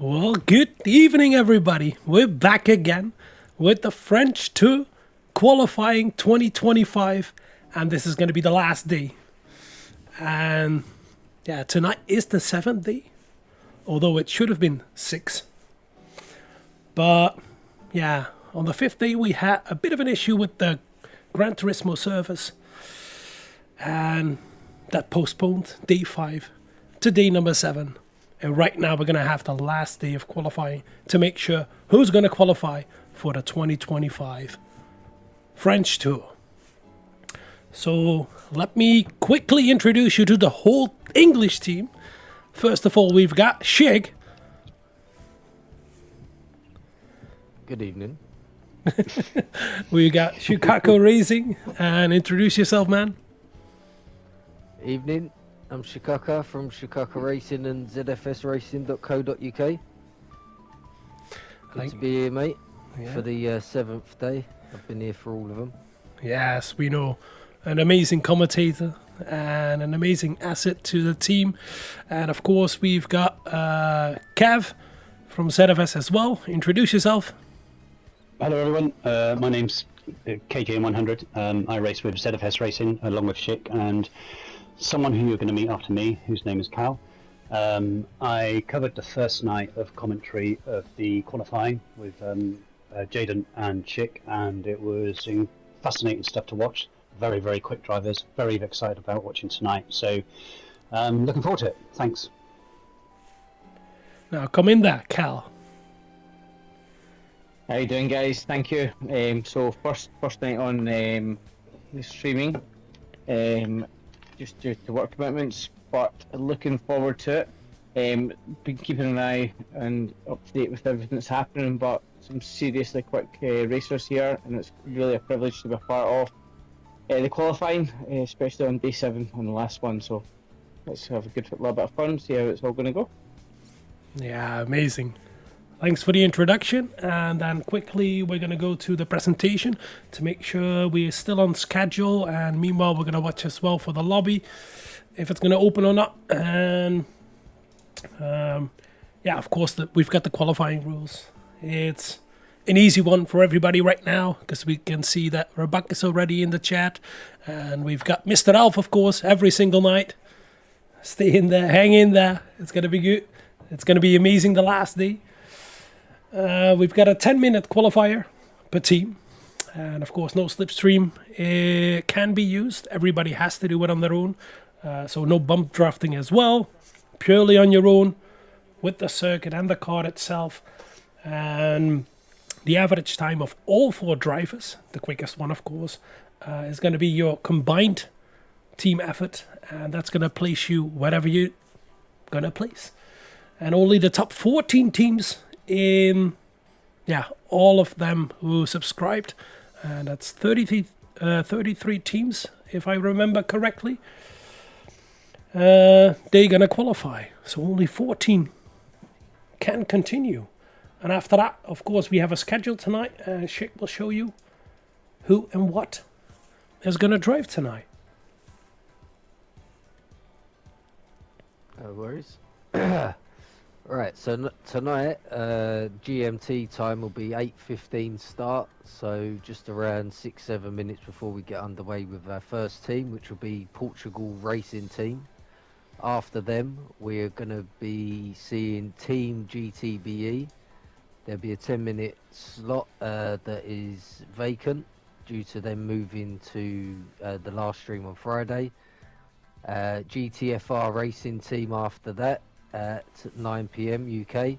Well, good evening, everybody. We're back again with the French Tour qualifying 2025, and this is going to be the last day. And yeah, tonight is the 7th day, although it should have been 6. But yeah, on the 5th day, we had a bit of an issue with the Gran Turismo service, and that postponed day 5 to day number 7. And right now, we're going to have the last day of qualifying to make sure who's going to qualify for the 2025 French Tour. So let me quickly introduce you to the whole English team. First of all, we've got Shig. Good evening. We got Chicago Racing. And introduce yourself, man. Evening. I'm Shikaka from Chicago Racing and ZFSRacing.co.uk. Good to be here, mate, for the 7th day. I've been here for all of them. Yes, we know. An amazing commentator and an amazing asset to the team. And of course, we've got Kev from ZFS as well. Introduce yourself. Hello, everyone. My name's KJ100. I race with ZFS Racing along with Schick and someone who you're going to meet after me, whose name is Cal. I covered the first night of commentary of the qualifying with Jaden and Chick, and it was fascinating stuff to watch. Very, very quick drivers. Very excited about watching tonight. So, looking forward to it. Thanks. Now, come in there, Cal. How you doing, guys? Thank you. So first night on the streaming. Just due to work commitments, but looking forward to it. Been keeping an eye and up to date with everything that's happening, but some seriously quick racers here, and it's really a privilege to be a part of the qualifying, especially on day 7 on the last one. So let's have a good little bit of fun, see how it's all going to go. Yeah, amazing. Thanks for the introduction, and then quickly we're going to go to the presentation to make sure we're still on schedule, and meanwhile we're going to watch as well for the lobby, if it's going to open or not. And yeah, of course, we've got the qualifying rules. It's an easy one for everybody right now, because we can see that Rebecca's already in the chat, and we've got Mr. Alf, of course, every single night. Stay in there, hang in there, it's going to be good. It's going to be amazing the last day. We've got a 10-minute qualifier per team, and of course no slipstream can be used. Everybody has to do it on their own, so no bump drafting as well, purely on your own with the circuit and the car itself. And the average time of all 4 drivers, the quickest one of course, is going to be your combined team effort, and that's going to place you wherever you're going to place. And only the top 14 teams in all of them who subscribed, and that's 33 teams if I remember correctly, they're gonna qualify. So only 14 can continue, and after that of course we have a schedule tonight, and Schick will show you who and what is gonna drive tonight. No worries. Right, so tonight GMT time will be 8:15 start, so just around 6-7 minutes before we get underway with our first team, which will be Portugal Racing Team. After them, we're going to be seeing Team GTBE. There'll be a 10-minute slot that is vacant due to them moving to the last stream on Friday. GTFR Racing Team after that at 9 PM UK.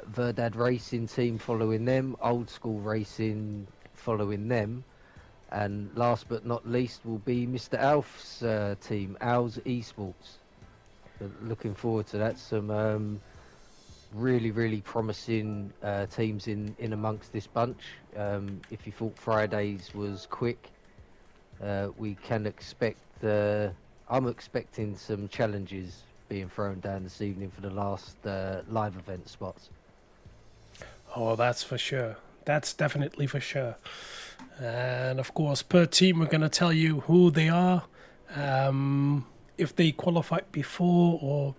Verdad Racing Team following them, Old School Racing following them, and last but not least will be Mr. Alf's team, OWLS Esports. So looking forward to that. Some really promising teams in amongst this bunch. If you thought Fridays was quick, we can expect I'm expecting some challenges being thrown down this evening for the last live event spots. Oh, that's for sure. That's definitely for sure. And of course, per team, we're going to tell you who they are, if they qualified before, or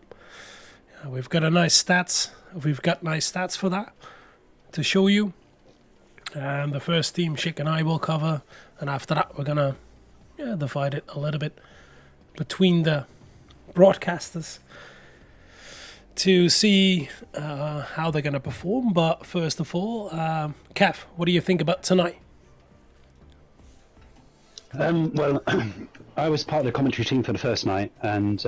we've got a nice stats we've got nice stats for that to show you. And the first team Chick and I will cover, and after that we're gonna divide it a little bit between the broadcasters to see how they're gonna perform. But first of all, Kev, what do you think about tonight? Well, I was part of the commentary team for the first night, and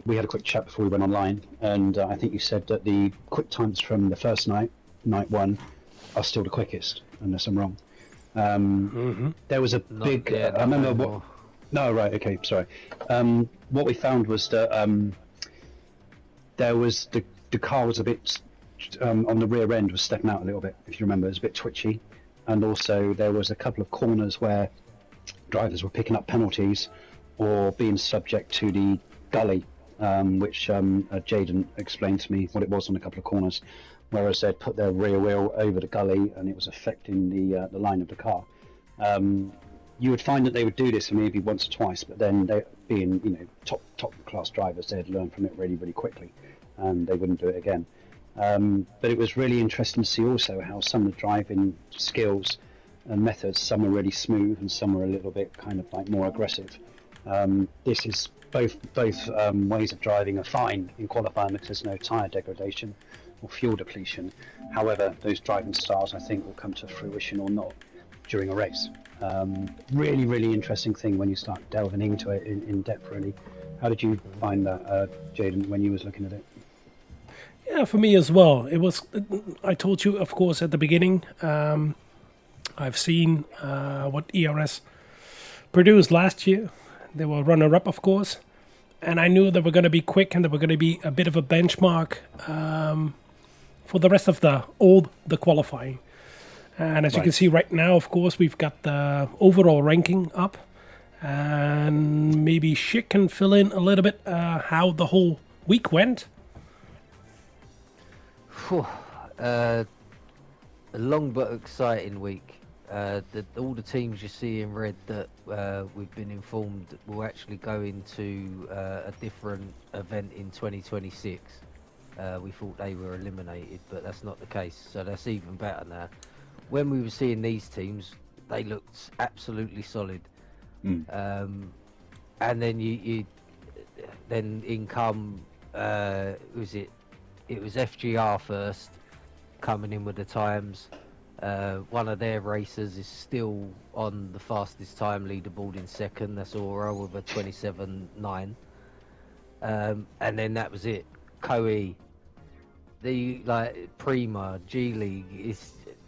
we had a quick chat before we went online, and I think you said that the quick times from the first night, night one, are still the quickest, unless I'm wrong. There was a big... I remember what... No, right, okay, sorry. What we found was that there was... The car was a bit... on the rear end was stepping out a little bit, if you remember. It was a bit twitchy. And also there was a couple of corners where drivers were picking up penalties or being subject to the gully, which Jaden explained to me what it was on a couple of corners, whereas they'd put their rear wheel over the gully and it was affecting the line of the car. You would find that they would do this maybe once or twice, but then they, being top class drivers, they'd learn from it really, really quickly, and they wouldn't do it again. But it was really interesting to see also how some of the driving skills and methods, some were really smooth and some were a little bit kind of like more aggressive. This is both ways of driving are fine in qualifying because there's no tyre degradation or fuel depletion. However, those driving styles I think will come to fruition or not during a race. Really, really interesting thing when you start delving into it in depth really. How did you find that, Jaden, when you was looking at it? Yeah, for me as well. It was. I told you, of course, at the beginning. I've seen what ERS produced last year. They were runner-up, of course, and I knew they were going to be quick and they were going to be a bit of a benchmark for the rest of the qualifying. And as you can see right now, of course, we've got the overall ranking up, and maybe Schick can fill in a little bit how the whole week went. A long but exciting week. All the teams you see in red that we've been informed will actually go into a different event in 2026. We thought they were eliminated, but that's not the case, so that's even better now. When we were seeing these teams, they looked absolutely solid. And then then in come it was FGR first, coming in with the times. One of their racers is still on the fastest time leaderboard in second. That's Aura with a 27.9. And then that was it. Koei, the Prima, G League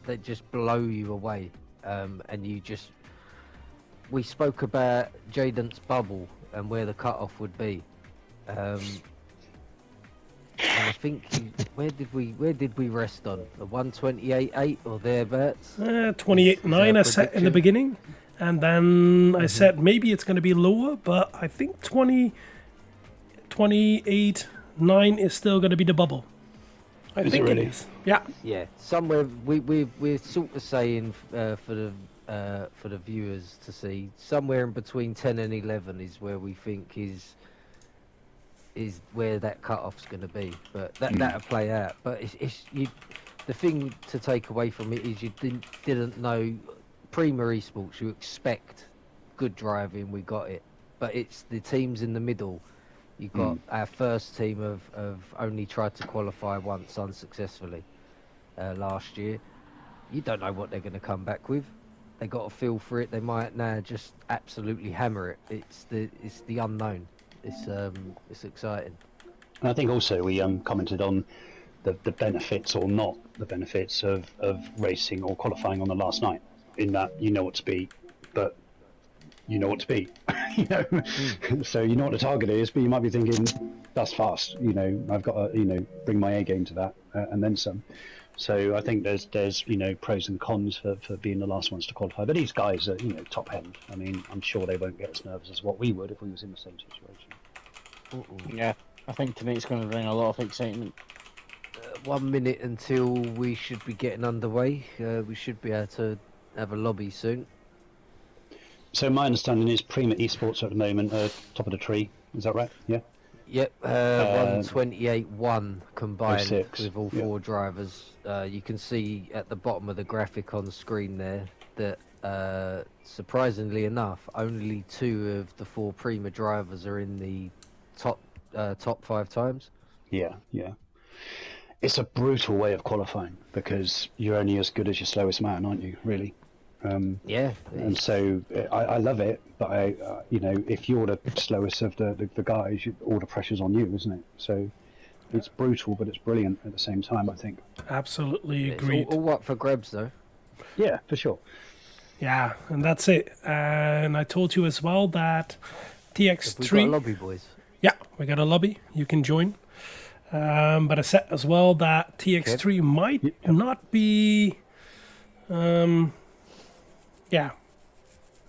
they just blow you away. And we spoke about Jaden's bubble and where the cutoff would be. And I think where did we rest on? A 128.8 or thereabouts? 28.9 I set in the beginning, and then I said maybe it's going to be lower, but I think 28.9 is still going to be the bubble. I think it is. Yeah. Yeah. Somewhere we're sort of saying for the viewers to see, somewhere in between 10 and 11 is where we think is where that cut-off's going to be, but that'll play out. But the thing to take away from it is you didn't know Prima Esports. You expect good driving, we got it, but it's the teams in the middle. You got our first team have only tried to qualify once unsuccessfully last year. You don't know what they're going to come back with. They got a feel for it. They might now just absolutely hammer it. It's the unknown. It's exciting. And I think also we commented on the benefits or not the benefits of racing or qualifying on the last night, in that you know what to beat, but you know what to beat. So you know what the target is, but you might be thinking that's fast. I've got to bring my A game to that and then some. So I think there's pros and cons for being the last ones to qualify. But these guys are top end. I mean, I'm sure they won't get as nervous as what we would if we was in the same situation. Yeah, I think tonight's going to bring a lot of excitement. 1 minute until we should be getting underway. We should be able to have a lobby soon. So my understanding is Prima Esports at the moment are top of the tree. Is that right? Yeah. Yep, 128.1 combined 06, with all yeah. 4 drivers. You can see at the bottom of the graphic on screen there that, surprisingly enough, only 2 of the 4 Prima drivers are in the top 5 times. Yeah. It's a brutal way of qualifying because you're only as good as your slowest man, aren't you? Really. Yeah. And so I love it, but if you're the slowest of the guys, all the pressure's on you, isn't it? So it's brutal, but it's brilliant at the same time, I think. Absolutely It's agreed. all up for grabs, though. Yeah, for sure. Yeah, and that's it. And I told you as well that We've got a TX3. lobby, boys. Yeah, we got a lobby. You can join. But I said as well that TX3 might not be.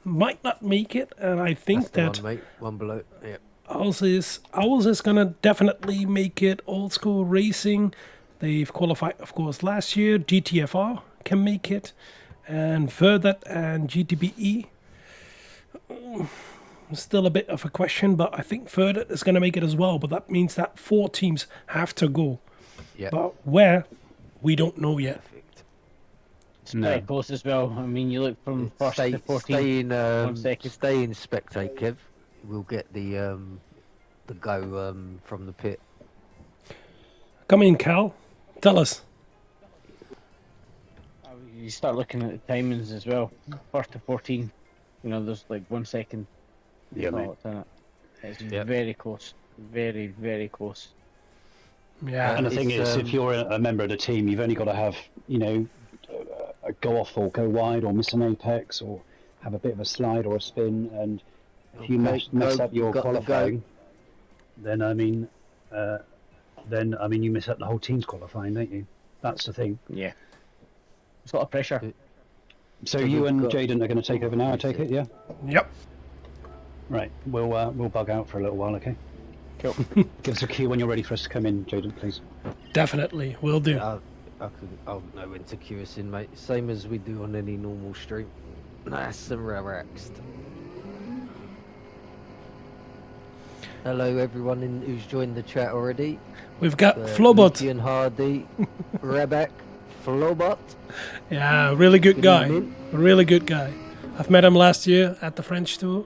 Might not make it, and I think That's that the one, mate. One below. Yep. OWLS is gonna definitely make it. Old School Racing, they've qualified, of course, last year. GTFR can make it, and Verdad and GTBE. Still a bit of a question, but I think Verdad is gonna make it as well. But that means that 4 teams have to go. Yep. But where, we don't know yet. Perfect. It's pretty close as well. I mean, you look from first to 14. Stay in spectate, Kev. We'll get the go from the pit. Come in, Cal. Tell us. You start looking at the timings as well. First to 14. There's like 1 second. Yeah, mate. fault in it. It's Yep. very close. Very, very close. Yeah. And the thing It's, is, if you're a member of the team, you've only got to have, a go off or go wide or miss an apex or have a bit of a slide or a spin. And if you mess up your got the go. qualifying, then you miss up the whole team's qualifying, don't you? That's the thing. Yeah. It's a lot of pressure. So So you we've and got- Jaden are going to take over now, I take it, yeah? Yep. Right. We'll bug out for a little while, okay? Cool. Give us a cue when you're ready for us to come in, Jaden, please. Definitely. Will do. I'll know when to cue us in, mate. Same as we do on any normal stream. Nice and relaxed. Hello, everyone who's joined the chat already. We've got Flobot. Lucian Hardy, Rabak, Flobot. Yeah, really good guy. evening. Really good guy. I've met him last year at the French tour,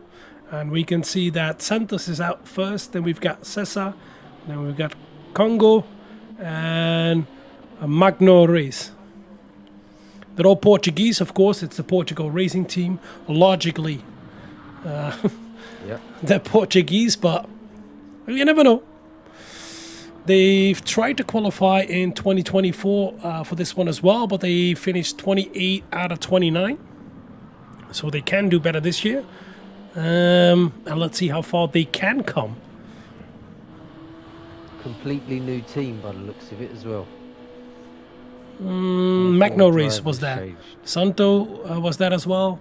and we can see that Santos is out first. Then we've got Cesar, then we've got Congo, and a Magno race. They're all Portuguese, of course. It's the Portugal Racing Team. Logically, Yep. they're Portuguese, but you never know. They've tried to qualify in 2024 for this one as well, but they finished 28 out of 29. So they can do better this year. And let's see how far they can come. Completely new team by the looks of it as well. Magno All race was drivers that. changed. Santo was that as well.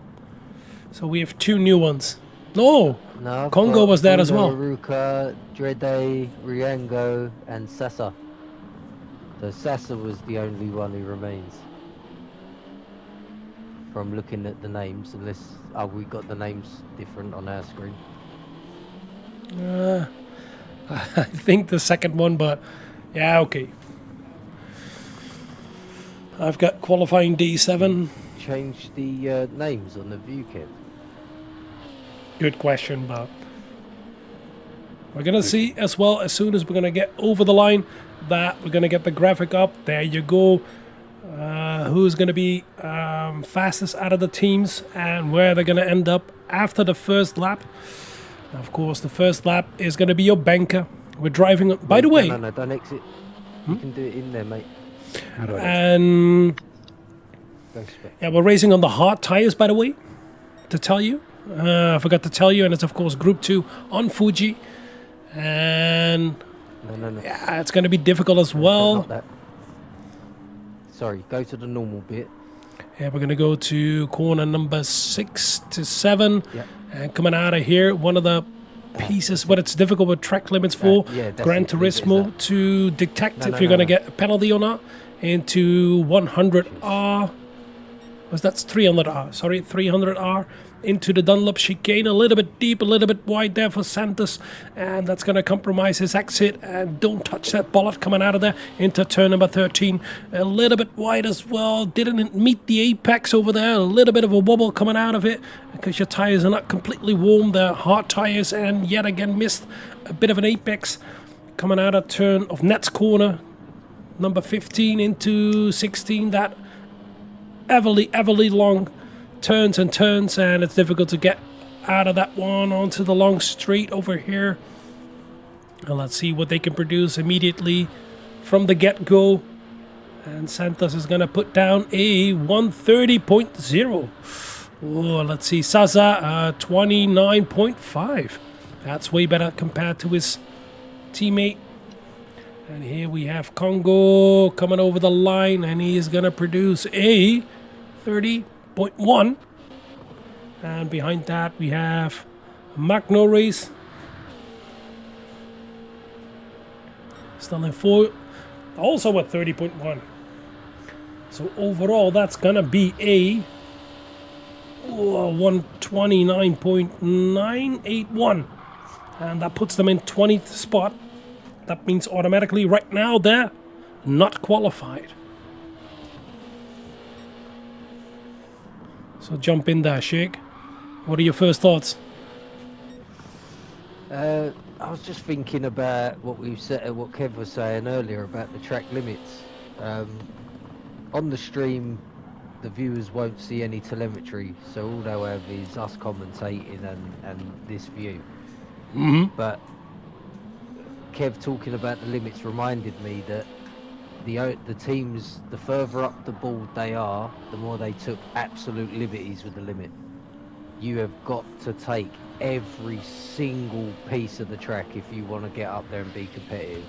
So we have 2 new ones. No, No, I've Congo got was there as well. Aruka, Drede, Riango, and Sasa. So Sasa was the only one who remains. From looking at the names, unless we got the names different on our screen. I think the second one, but yeah, okay. I've got qualifying D7. Change the names on the view, Kev. Good question, but we're gonna see as well as soon as we're gonna get over the line that we're gonna get the graphic up. There you go. Who's gonna be fastest out of the teams and where they're gonna end up after the first lap. Now, of course, the first lap is gonna be your banker. We're driving. By the way, No, don't exit. You can do it in there, mate. How do I and Go spec. yeah, we're racing on the hard tires. By the way, to tell you. I forgot to tell you, and it's of course Group 2 on Fuji, and No. yeah, it's going to be difficult as well. Not that. Sorry, go to the normal bit. Yeah, we're going to go to corner number 6 to 7, Yep. and coming out of here, one of the pieces what it's difficult with track limits for yeah, that's Gran it, please, is Turismo that. to detect No, if no, you're no, going to no. get a penalty or not into 100R. Was that's 300R? Sorry, 300R. into the Dunlop chicane, a little bit deep, a little bit wide there for Santos, and that's going to compromise his exit. And don't touch that bollard coming out of there into turn number 13. A little bit wide as well, didn't meet the apex over there, a little bit of a wobble coming out of it because your tires are not completely warm. They're hard tires, and yet again missed a bit of an apex coming out of turn of Nets corner number 15 into 16. That everly long turns, and it's difficult to get out of that one onto the long straight over here. And let's see what they can produce immediately from the get-go. And Santos is going to put down a 130.0. Oh, let's see, Saza 29.5. That's way better compared to his teammate. And here we have Congo coming over the line, and he is going to produce a 30.1. And behind that we have Magno Race still in 4th, also at 30.1. So overall that's going to be a 129.981. And that puts them in 20th spot. That means automatically right now they're not qualified. So jump in there, Shake. What are your first thoughts? I was just thinking about what Kev was saying earlier about the track limits. On the stream, the viewers won't see any telemetry, so all they'll have is us commentating and this view. Mm-hmm. But Kev talking about the limits reminded me that the teams, the further up the board they are, the more they took absolute liberties with the limit. You have got to take every single piece of the track if you want to get up there and be competitive.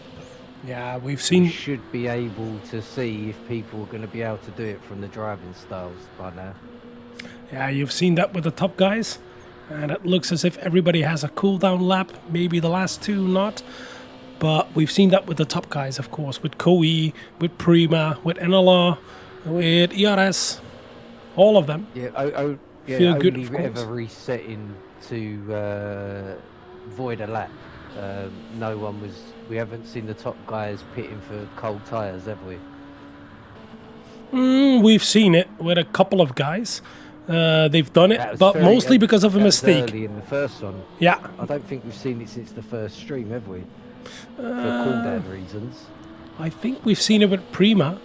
Yeah, we've seen... You should be able to see if people are going to be able to do it from the driving styles by now. Yeah, you've seen that with the top guys. And it looks as if everybody has a cool-down lap. Maybe the last two not. But we've seen that with the top guys, of course. With Koei, with Prima, with NLR, with ERS. All of them. Yeah, feel good, only of course. ever resetting to void a lap. No one was... We haven't seen the top guys pitting for cold tyres, have we? We've seen it with a couple of guys. They've done it, but mostly because of a mistake. Early in the first one. Yeah. I don't think we've seen it since the first stream, have we? For cooldown reasons. I think we've seen it with Prima,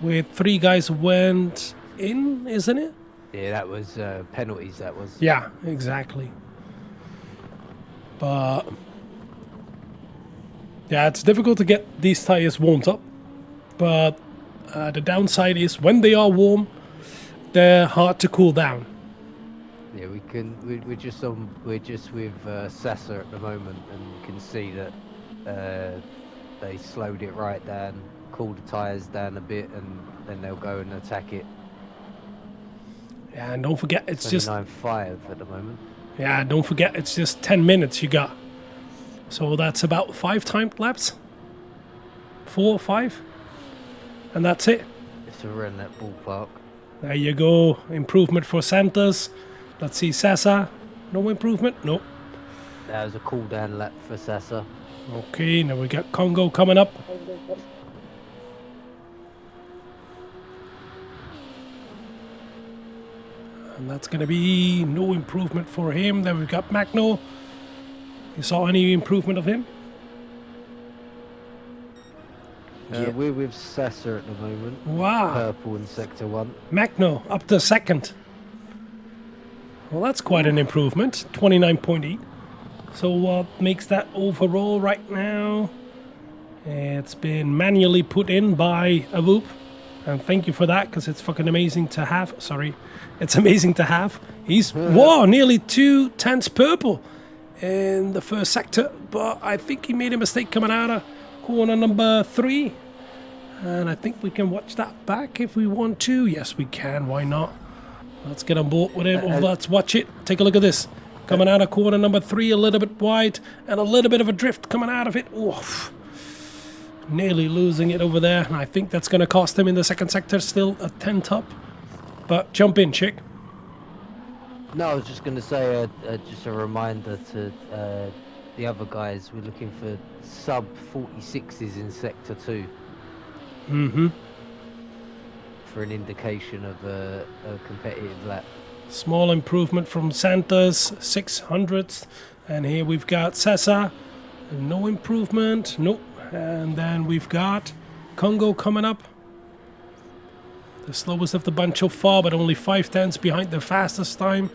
where 3 guys went in, isn't it? Yeah, that was penalties, that was. Yeah, exactly. But yeah, it's difficult to get these tires warmed up. But the downside is when they are warm, they're hard to cool down. Yeah, we're just with Sessa at the moment, and you can see that they slowed it right down, cooled the tyres down a bit, and then they'll go and attack it. Yeah, and don't forget it's just 9.5 at the moment. Yeah, don't forget it's just 10 minutes you got. So that's about 5 timed laps. 4 or 5. And that's it. It's around that ballpark. There you go. Improvement for Santos. Let's see Sessa. No improvement? Nope. That was a cool down lap for Sessa. Okay, now we got Congo coming up. And that's going to be no improvement for him. Then we've got Magno. You saw any improvement of him? Yeah. We're with Sessa at the moment. Wow. Purple in Sector 1. Magno up to 2nd. Well, that's quite an improvement. 29.8. So what makes that overall right now? It's been manually put in by Awhoop. And thank you for that, because it's fucking amazing to have. Sorry. It's amazing to have. He's, whoa, nearly 2 tenths purple in the first sector. But I think he made a mistake coming out of corner number 3. And I think we can watch that back if we want to. Yes, we can. Why not? Let's get on board with him. Let's watch it. Take a look at this. Coming out of corner number 3, a little bit wide. And a little bit of a drift coming out of it. Oof. Nearly losing it over there. And I think that's going to cost him in the second sector. Still a 10 top. But jump in, chick. No, I was just going to say, just a reminder to the other guys, we're looking for sub 46s in Sector 2 Mm-hmm. for an indication of a competitive lap. Small improvement from Santos, 600th. And here we've got Sessa, no improvement, nope. And then we've got Congo coming up. The slowest of the bunch so far, but only 5/10ths behind the fastest time.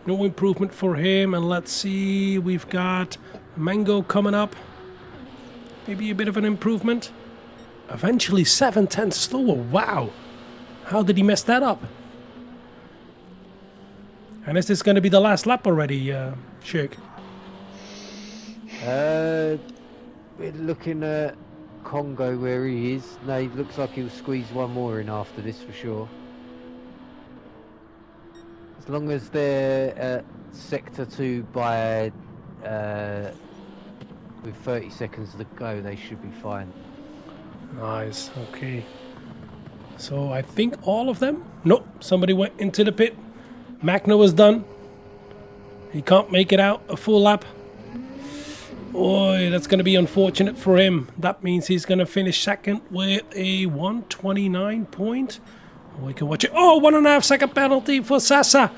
No improvement for him. And let's see, we've got Mango coming up. Maybe a bit of an improvement. Eventually 7/10ths slower, wow. How did he mess that up? And is this going to be the last lap already, Shake? We're looking at Congo where he is. No, it looks like he'll squeeze one more in after this for sure. As long as they're at Sector 2 by with 30 seconds to go, they should be fine. Nice, okay. So I think all of them? Nope, somebody went into the pit. Magno is done. He can't make it out a full lap. Boy, that's going to be unfortunate for him. That means he's going to finish second with a 129 point. We can watch it. Oh, 1.5 second penalty for Sasa.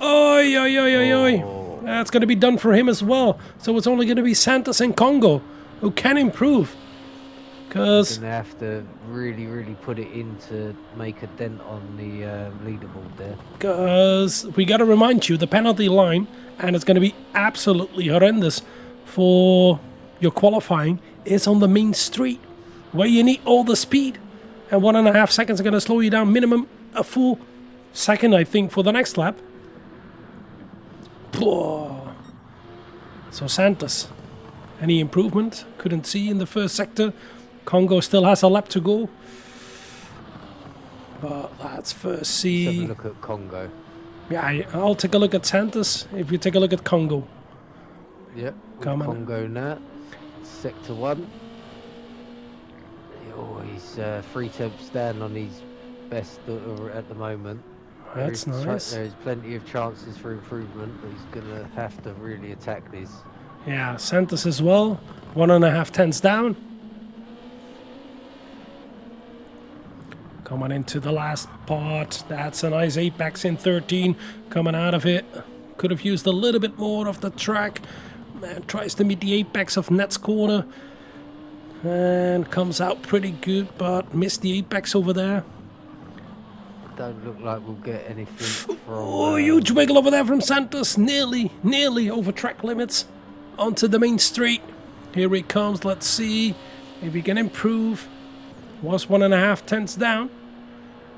Oi, oi, oi, oi, oi. That's going to be done for him as well. So it's only going to be Santos and Congo who can improve. Because Gonna have to really, really put it in to make a dent on the leaderboard there. Because we got to remind you, the penalty line, and it's going to be absolutely horrendous for your qualifying, is on the main street where you need all the speed. And 1.5 seconds are going to slow you down minimum a full second, I think, for the next lap. So Santos, any improvement? Couldn't see in the first sector. Congo still has a lap to go. But let's first Let's see. have a look at Congo. Yeah, I'll take a look at Santos if you take a look at Congo. Yep, Come on. Congo now. Sector 1. Oh, he's 3/10 down on his best at the moment. That's nice. There's plenty of chances for improvement, but he's going to have to really attack this. Yeah, Santos as well. 1.5 down. Coming into the last part. That's a nice apex in 13. Coming out of it. Could have used a little bit more of the track. Man tries to meet the apex of Net's corner. And comes out pretty good, but missed the apex over there. Don't look like we'll get anything from... Oh, huge wiggle over there from Santos. Nearly over track limits. Onto the main street. Here he comes. Let's see if he can improve. Was 1.5 down.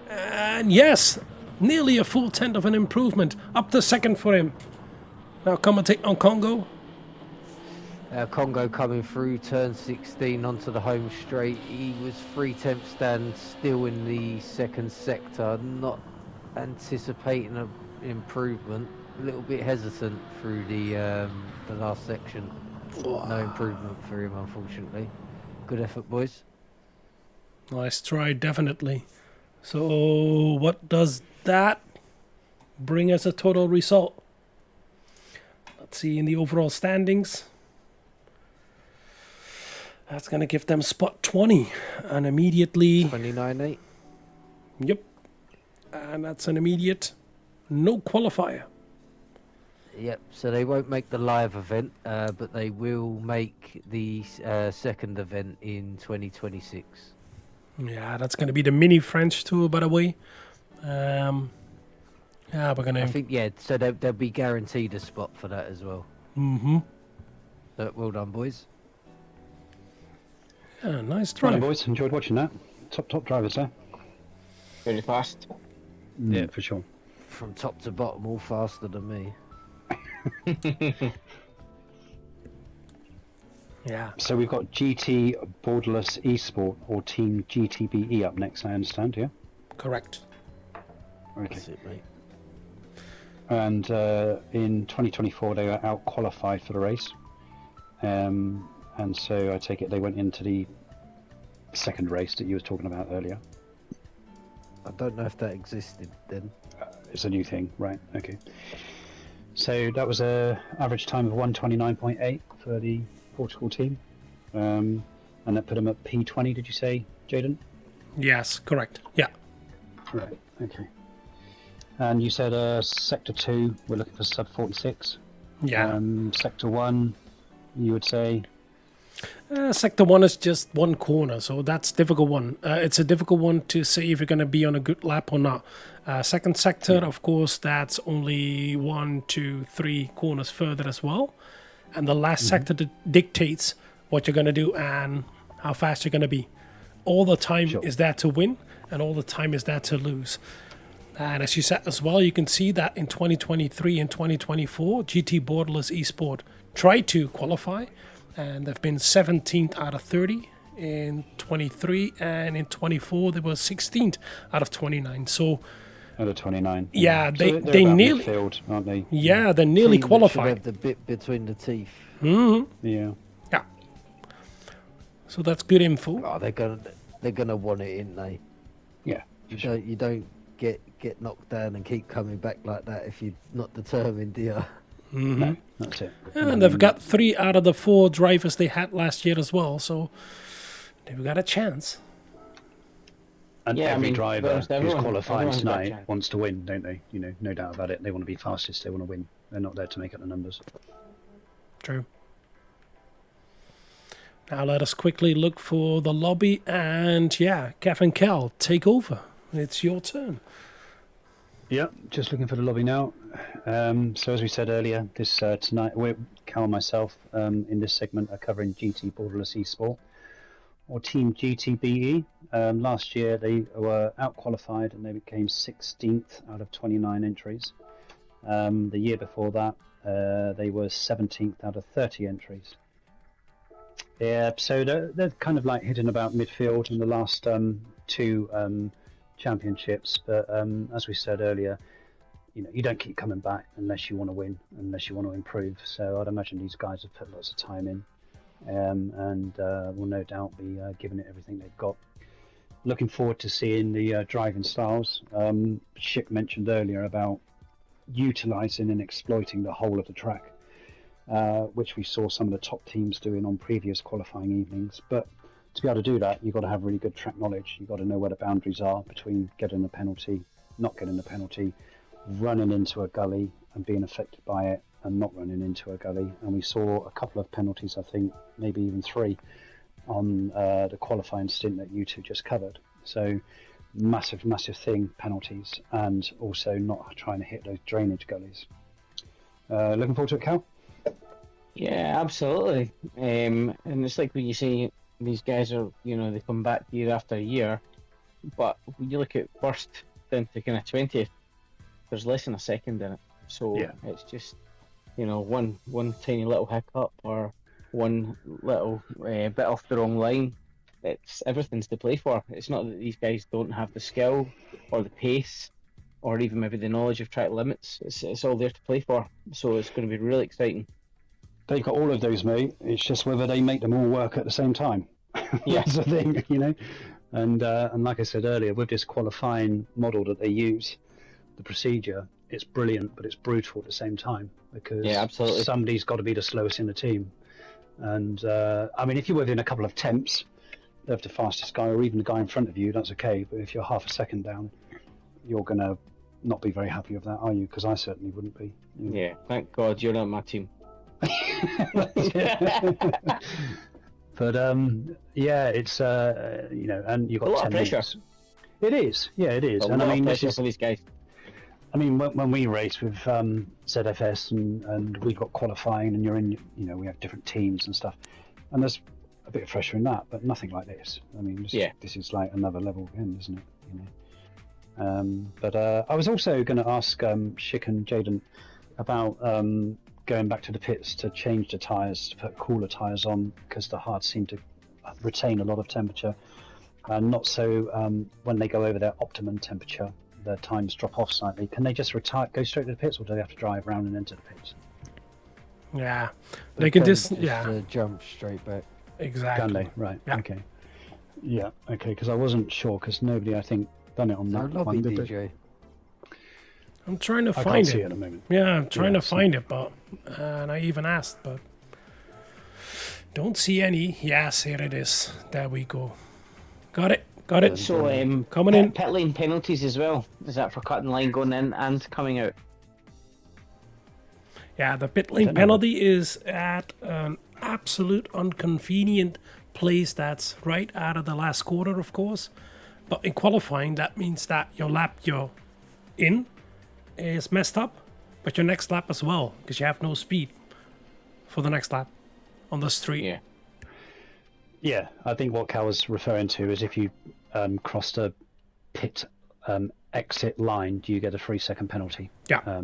And yes, nearly a full 10th of an improvement. Up to second for him. Now commentate on Congo. Congo coming through turn 16 onto the home straight. He was 3/10 down, still in the second sector. Not anticipating an improvement. A little bit hesitant through the last section. No improvement for him, unfortunately. Good effort, boys. Nice try, definitely. So what does that bring as a total result? Let's see in the overall standings. That's going to give them spot 20. And immediately... 29-8. Yep. And that's an immediate no qualifier. Yep, so they won't make the live event, but they will make the second event in 2026. Yeah, that's going to be the mini French tour, by the way. Yeah, we're going to... I think, yeah, so they'll be guaranteed a spot for that as well. Mm-hmm. So, well done, boys. Yeah, nice Right, drive. boys, enjoyed watching that. Top drivers there. Very fast. Yeah, for sure. From top to bottom, all faster than me. Yeah. So we've got OWLS Esports or Team GTBE up next, I understand, yeah? Correct. Okay. That's it, mate. And in 2024 they were out qualified for the race. And so I take it they went into the second race that you were talking about earlier. I don't know if that existed then. It's a new thing, right? Okay. So that was a average time of 1:29.8 for the Portugal team, and that put them at P20. Did you say, Jaden? Yes, correct. Yeah. Right. Okay. And you said sector 2, we're looking for sub 46. Yeah. Sector 1, you would say. Sector 1 is just one corner, so that's a difficult one. It's a difficult one to see if you're going to be on a good lap or not. Second sector, of course, that's only 1, 2, 3 corners further as well. And the last sector dictates what you're going to do and how fast you're going to be. All the time is there to win, and all the time is there to lose. And as you said as well, you can see that in 2023 and 2024, OWLS Esports tried to qualify, and they've been 17th out of 30 in 23, and in 24 they were 16th out of 29. So out of 29. Yeah, so they about nearly midfield, aren't they? Yeah, they're nearly Team that should qualified. have the bit between the teeth. Yeah. Yeah. So that's good info. Oh, they're gonna want it, ain't they? Yeah. You don't get knocked down and keep coming back like that if you're not determined, do you? No, that's it. And they've got 3 out of the 4 drivers they had last year as well, so they've got a chance. And Yeah, I every mean, driver who's everyone- qualifying everyone's got a tonight chance. wants to win, don't they? You know, no doubt about it. They want to be fastest. They want to win. They're not there to make up the numbers. True. Now let us quickly look for the lobby, and yeah, Kev and Cal, take over. It's your turn. Yeah, just looking for the lobby now. So as we said earlier, this tonight, Cal and myself in this segment are covering GTBE Esports, or Team GTBE. Last year they were out-qualified and they became 16th out of 29 entries. The year before that, they were 17th out of 30 entries. Yeah, so they're kind of like hidden about midfield in the last 2 championships, but as we said earlier, you don't keep coming back unless you want to win, unless you want to improve. So I'd imagine these guys have put lots of time in, and will no doubt be giving it everything they've got. Looking forward to seeing the driving styles. Schick mentioned earlier about utilising and exploiting the whole of the track, which we saw some of the top teams doing on previous qualifying evenings. But to be able to do that, you've got to have really good track knowledge. You've got to know where the boundaries are between getting the penalty, not getting the penalty, running into a gully and being affected by it, and not running into a gully. And we saw a couple of penalties, I think, maybe even 3, on the qualifying stint that you two just covered. So massive thing, penalties, and also not trying to hit those drainage gullies. Looking forward to it, Cal? Yeah, absolutely. And it's like when you say these guys are, they come back year after year, but when you look at first down to kind of 20th, there's less than a second in it. So Yeah. it's just, one tiny little hiccup or one little bit off the wrong line. Everything's to play for. It's not that these guys don't have the skill or the pace or even maybe the knowledge of track limits. It's all there to play for. So it's going to be really exciting. They've got all of those, mate. It's just whether they make them all work at the same time. Yeah. That's the thing, And like I said earlier, with this qualifying model that they use, the procedure, it's brilliant, but it's brutal at the same time, because Yeah, absolutely. somebody's got to be the slowest in the team. And I mean, if you're within a couple of temps of the fastest guy, or even the guy in front of you, that's okay. But if you're half a second down, you're going to not be very happy with that, are you? Because I certainly wouldn't be. Yeah, thank God you're not my team. But yeah, it's and you've got A lot 10 of pressure. minutes. It is, yeah, it is. A And lot I mean, of this pressure is, for these guys. I mean, when we race with ZFS and we've got qualifying, and you're in, we have different teams and stuff, and there's a bit of pressure in that, but nothing like this. I mean, this is like another level again, isn't it? But I was also going to ask Schick and Jaden about going back to the pits to change the tyres, to put cooler tyres on, because the hards seem to retain a lot of temperature, and not so when they go over their optimum temperature, their times drop off slightly. Can they just go straight to the pits, or do they have to drive around and into the pits? Yeah, they can just jump straight back. Exactly. Can they? Right. Yeah. Okay. Yeah. Okay. Because I wasn't sure, because nobody, I think, done it on So that lobby one. Did they? DJ. I'm trying to I find can't see it it. at the moment. Yeah, I'm trying Yeah, to find it, but and I even asked, but don't see any. Yes, here it is. There we go. Got it. Got it. So, Coming in. pit lane penalties as well. Is that for cutting line going in and coming out? Yeah, the pit lane Don't know. penalty is at an absolute inconvenient place that's right out of the last quarter, of course. But in qualifying, that means that your lap you're in is messed up, but your next lap as well, because you have no speed for the next lap on the street. Yeah. Yeah, I think what Cal was referring to is if you crossed a pit exit line, do you get a 3-second penalty? Yeah.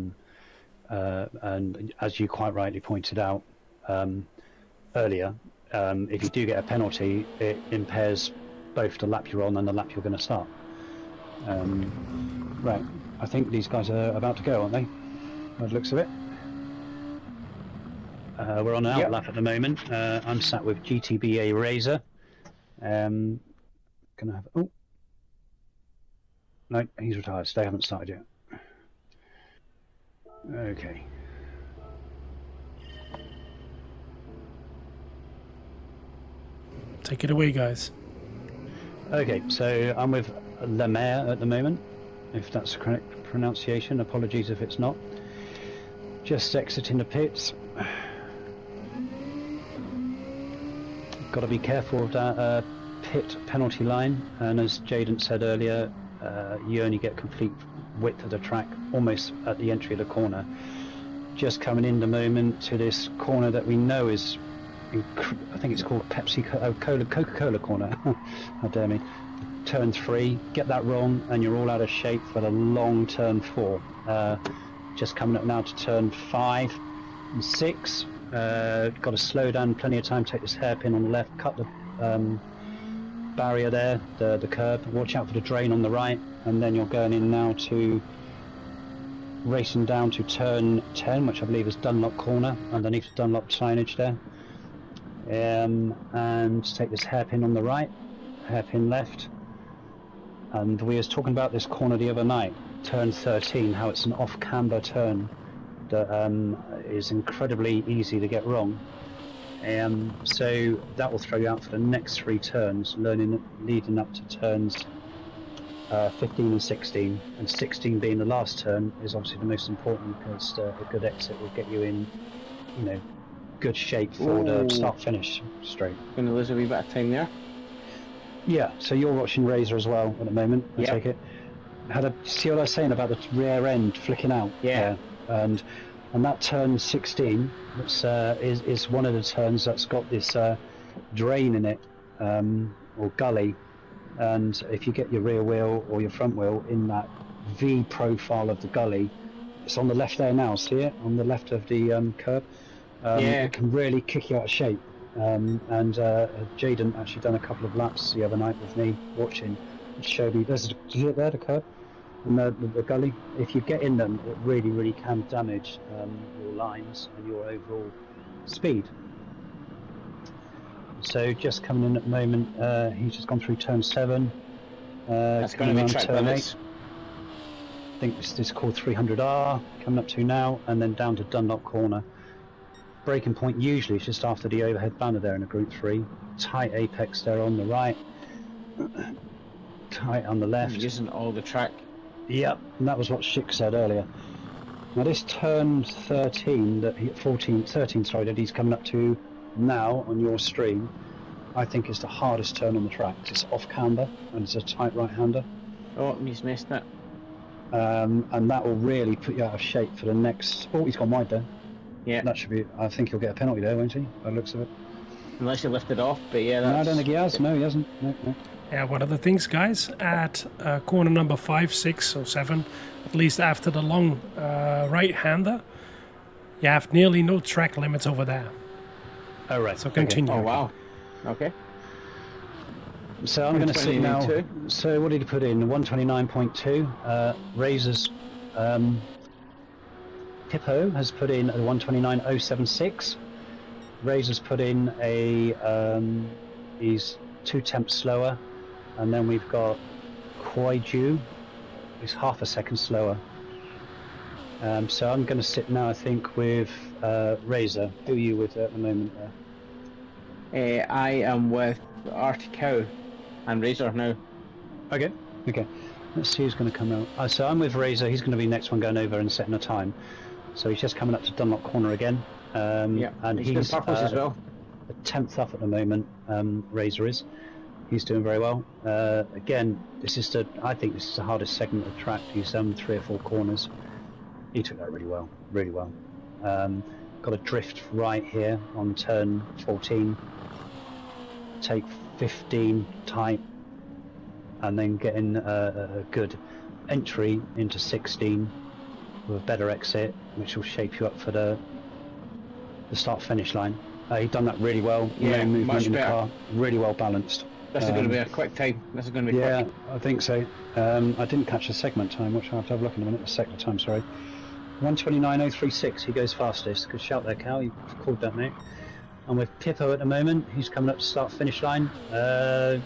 And as you quite rightly pointed out earlier, if you do get a penalty, it impairs both the lap you're on and the lap you're going to start. Right, I think these guys are about to go, aren't they? By the looks of it. We're on an out lap at the moment. I'm sat with GTBE Razor. Gonna have. Oh, no, he's retired. So they haven't started yet. Okay. Take it away, guys. Okay, so I'm with Lemaire at the moment, if that's the correct pronunciation. Apologies if it's not. Just exiting the pits. Got to be careful of that pit penalty line, and as Jaden said earlier, you only get complete width of the track almost at the entry of the corner. Just coming in the moment to this corner that we know is, I think it's called Coca-Cola corner. How dare me. Turn 3, get that wrong, and you're all out of shape for the long turn 4. Just coming up now to turn 5 and 6. Got to slow down, plenty of time, take this hairpin on the left, cut the barrier there, the curb, watch out for the drain on the right, and then you're going in now to racing down to turn 10, which I believe is Dunlop corner, underneath the Dunlop signage there. And take this hairpin on the right, hairpin left. And we was talking about this corner the other night, turn 13, how it's an off-camber turn that is incredibly easy to get wrong. So that will throw you out for the next 3 turns, leading up to turns 15 and 16. And 16 being the last turn is obviously the most important, because a good exit will get you in, good shape for the start-finish straight. Going to lose a wee bit of time there. Yeah, so you're watching Razor as well at the moment, I take it. See what I was saying about the rear end flicking out? Yeah. And that turn 16 is one of the turns that's got this drain in it, or gully, and if you get your rear wheel or your front wheel in that V profile of the gully, it's on the left there now, see it? On the left of the curb. It can really kick you out of shape. And Jaden actually done a couple of laps the other night with me watching, and showed me, there's the curb and the gully. If you get in them, it really can damage your lines and your overall speed. So just coming in at the moment, he's just gone through turn 7. That's going to be track turn limits. 8. I think this is called 300R, coming up to now, and then down to Dunlop corner. Braking point usually is just after the overhead banner there in a group 3. Tight apex there on the right, tight on the left. Using all the track. Yep, and that was what Schick said earlier. Now this turn 13, that that he's coming up to now on your stream, I think is the hardest turn on the track. It's off camber and it's a tight right-hander. Oh, he's missed it. And that will really put you out of shape for the next. Oh, he's gone wide there. Yeah. That should be. I think he'll get a penalty there, won't he? By the looks of it. Unless you lift it off, but yeah. No, I don't think he has. No, he hasn't. No. Yeah, one of the things, guys, at corner number 5, 6, or 7, at least after the long right-hander, you have nearly no track limits over there. Oh, right. So continue. Oh, wow. Okay. So I'm going to see now. So what did he put in? 129.2. Razor's Hippo has put in a 129.076. Razor's put in a he's 2 tenths slower, and then we've got Kwaiju, who's half a second slower. So I'm going to sit now, I think, with Razor. Who are you with at the moment there? I am with Articow and Razor now. Okay. Let's see who's going to come out. So I'm with Razor. He's going to be next one going over and setting a time. So he's just coming up to Dunlop Corner again. And he's doing purples as well. A 10th up at the moment. Razor is. He's doing very well. Again, I think this is the hardest segment of track. He's 3 or 4 corners. He took that really well. Got a drift right here on turn 14. Take 15 tight, and then getting a good entry into 16 with a better exit, which will shape you up for the start finish line. He'd done that really well. Yeah, no movement much in the better. car, really well balanced. This is going to be a quick time. This is going to be Yeah, quick. I think so. I didn't catch the segment time, which I'll have to have a look in a minute. The sector time, sorry. 1:29.036. He goes fastest. Good shout there, Cal. You called that, mate. And with Pippo at the moment, he's coming up to start finish line. I'd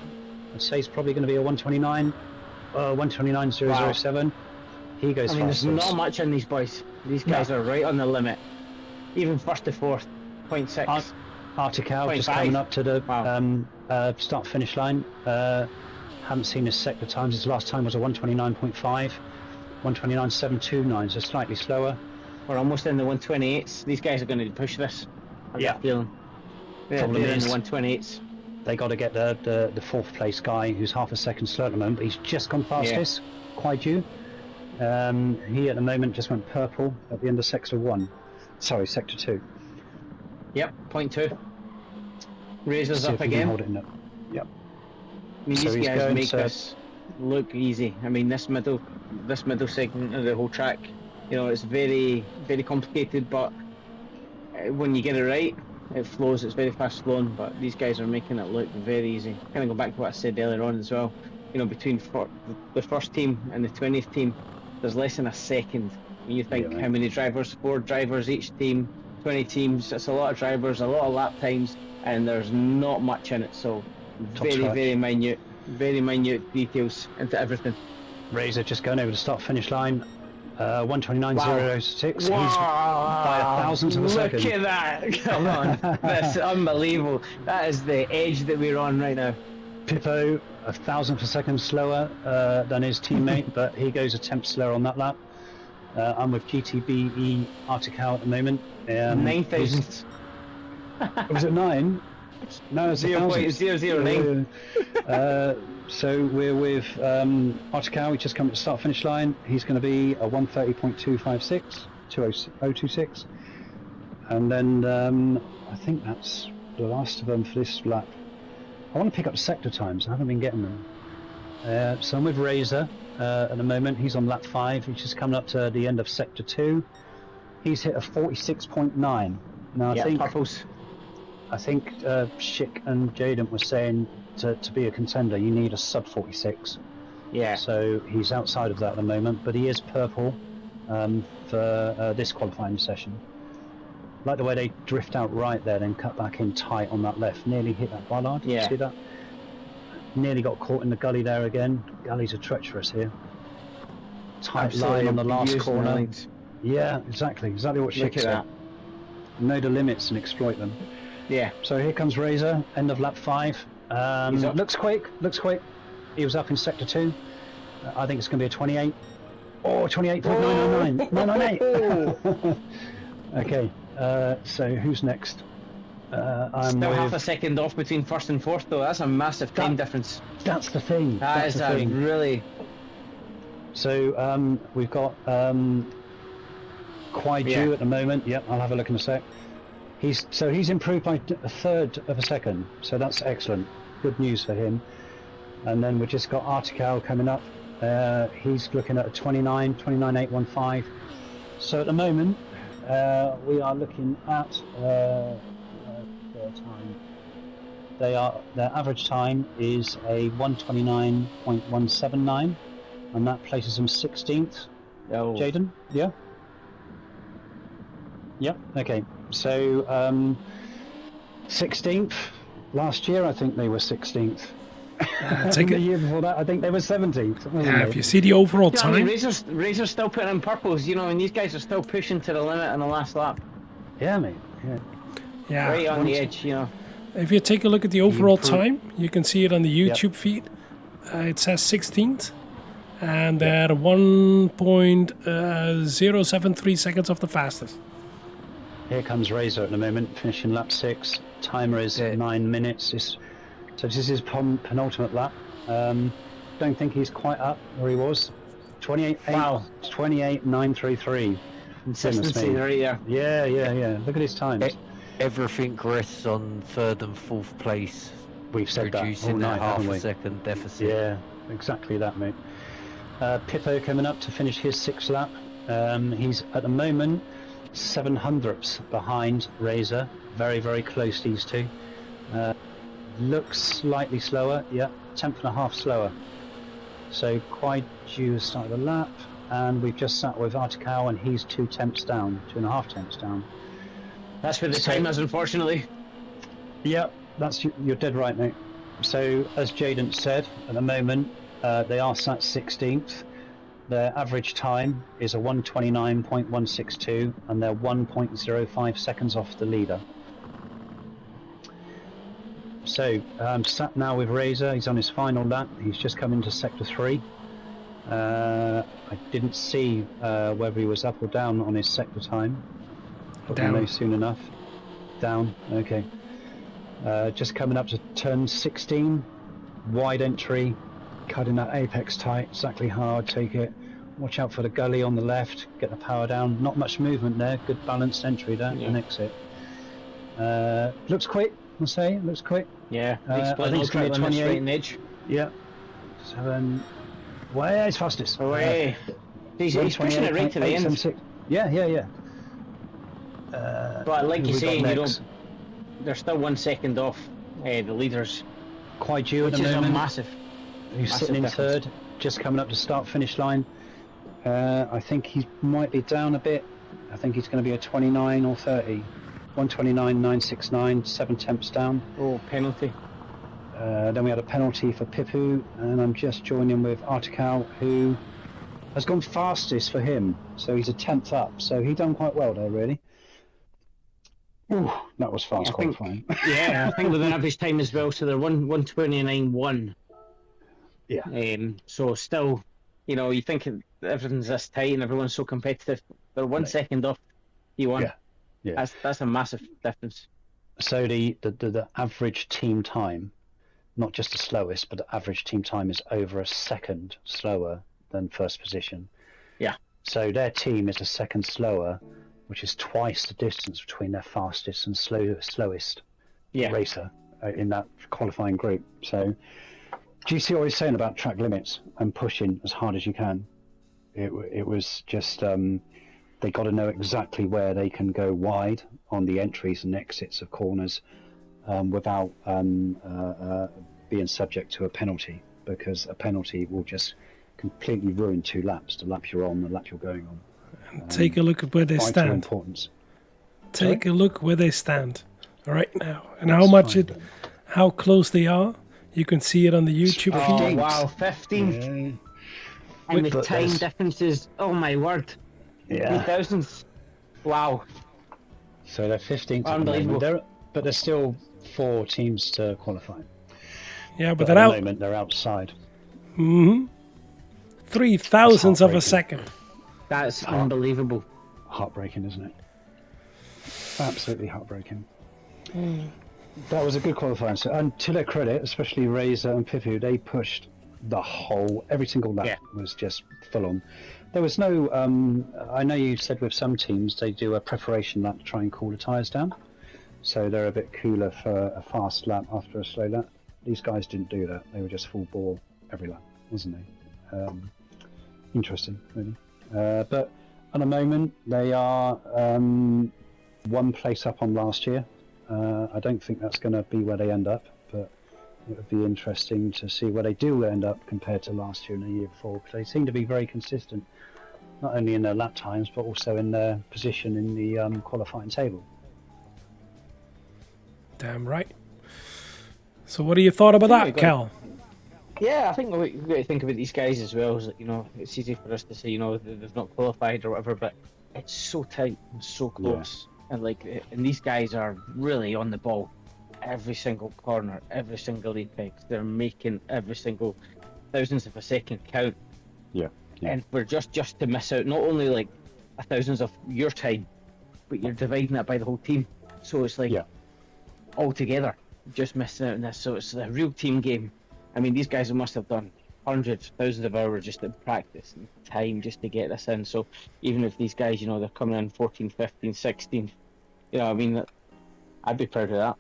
say he's probably going to be a 1:29, 1:29.007. He goes fastest. There's not much in these boys. These guys are right on the limit. Even first to fourth, 0.6. Articow just 0.5. coming up to the start finish line. Haven't seen his sector times. His last time was a 1:29.5, 1:29.729, so slightly slower. We're almost in the 128s. These guys are going to push this. I've got a feeling. They're in the 128s. They got to get the 4th place guy, who's half a second slow at the moment, but he's just gone fastest. Quite due. He at the moment just went purple at the end of sector 1. Sorry, sector 2. Yep, 0.2. Razor's See up if we can again. hold it in there. Yep. I mean, So these he's guys going make to- this look easy. I mean, this middle segment of the whole track, it's very, very complicated, but when you get it right, it flows. It's very fast flowing, but these guys are making it look very easy. Kind of go back to what I said earlier on as well. Between the first team and the 20th team, there's less than a second. When you think Yeah, how many drivers, 4 drivers each team, 20 teams, it's a lot of drivers, a lot of lap times, and there's not much in it. So very minute details into everything. Razor just going over the start finish line. 1:29.006. He's by a thousandth of a second. Look at that! Come on, that's unbelievable. That is the edge that we're on right now. Pippo, a thousandth of a second slower than his teammate, but he goes a tenth slower on that lap. I'm with GTBE Articow at the moment. 9 thousandths. Was it 9? No, it's 0.009. So we're with Articow. He just come to the start finish line. He's going to be a 1:30.256, 2:026, and then I think that's the last of them for this lap. I want to pick up sector times. I haven't been getting them. So I'm with Razor at the moment. He's on lap 5. He's just coming up to the end of sector 2. He's hit a 46.9. Now I think Schick and Jaden were saying to be a contender you need a sub 46. Yeah. So he's outside of that at the moment, but he is purple for this qualifying session. Like the way they drift out right there, then cut back in tight on that left. Nearly hit that bollard. Yeah. See that? Nearly got caught in the gully there again. Gullies are treacherous here. Tight line on the last corner. Lines. Yeah, exactly what Look Schick at said. that. Know the limits and exploit them. Yeah. So here comes Razor, end of lap 5. He's up. Looks quick. He was up in sector 2. I think it's going to be a 28. Oh, 28.999. 998. Okay, so who's next? I'm Still with... half a second off between first and fourth, though. That's a massive time difference. That's the thing. That is a really... So we've got Kwai-Ju at the moment. Yep, I'll have a look in a sec. He's improved by a third of a second, so that's excellent. Good news for him. And then we've just got Articow coming up. He's looking at a 29.815. So at the moment, we are looking at their time. Their average time is a 1:29.179, and that places them 16th. Oh. Jaden, yeah. Yep. Okay. So 16th. Last year, I think they were 16th. Take the it. year before that, I think they were 17th. wasn't Yeah, they? if you see the overall Yeah, I mean, time, Razor's still putting in purples, you know, and these guys are still pushing to the limit on the last lap. Yeah, mate. Yeah. yeah. Right on the edge, you know. If you take a look at the overall improve- time, you can see it on the YouTube feed. It says 16th, and they're 1.073 seconds off the fastest. Here comes Razor at the moment, finishing lap 6. Timer is 9 minutes. So this is his penultimate lap. Don't think he's quite up where he was. 28.933. Consistency right there. Yeah. Look at his times. Everything rests on third and fourth place, We've said that all reducing night, that half haven't a we? second deficit. Yeah, exactly that, mate. Pippo coming up to finish his 6th lap. He's at the moment 700ths behind Razor. Very, very close, these two. Looks slightly slower, yeah, 10th and a half slower. So Kwaiju has started the lap, and we've just sat with Articao, and he's 2 tenths down, 2.5 tenths down. That's where the time is, unfortunately. Yeah, you're dead right, mate. So as Jaden said, at the moment they are sat 16th. Their average time is a 1:29.162, and they're 1.05 seconds off the leader. So sat now with Razor. He's on his final lap. He's just come into sector 3. I didn't see whether he was up or down on his sector time. But we'll know soon enough. Down. Okay. Just coming up to turn 16. Wide entry. Cutting that apex tight. Exactly hard. Take it. Watch out for the gully on the left. Get the power down. Not much movement there. Good balanced entry there. And exit. Looks quick. I'll say. Looks quick. Yeah. I think it's going to be a 28. Right in the edge. Yeah. So way it's fastest. Away. He's pushing it right to the end. 876. Yeah. But like who you we say, got you next? know, they're still 1 second off the leaders, Kwaiju at which the is a moment. massive. Who's sitting in difference. third, just coming up to start finish line. I think he might be down a bit. I think he's going to be a 29 or 30. 129.969, 7 tenths down. Oh, penalty. Then we had a penalty for Pipu, and I'm just joining with Articao, who has gone fastest for him. So he's a 10th up. So he done quite well there, really. Ooh, that was fast qualifying. Yeah, I think with an average time as well, so they're 1:29.1. Yeah. So still, you know, you think everything's this tight and everyone's so competitive. They're 1 second off P1. Yeah. That's a massive difference. So the average team time, not just the slowest, but the average team time is over a second slower than first position. Yeah. So their team is a second slower, which is twice the distance between their fastest and slowest racer in that qualifying group. So do you see what I was saying about track limits and pushing as hard as you can? It was just they got to know exactly where they can go wide on the entries and exits of corners without being subject to a penalty, because a penalty will just completely ruin 2 laps, the lap you're on, the lap you're going on. Take a look at where they Vital stand. importance. Take a look where they stand right now, and how close they are. You can see it on the YouTube feed. Oh wow, 15th. And the time differences, oh my word. Yeah. 3,000s. Wow. So they're 15th. Unbelievable. But there's still 4 teams to qualify. Yeah, but at they're the out. moment they're outside. 3,000ths of a second. That's unbelievable. Heartbreaking, isn't it? Absolutely heartbreaking. That was a good qualifying. So, and to their credit, especially Razor and Pipu, they pushed every single lap was just full on. There was no, I know you said with some teams they do a preparation lap to try and cool the tyres down. So they're a bit cooler for a fast lap after a slow lap. These guys didn't do that. They were just full bore every lap, wasn't they? Interesting, really. But at the moment, they are 1 place up on last year. I don't think that's going to be where they end up, but it would be interesting to see where they do end up compared to last year and the year before, because they seem to be very consistent, not only in their lap times, but also in their position in the qualifying table. Damn right. So what do you thought about that, Cal? Yeah, I think we've got to think about these guys as well. Is that, you know, it's easy for us to say, you know, they've not qualified or whatever, but it's so tight and so close. And and these guys are really on the ball every single corner, every single apex. They're making every single thousandths of a second count. Yeah. And we're just to miss out not only like a thousandths of your time, but you're dividing that by the whole team. So it's like all together, just missing out on this. So it's a real team game. I mean, these guys must have done hundreds, thousands of hours just in practice and time just to get this in. So even if these guys, you know, they're coming in 14, 15, 16, you know, I mean, I'd be proud of that.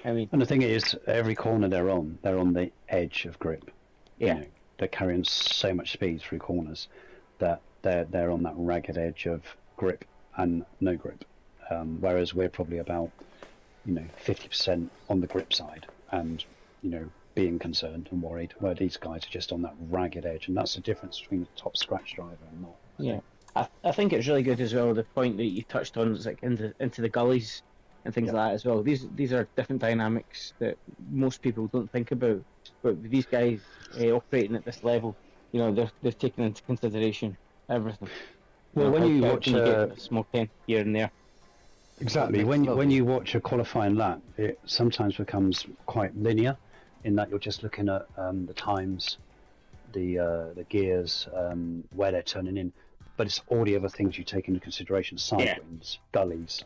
I mean, and the thing is, every corner they're on the edge of grip. Yeah. You know, they're carrying so much speed through corners that they're on that ragged edge of grip and no grip. Whereas we're probably about, 50% on the grip side and, being concerned and worried, where these guys are just on that ragged edge, and that's the difference between the top scratch driver and not. Yeah, I think it's really good as well. The point that you touched on is like into the gullies and things like that as well. These are different dynamics that most people don't think about, but with these guys operating at this level, you know, they're taking into consideration everything. Well, when you watch a small tent here and there. Exactly. When you watch a qualifying lap, it sometimes becomes quite linear, in that you're just looking at the times, the gears, where they're turning in, but it's all the other things you take into consideration: side winds, gullies,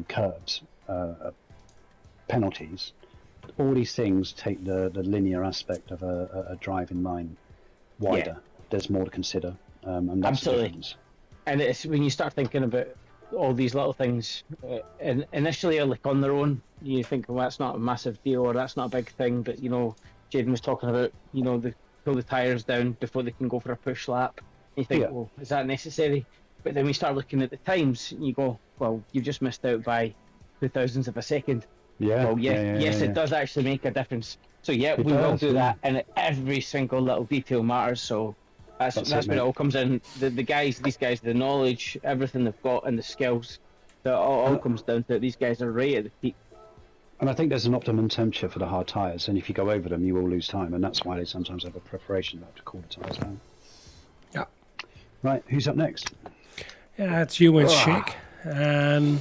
curbs, penalties. All these things take the linear aspect of a driving line wider. There's more to consider, and that's the difference. And it's when you start thinking about all these little things, and initially, like on their own, you think, well, that's not a massive deal or that's not a big thing. But Jaden was talking about, they pull the tires down before they can go for a push lap. And you think, well, is that necessary? But then we start looking at the times, and you go, well, you've just missed out by 0.002 of a second. Yeah. Well, yes, it does actually make a difference. So we will do that, and every single little detail matters. So that's when it all comes in. These guys, the knowledge, everything they've got, and the skills, that all comes down to it. These guys are right at the peak. And I think there's an optimum temperature for the hard tyres, and if you go over them, you will lose time, and that's why they sometimes have a preparation lap to cool the tyres down. Yeah. Right, who's up next? Yeah, it's you and Shake. And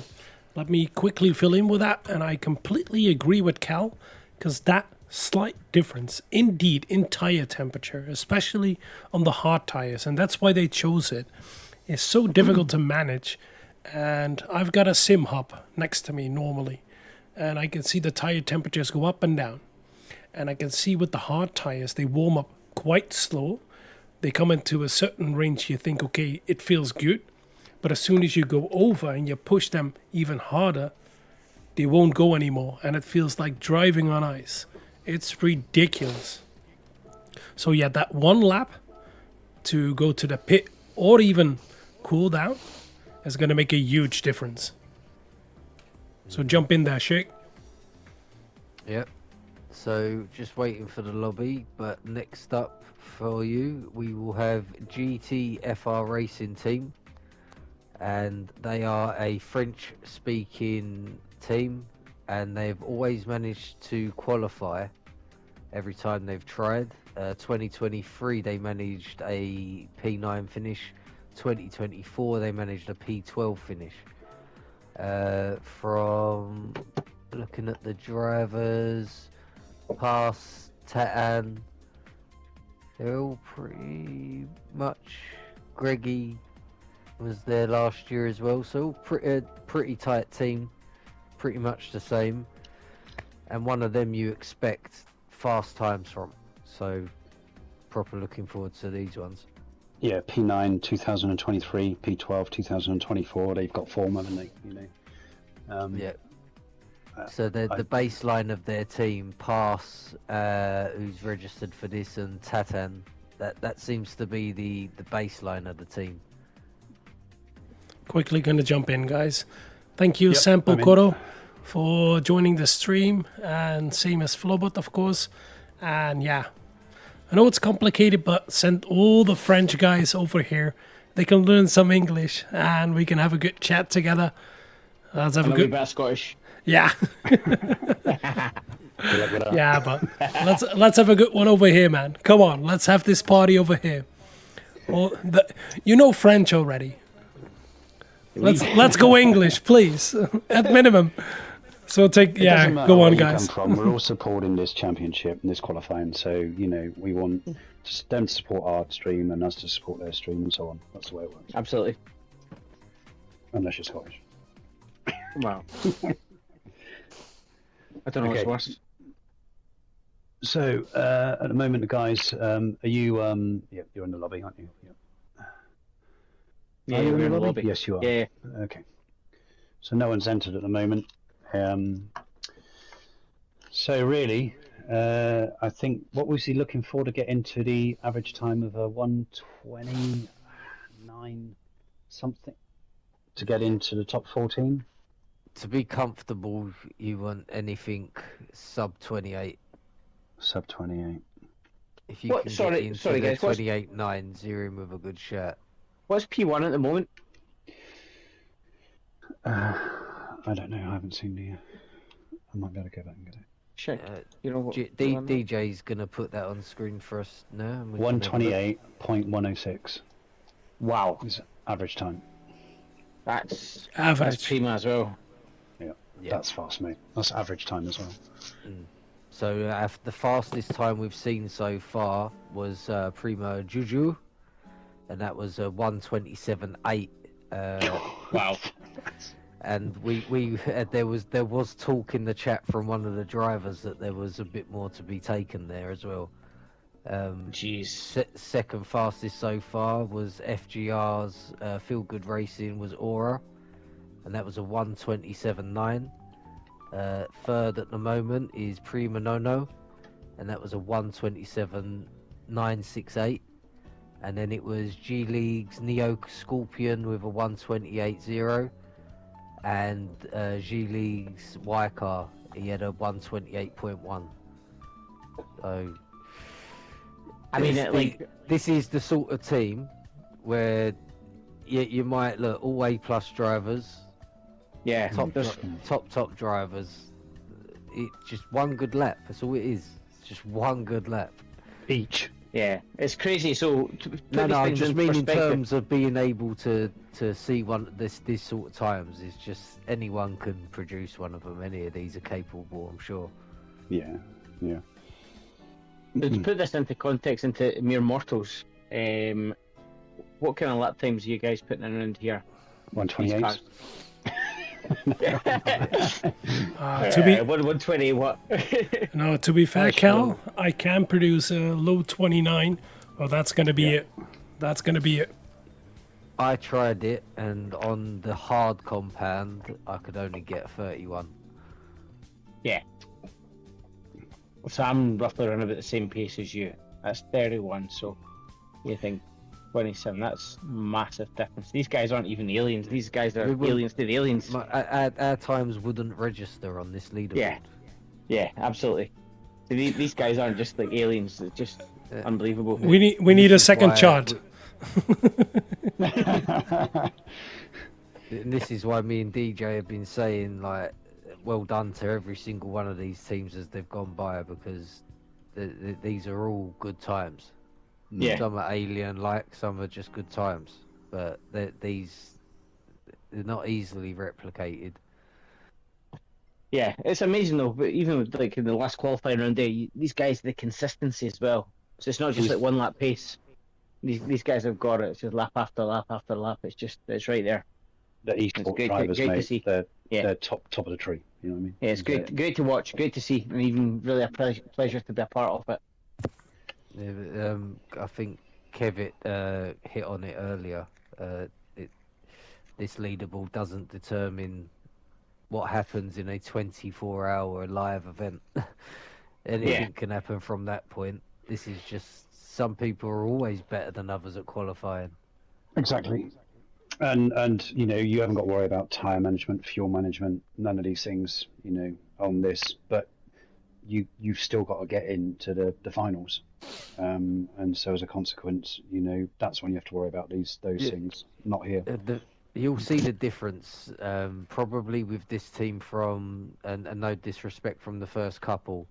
let me quickly fill in with that, and I completely agree with Cal, because that slight difference, indeed, in tyre temperature, especially on the hard tyres, and that's why they chose it, is so difficult to manage. And I've got a sim hub next to me normally, and I can see the tyre temperatures go up and down. And I can see with the hard tyres, they warm up quite slow. They come into a certain range, you think, okay, it feels good. But as soon as you go over and you push them even harder, they won't go anymore. And it feels like driving on ice. It's ridiculous. So yeah, that one lap to go to the pit or even cool down is going to make a huge difference. So jump in there, Shake. Yep. So just waiting for the lobby, but next up for you, we will have GTFR Racing Team. And they are a French-speaking team, and they've always managed to qualify every time they've tried. 2023, they managed a P9 finish. 2024, they managed a P12 finish. From looking at the drivers, past Tatan, they're all pretty much. Greggy was there last year as well, so pretty tight team, pretty much the same. And one of them you expect fast times from, so proper looking forward to these ones. Yeah, P9 2023, P12 2024. They've got form, haven't they? Yeah. So the baseline of their team, Pass, who's registered for this, and Tatan, that seems to be the baseline of the team. Quickly going to jump in, guys. Thank you, Sample Coro, for joining the stream, and same as Flobot, of course. And yeah, I know it's complicated, but send all the French guys over here. They can learn some English, and we can have a good chat together. Let's have a good bit Scottish. Yeah. Yeah, Yeah, but let's have a good one over here, man. Come on, let's have this party over here. Well, you know French already. Let's go English, please, at minimum. So It doesn't matter go where on, you guys. come from. We're all supporting this championship and this qualifying. So you know, we want them to support our stream and us to support their stream and so on. That's the way it works. Absolutely. Unless you're Scottish. Wow. I don't know what's Okay. worse. So at the moment, guys, are you? Yeah, you're in the lobby, aren't you? Yeah. Yeah, Are you we're in the lobby. Yes, you are. Yeah. Okay. So no one's entered at the moment. So really, I think what was he looking for to get into the average time of a 1:29 something to get into the top 14? To be comfortable, you want anything sub 28. Sub 28. If you What? can Sorry- get into sorry, the guys, what's- 28.9, you're in with a good shot. What's P1 at the moment? I don't know. I haven't seen the. I might be able to go back and get it. Check. Uh, You know what? DJ's gonna put that on screen for us now. and we can have a look. 1:28.106 Wow. is average time. That's Average. prima as well. Yeah. That's fast, mate. That's average time as well. So the fastest time we've seen so far was Primo Juju, and that was 1:27.8. Wow. And there was talk in the chat from one of the drivers that there was a bit more to be taken there as well. Jeez. Second fastest so far was FGR's Feel Good Racing was Aura, and that was a 1:27.9. Third at the moment is Prima Nono, and that was a 1:27.968. And then it was G League's Neo Scorpion with a 1:28.0, and G League's Wycar, he had a 1:28.1. So I mean, this is the sort of team where you might look all A+ drivers, yeah. top drivers. It just one good lap. That's all it is. It's just one good lap. Each. Yeah, it's crazy. So to put No, these I things just in mean in perspective- terms of being able to see this sort of times. It's just anyone can produce one of them. Any of these are capable, I'm sure. Yeah. Yeah. To put this into context, into mere mortals, what kind of lap times are you guys putting in around here? 1:28. To be 120. What? no, to be fair, Cal, I can produce a low 29. Well, that's gonna be it. That's gonna be it. I tried it, and on the hard compound, I could only get 31. Yeah. So I'm roughly around about the same pace as you. That's 31. So you think 27? That's massive difference. These guys aren't even aliens. These guys are We wouldn't- aliens to the aliens. Our times wouldn't register on this leaderboard. Yeah. Yeah, absolutely. So these guys aren't just like aliens. It's just unbelievable. We need a This is second why chart. And this is why me and DJ have been saying, like, well done to every single one of these teams as they've gone by, because these are all good times. Yeah. Some are alien-like, some are just good times, but they're not easily replicated. Yeah, it's amazing though. But even with, like in the last qualifying round there, these guys, the consistency as well. So it's not just like one lap pace. These guys have got it. It's just lap after lap after lap. It's right there. The It's esports great to- drivers, great to mate. see. They're Yeah. top of the tree. You know what I mean? Yeah, it's great to watch, great to see, and even really a pleasure to be a part of it. Yeah, but, I think Kevin hit on it earlier. This leaderboard doesn't determine what happens in a 24-hour live event. Anything can happen from that point. This is just some people are always better than others at qualifying. Exactly. And you know, you haven't got to worry about tyre management, fuel management, none of these things, you know, on this, but you've still got to get into the finals. And so as a consequence, you know, that's when you have to worry about those things, not here. You'll see the difference probably with this team and no disrespect from the first couple,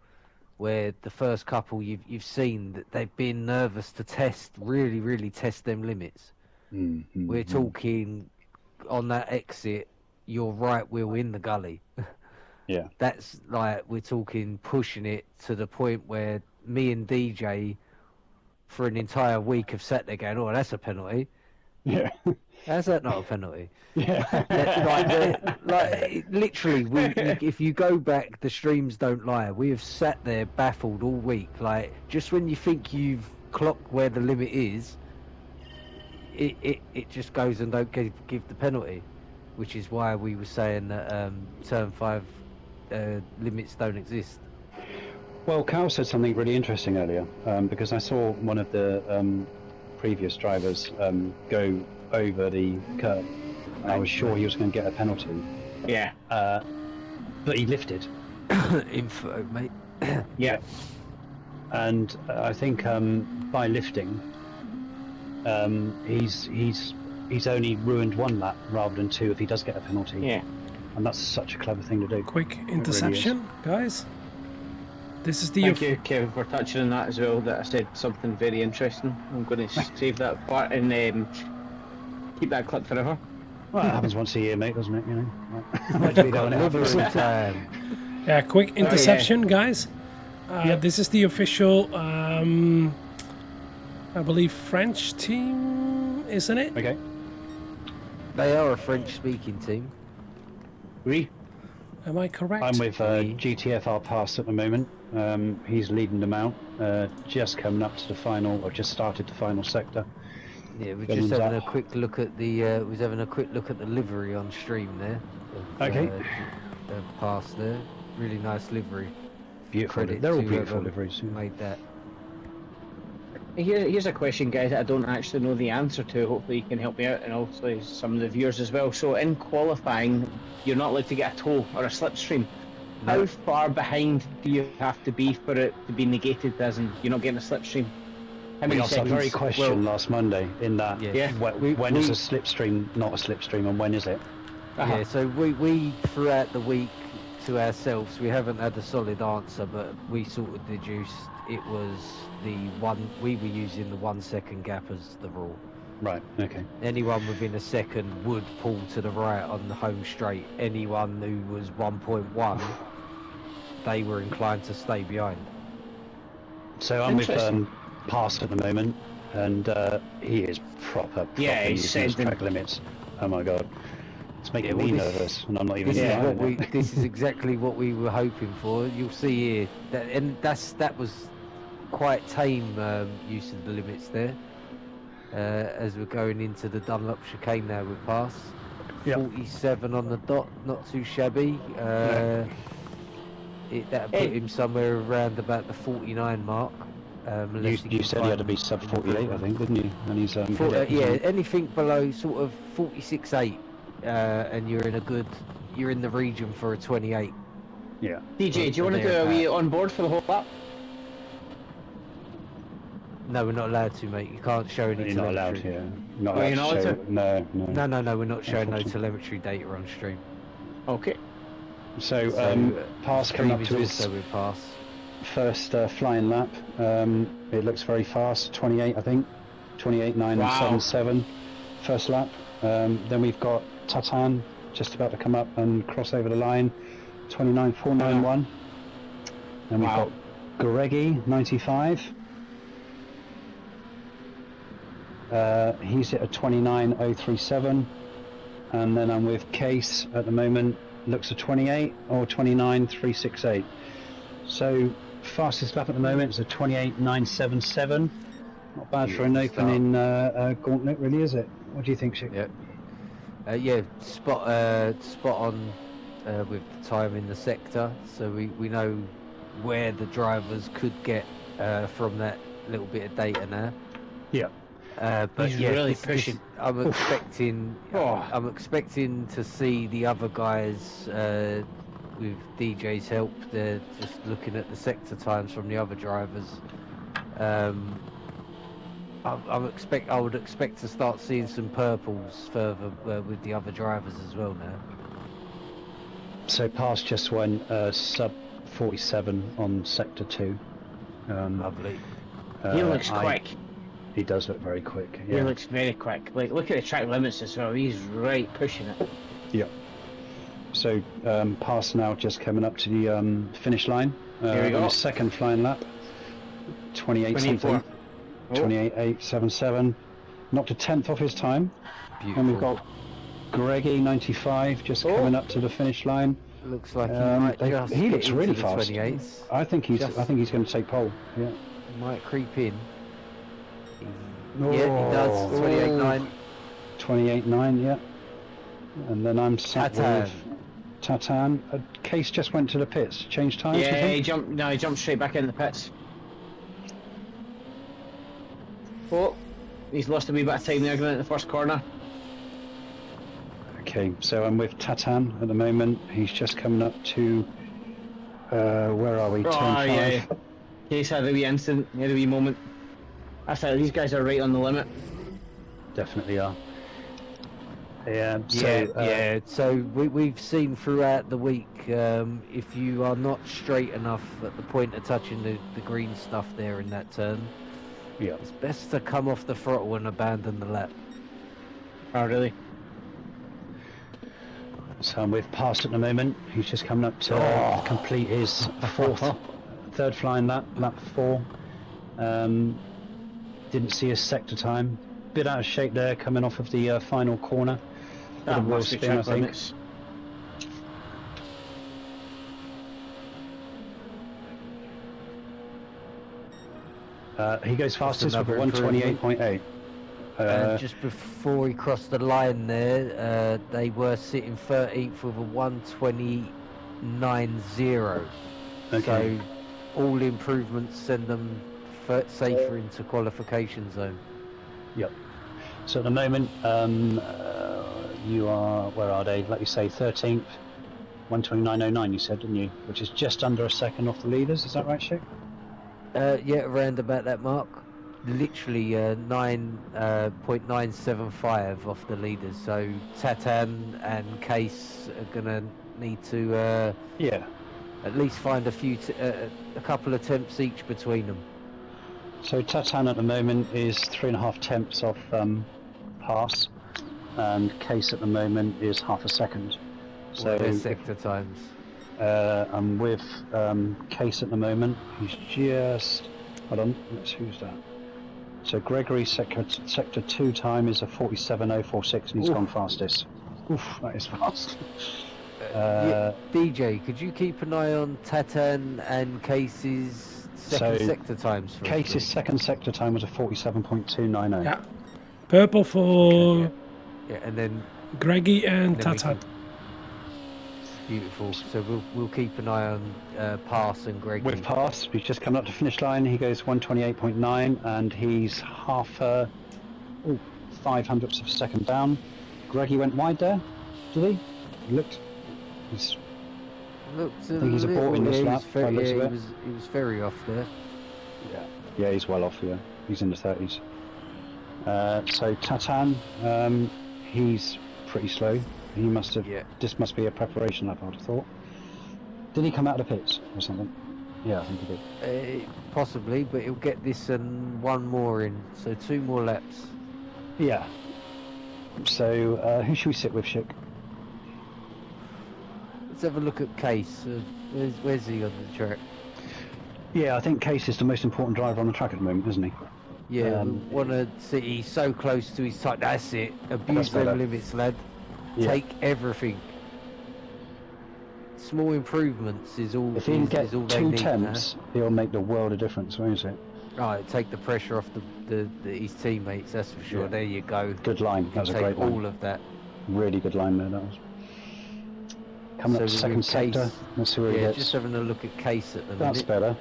where the first couple you've seen that they've been nervous to really test them limits. We're talking on that exit, your right wheel in the gully. Yeah. That's like, we're talking pushing it to the point where me and DJ for an entire week have sat there going, oh, that's a penalty. Yeah. How's that not a penalty? Yeah. Like literally, if you go back, the streams don't lie. We have sat there baffled all week. Like, just when you think you've clocked where the limit is, it just goes and don't give the penalty, which is why we were saying that turn 5 limits don't exist. Well, Cal said something really interesting earlier, because I saw one of the previous drivers go over the curb. I was sure he was going to get a penalty. Yeah. But he lifted. Info, mate. Yeah. And I think by lifting, he's only ruined 1 lap rather than 2 if he does get a penalty. Yeah. And that's such a clever thing to do. Quick interception, guys. This is the... Thank you, Kevin, for touching on that as well, that I said something very interesting. I'm going to save that part and keep that clip forever. Well, it happens once a year, mate, doesn't it? You know. Yeah, quick interception, guys. This is the official, I believe, French team, isn't it? Okay. They are a French-speaking team. Oui. Am I correct? I'm with GTFR Pass at the moment. He's leading them out, just coming up to the final, or just started the final sector. Yeah, we're just having a quick look at the livery on stream there. Okay. Pass there, really nice livery. Beautiful. Credit They're all to beautiful whoever liveries. Yeah. made that. Here's a question, guys, that I don't actually know the answer to. Hopefully you can help me out, and also some of the viewers as well. So in qualifying, you're not allowed to get a tow or a slipstream. No. How far behind do you have to be for it to be negated, as in you're not getting a slipstream? How We many asked that seconds? very question last Monday, in that Yeah. when is a slipstream not a slipstream, and when is it? Yeah, so we throughout the week to ourselves, we haven't had a solid answer, but we sort of deduced it was we were using the 1 second gap as the rule. Right, okay. Anyone within a second would pull to the right on the home straight. Anyone who was 1.1, they were inclined to stay behind. So I'm with Pass at the moment, and he is proper he's using his sending track limits. Oh my god. It's making me nervous, and I'm not even This is trying. this is exactly what we were hoping for. You'll see here, that was quite tame use of the limits there. As we're going into the Dunlop chicane now with Pass. Yep. 47 on the dot, not too shabby. That put him somewhere around about the 49 mark. You said he had to be sub 48, I think, didn't you? And he's anything below sort of 46.8, and you're in the region for a 28. Yeah. DJ, do you want to do a wee on board for the whole lap? No, we're not allowed to, mate. You can't show any You're not allowed telemetry. here. Not Are you allowed not to allowed show. No. No, we're not showing no telemetry data on stream. Okay. So Pass coming up to his also with Pass. first flying lap. It looks very fast. 28, I think. 28.977 first lap. Then we've got Tatan just about to come up and cross over the line. 29.491. Then we've got Goregi 95. He's at a 29.037, and then I'm with Case at the moment. Looks a 28 or 29.368. So fastest lap at the moment is a 28.977. Not bad for an opening gauntlet, really, is it? What do you think, Chick? Yeah, spot on with the time in the sector. So we know where the drivers could get from that little bit of data now. Yeah. But he's yeah, really pushing. I'm expecting to see the other guys with DJ's help. They're just looking at the sector times from the other drivers. I would expect to start seeing some purples further with the other drivers as well now. So Pass just went sub 47 on sector 2. Lovely. He looks quick. He does look very quick. He Yeah. looks very quick. Like, look at the track limits as well. He's right pushing it. Yeah. So pass now, just coming up to the finish line. Here we go. On his second flying lap. 28 24. something. 28.877. Knocked a tenth off his time. Beautiful. And we've got Greggy 95 just coming up to the finish line. Looks like he might just he get looks into really the fast. 28s. I think he's going to take pole. Yeah. He might creep in. Yeah, he does. 28.9. 28.9. Yeah. And then I'm sat Tatan. with Tatan. Case just went to the pits. Changed times. Yeah, I think? he jumped straight back in the pits. Oh, he's lost a wee bit of time there going into the first corner. Okay, so I'm with Tatan at the moment. He's just coming up to where are we? Turn 5. Yeah. Case had a wee instant, he had a wee moment. I thought these guys are right on the limit. Definitely are. Yeah. So we've seen throughout the week, if you are not straight enough at the point of touching the green stuff there in that turn, Yeah. it's best to come off the throttle and abandon the lap. Oh, really? So I'm with Past at the moment. He's just coming up to complete his third flying lap, lap 4. Didn't see his sector time. Bit out of shape there, coming off of the final corner. Bit of wheel must be spin, I track think. limits. He goes fastest with a another improvement. 128.8. And just before he crossed the line there, they were sitting 13th with a 129.0. Okay. So all improvements send them safer into qualification zone. Yep. So at the moment, you are, where are they? Like you say, 13th, 129.09 you said, didn't you? Which is just under a second off the leaders, is that right, Shik? Yeah, around about that mark. Literally 9.975 off the leaders. So Tatan and Case are gonna need to Yeah. at least find a couple of attempts each between them. So Tatan at the moment is 3.5 tenths off pass, and Case at the moment is half a second. So Their sector times. I'm with Case at the moment. He's just, hold on, who's that? So Gregory's sector 2 time is a 47.046 and he's gone fastest. Oof, that is fast. Yeah, DJ, could you keep an eye on Tatan and Case's second sector times for us, Case's please? second sector time was a 47.290. Yeah. Purple for Yeah, and then Greggy and Then we Tatan. beautiful. So we'll keep an eye on Pass and Greg. With Pass, he's just coming up to finish line. He goes 128.9 and he's half 500ths of a second down. Greggy went wide there, did he? He looked. I think he's aboard in this lap. He was very off there. Yeah, he's well off. Yeah, he's in the 30s. So Tatan, he's pretty slow. He must have. Yeah. This must be a preparation lap, I'd have thought. Did he come out of the pits or something? Yeah, I think he did. Possibly, but he'll get this and one more in. So 2 more laps. Yeah. So who should we sit with, Shik? Let's have a look at Case. Where's he on the track? Yeah, I think Case is the most important driver on the track at the moment, isn't he? Yeah, we want to see he's so close to his time. That's it. Abuse better. them limits, lad. Yeah. Take everything. Small improvements is all. If he can get is all they 2 need, temps, he'll make the world of difference, won't it? Right, take the pressure off his teammates. That's for sure. Yeah. There you go. Good line. You That was a take great line. all of that. Really good line there, that was. Coming So up to second with sector. Case- Let's see where he Yeah, gets. just having a look at Case at the That's minute. better.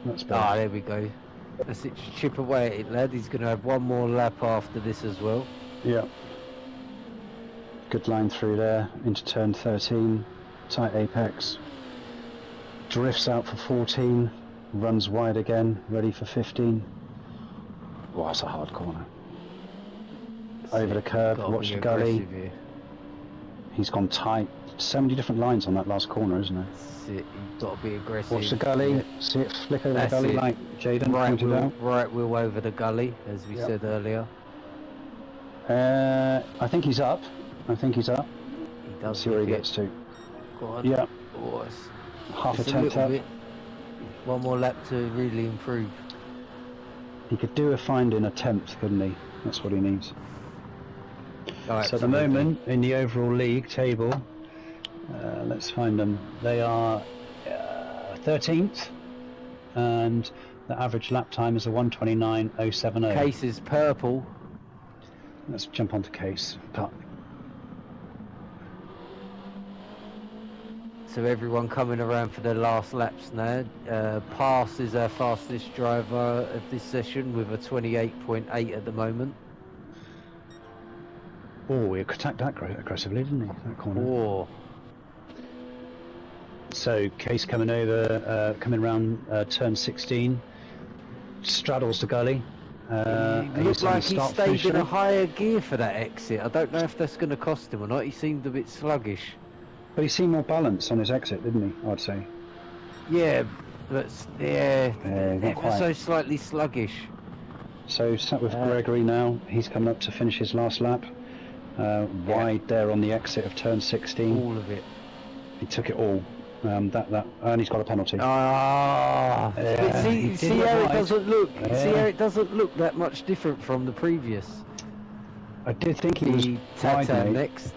That's better. Ah, there we go. That's it. Just chip away at it, lad. He's going to have one more lap after this as well. Yeah. Good line through there into turn 13. Tight apex. Drifts out for 14. Runs wide again. Ready for 15. Oh, that's a hard corner. Over the curb. Gotta Watch be the gully. aggressive here. He's gone tight. so many different lines on that last corner, isn't there? That's it. You've got to be aggressive. Watch the gully. Yeah. See it flick over That's the gully it. like Jaden pointed out. Right wheel over the gully, as we Yep. said earlier. I think he's up. He does. Let's see where he look it. gets to. Go on. Yeah, Oh, it's half a just a tenth little up. bit. One more lap to really improve. He could do a finding a tenth, couldn't he? That's what he needs. Oh, So at the absolutely. moment, in the overall league table, let's find them. They are 13th, and the average lap time is a 1:29.070. Case is purple. Let's jump onto Case. So everyone coming around for their last laps now. Pass is our fastest driver of this session with a 28.8 at the moment. Oh, he attacked that aggressively, didn't he? That corner. Oh, So Case coming over, coming around turn 16, straddles the gully. it he's looked gonna like he start stayed in finishing. a higher gear for that exit. I don't know if that's going to cost him or not. He seemed a bit sluggish. But he seemed more balanced on his exit, didn't he? I'd say. Yeah, but not ever quite. so slightly sluggish. So sat with Gregory now. He's coming up to finish his last lap. Wide there on the exit of turn 16. All of it. He took it all. And he's got a penalty. Ah, Yeah, but he did see look how it wide. doesn't look. See Yeah. how it doesn't look that much different from the previous. I did think he was The wide, Tata mate. next.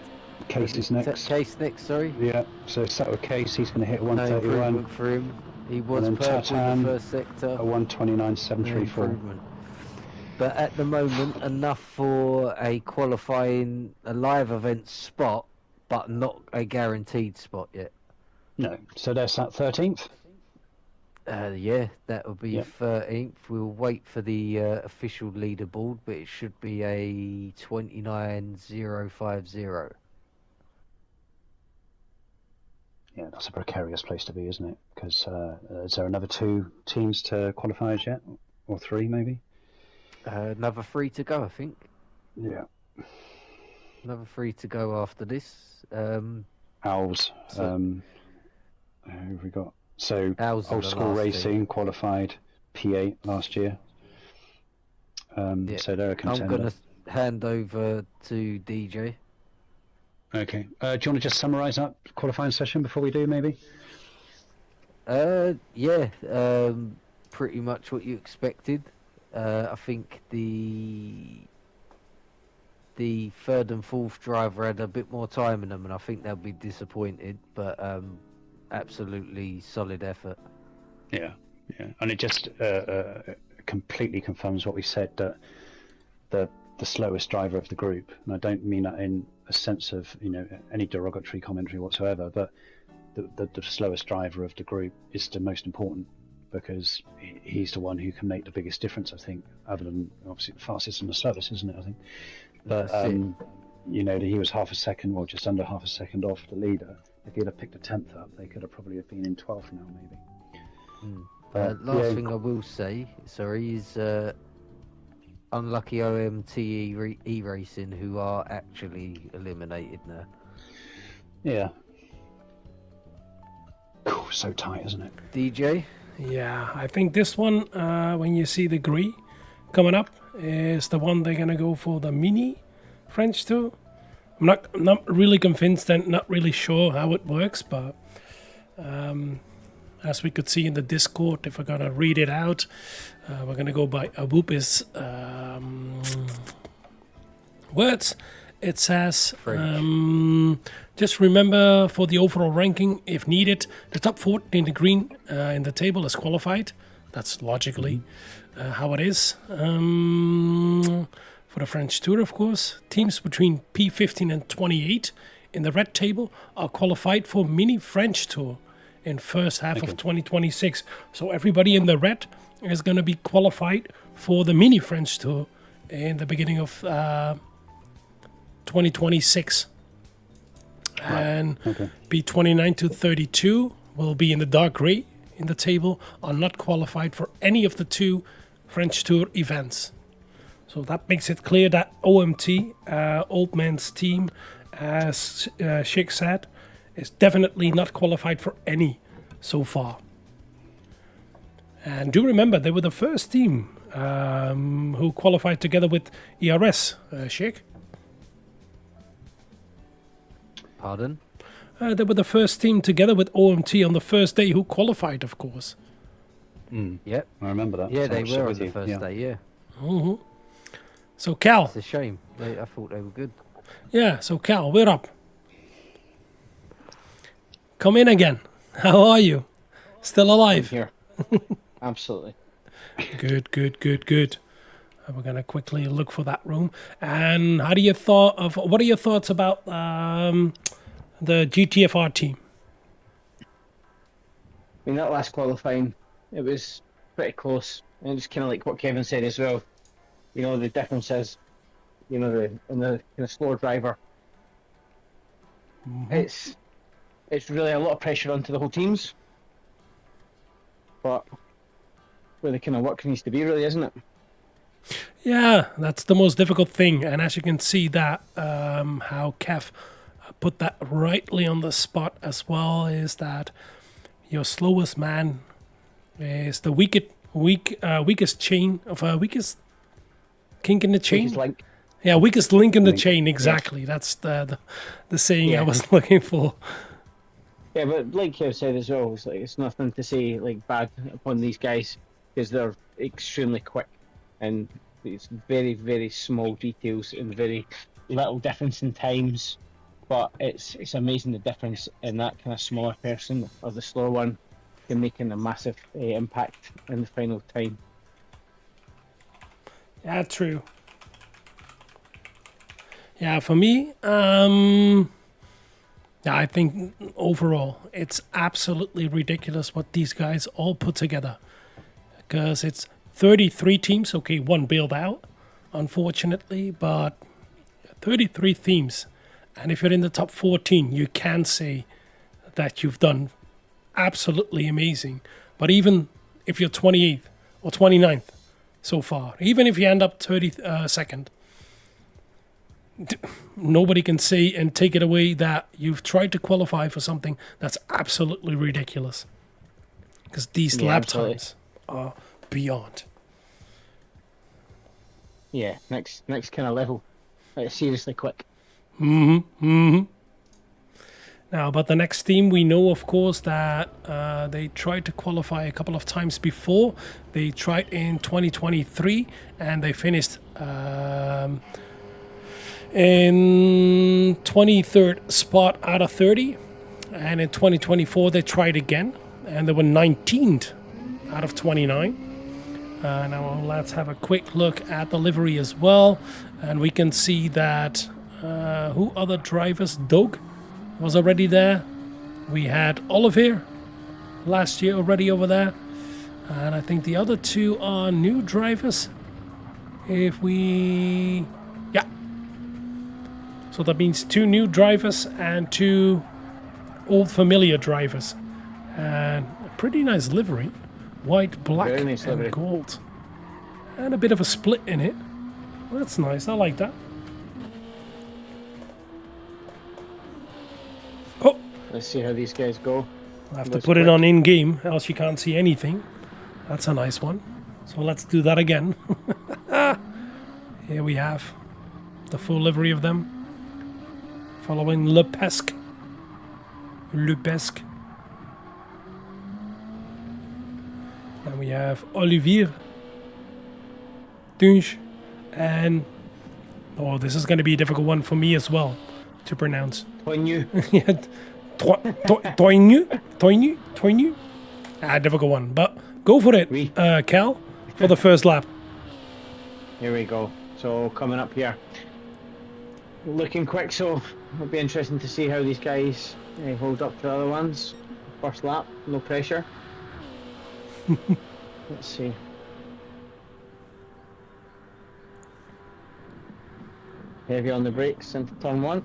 Case is next. Case next, sorry. Yeah. So sat with Case. He's going to hit a No 131, improvement for him. He was then purple in Tatan, the first sector. a No 129.734. improvement. But at the moment, enough for a qualifying, a live event spot, but not a guaranteed spot yet. No. So they're sat 13th. Yeah, that will be Yep. 13th. We'll wait for the official leaderboard, but it should be a 29.050. Yeah, that's a precarious place to be, isn't it? Because is there another 2 teams to qualify as yet, or 3 maybe? Another 3 to go, I think. Yeah. Another 3 to go after this. OWLS. So- Who have we got? So OWLS are Old the School last Racing team. qualified P8 last year. Yeah. So they're a I'm contender. going to hand over to DJ. Okay. Do you want to just summarise that qualifying session before we do, maybe? Yeah, pretty much what you expected. I think the third and fourth driver had a bit more time in them, and I think they'll be disappointed. But absolutely solid effort. Yeah. And it just completely confirms what we said, that the slowest driver of the group, and I don't mean that in a sense of any derogatory commentary whatsoever, but the slowest driver of the group is the most important, because he's the one who can make the biggest difference, I think, other than obviously the fastest and the slowest, isn't it, I think. But That's it. he was half a second, or just under half a second off the leader. If he'd have picked a 10th up, they could have probably have been in 12th now, maybe. Last thing I will say, sorry, is unlucky OMTE E-Racing, who are actually eliminated now. Yeah. So tight, isn't it? DJ? Yeah, I think this one, when you see the grey coming up, is the one they're gonna go for the mini French tour. I'm not really convinced and not really sure how it works, but as we could see in the Discord, if we're gonna read it out, we're gonna go by Awup's words. It says, just remember for the overall ranking, if needed, the top 14 in the green in the table is qualified. That's logically how it is. For the French Tour, of course, teams between P15 and 28 in the red table are qualified for mini French Tour in first half of 2026. So everybody in the red is going to be qualified for the mini French Tour in the beginning of 2026. And B29 to 32 will be in the dark gray in the table, are not qualified for any of the 2 French Tour events. So that makes it clear that OMT, Old Man's Team, as Schick said, is definitely not qualified for any so far. And do remember, they were the first team who qualified together with ERS, Sheikh. Pardon? They were the first team together with OMT on the first day who qualified, of course. Yep. I remember that. Yeah, So they I watched it were on with the you, first yeah. day, yeah. So Cal, It's a shame. I thought they were good. yeah, so Cal, we're up. Come in again. How are you? Still alive? Here. Absolutely. Good, good, good, good. We're gonna quickly look for that room. And what are your thoughts about the GTFR team? I mean, that last qualifying, it was pretty close. And it's kind of like what Kevin said as well. You know, the difference is, you know, the kind of slower driver. It's really a lot of pressure onto the whole teams. But where the kind of work needs to be, really, isn't it? Yeah, that's the most difficult thing. And as you can see that how Kev put that rightly on the spot as well, is that your slowest man is the weakest chain of weakest kink in the chain. Weakest link. Yeah, weakest link in the Link. chain. Exactly. That's the saying I Yeah. was looking for. Yeah, but like Kev said as well, it's nothing to say like bad upon these guys because they're extremely quick and it's very, very small details and very little difference in times. But it's amazing the difference in that kind of smaller person or the slower one can make a massive impact in the final time. Yeah, true. Yeah, for me, yeah, I think overall it's absolutely ridiculous what these guys all put together. Because it's 33 teams, okay, one bailed out, unfortunately, but 33 teams. And if you're in the top 14, you can say that you've done absolutely amazing. But even if you're 28th or 29th so far, even if you end up 32nd, nobody can say and take it away that you've tried to qualify for something that's absolutely ridiculous. Because these Yeah, lap absolutely. times are beyond. Yeah, next kind of level. Like, seriously quick. Now, about the next team, we know, of course, that they tried to qualify a couple of times before. They tried in 2023, and they finished in 23rd spot out of 30. And in 2024, they tried again, and they were 19th out of 29. Now, let's have a quick look at the livery as well. And we can see that who other drivers? Doug was already there. We had Olivier last year already over there. And I think the other two are new drivers. Yeah. So that means 2 new drivers and 2 old familiar drivers. And a pretty nice livery. White, black, Very nice and livery. gold. And a bit of a split in it. That's nice. I like that. Oh, Let's see how these guys go. I have to Looks put it quick. on in-game, else you can't see anything. That's a nice one. So let's do that again. Here we have the full livery of them. Following Le Pesque. And we have Olivier, Dunge, and... Oh, this is going to be a difficult one for me as well to pronounce. Toignu. Yeah, Toignu. Difficult one, but go for it, Oui. Cal, for the first lap. Here we go. So coming up here, looking quick. So it'll be interesting to see how these guys hold up to the other ones. First lap, no pressure. Let's see. Heavy on the brakes into turn 1.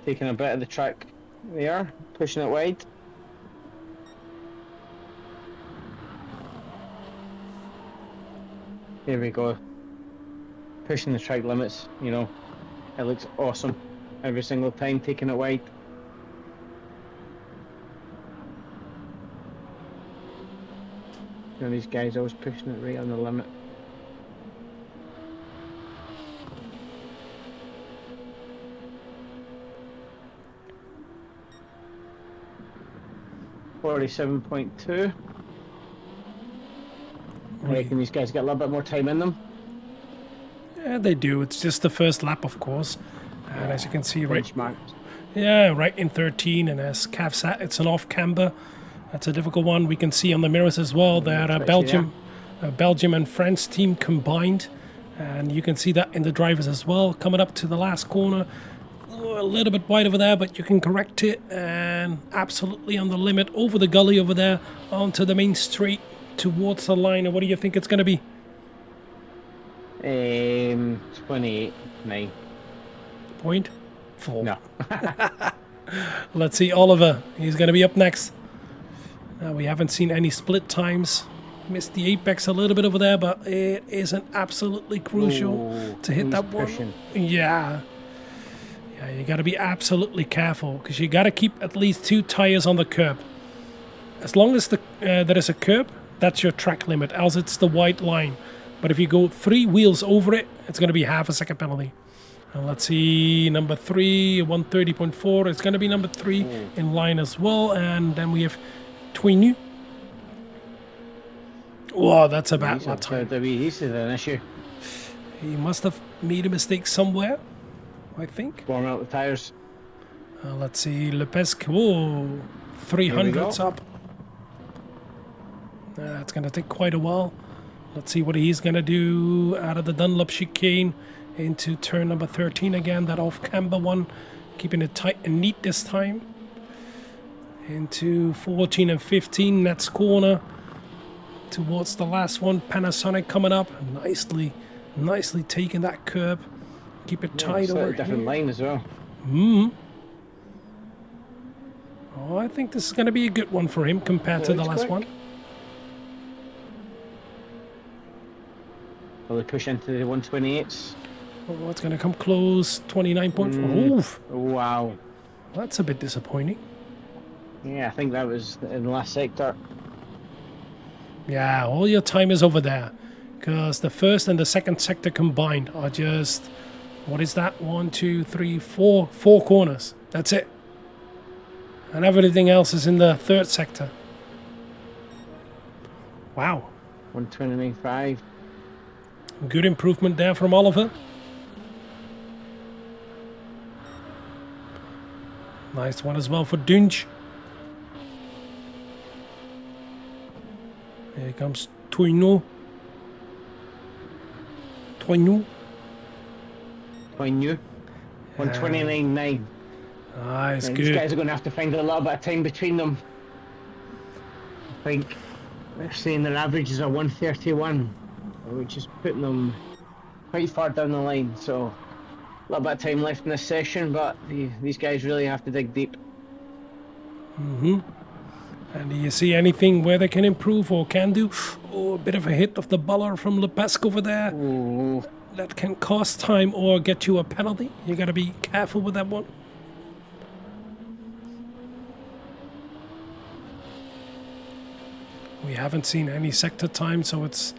Taking a bit of the track there, pushing it wide. Here we go. Pushing the track limits, you know. It looks awesome every single time, taking it wide. And these guys always pushing it right on the limit. .47.2. I reckon these guys get a little bit more time in them. Yeah, they do. It's just the first lap, of course. And as you can see, right, Benchmarks. yeah, right in 13. And as Cav said, it's an off-camber. That's a difficult one. We can see on the mirrors as well that Belgium and France team combined. And you can see that in the drivers as well. Coming up to the last corner. A little bit wide over there, but you can correct it. And absolutely on the limit, over the gully over there, onto the main street, towards the line. And what do you think it's going to be? 28.9. Point 4. No. Let's see Oliver. He's going to be up next. We haven't seen any split times. Missed the apex a little bit over there, but it isn't absolutely crucial to hit that one. Pushing. Yeah. Yeah, you got to be absolutely careful because you got to keep at least 2 tires on the curb. As long as there is a curb, that's your track limit, else it's the white line. But if you go 3 wheels over it, it's going to be half a second penalty. And let's see, number 3, 130.4. It's going to be number 3 in line as well. And then we have Twinu. Whoa, that's a bad lap time. This is an issue. He must have made a mistake somewhere, I think. Warming out the tyres. Let's see, Lepesque. Whoa, 300's up. It's going to take quite a while. Let's see what he's going to do out of the Dunlop chicane into turn number 13 again, that off-camber one. Keeping it tight and neat this time. Into 14 and 15, next corner. Towards the last one, Panasonic coming up. Nicely taking that curb. Keep it tight over here. Different line as well. Oh, I think this is going to be a good one for him compared to the last one. Will they push into the 128s? Oh, it's going to come close. 29.4. Oof. Wow. That's a bit disappointing. Yeah, I think that was in the last sector. Yeah, all your time is over there. Because the first and the second sector combined are just... What is that? 1, 2, 3, 4. 4 corners. That's it. And everything else is in the third sector. Wow. 129.5. Good improvement there from Oliver. Nice one as well for Dunge. Here comes Twinu. 129.9. Nice, good. These guys are going to have to find a little bit of time between them. I think they're saying their average is a 131, which is putting them quite far down the line. So a little bit of time left in this session, but these guys really have to dig deep. And do you see anything where they can improve or can do? Oh, a bit of a hit of the baller from Lepesque over there. Ooh. That can cost time or get you a penalty. You got to be careful with that one. We haven't seen any sector time, so it's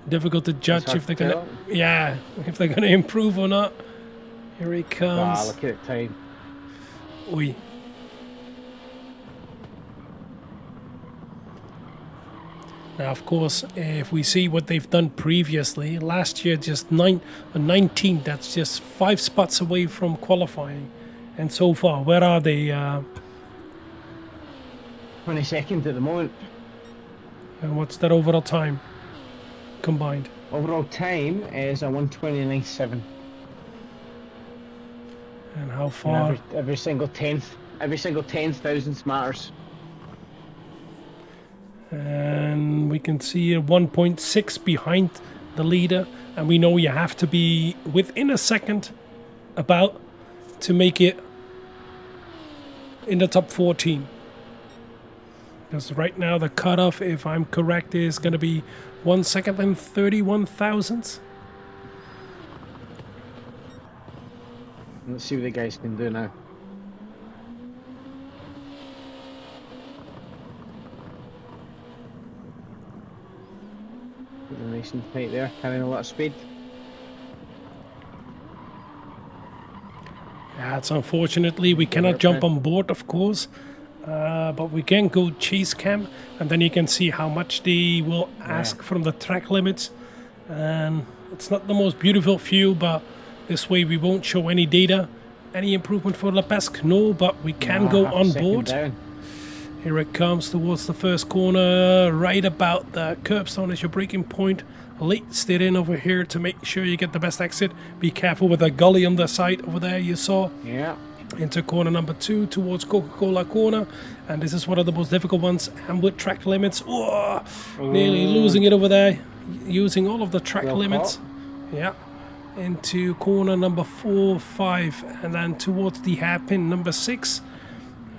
difficult to judge if they're gonna, if they're gonna improve or not. Here he comes. Wow, look at the time. Oi. Now, of course, if we see what they've done previously, last year just 19, that's just 5 spots away from qualifying. And so far, where are they? 22nd at the moment. And what's that overall time combined? Overall time is a 129.7. And how far? And every single tenth thousandth matters. And we can see a 1.6 behind the leader, and we know you have to be within a second about to make it in the top 14. Because right now the cutoff, if I'm correct, is going to be 1 second and 31 thousandths. Let's see what the guys can do now. Nice and tight there, carrying a lot of speed. Yeah, it's unfortunately we cannot jump on board, of course, but we can go chase cam, and then you can see how much they will ask from the track limits. And it's not the most beautiful view, but this way we won't show any data. Any improvement for Le Pesque? No, but we can go on board. Down. Here it comes towards the first corner, right about the curbstone as your braking point. Late steer in over here to make sure you get the best exit. Be careful with the gully on the side over there you saw. Yeah. Into corner number 2 towards Coca-Cola corner. And this is one of the most difficult ones. And with track limits, nearly losing it over there. Using all of the track limits. Yeah. Into corner number 4, 5. And then towards the hairpin number 6.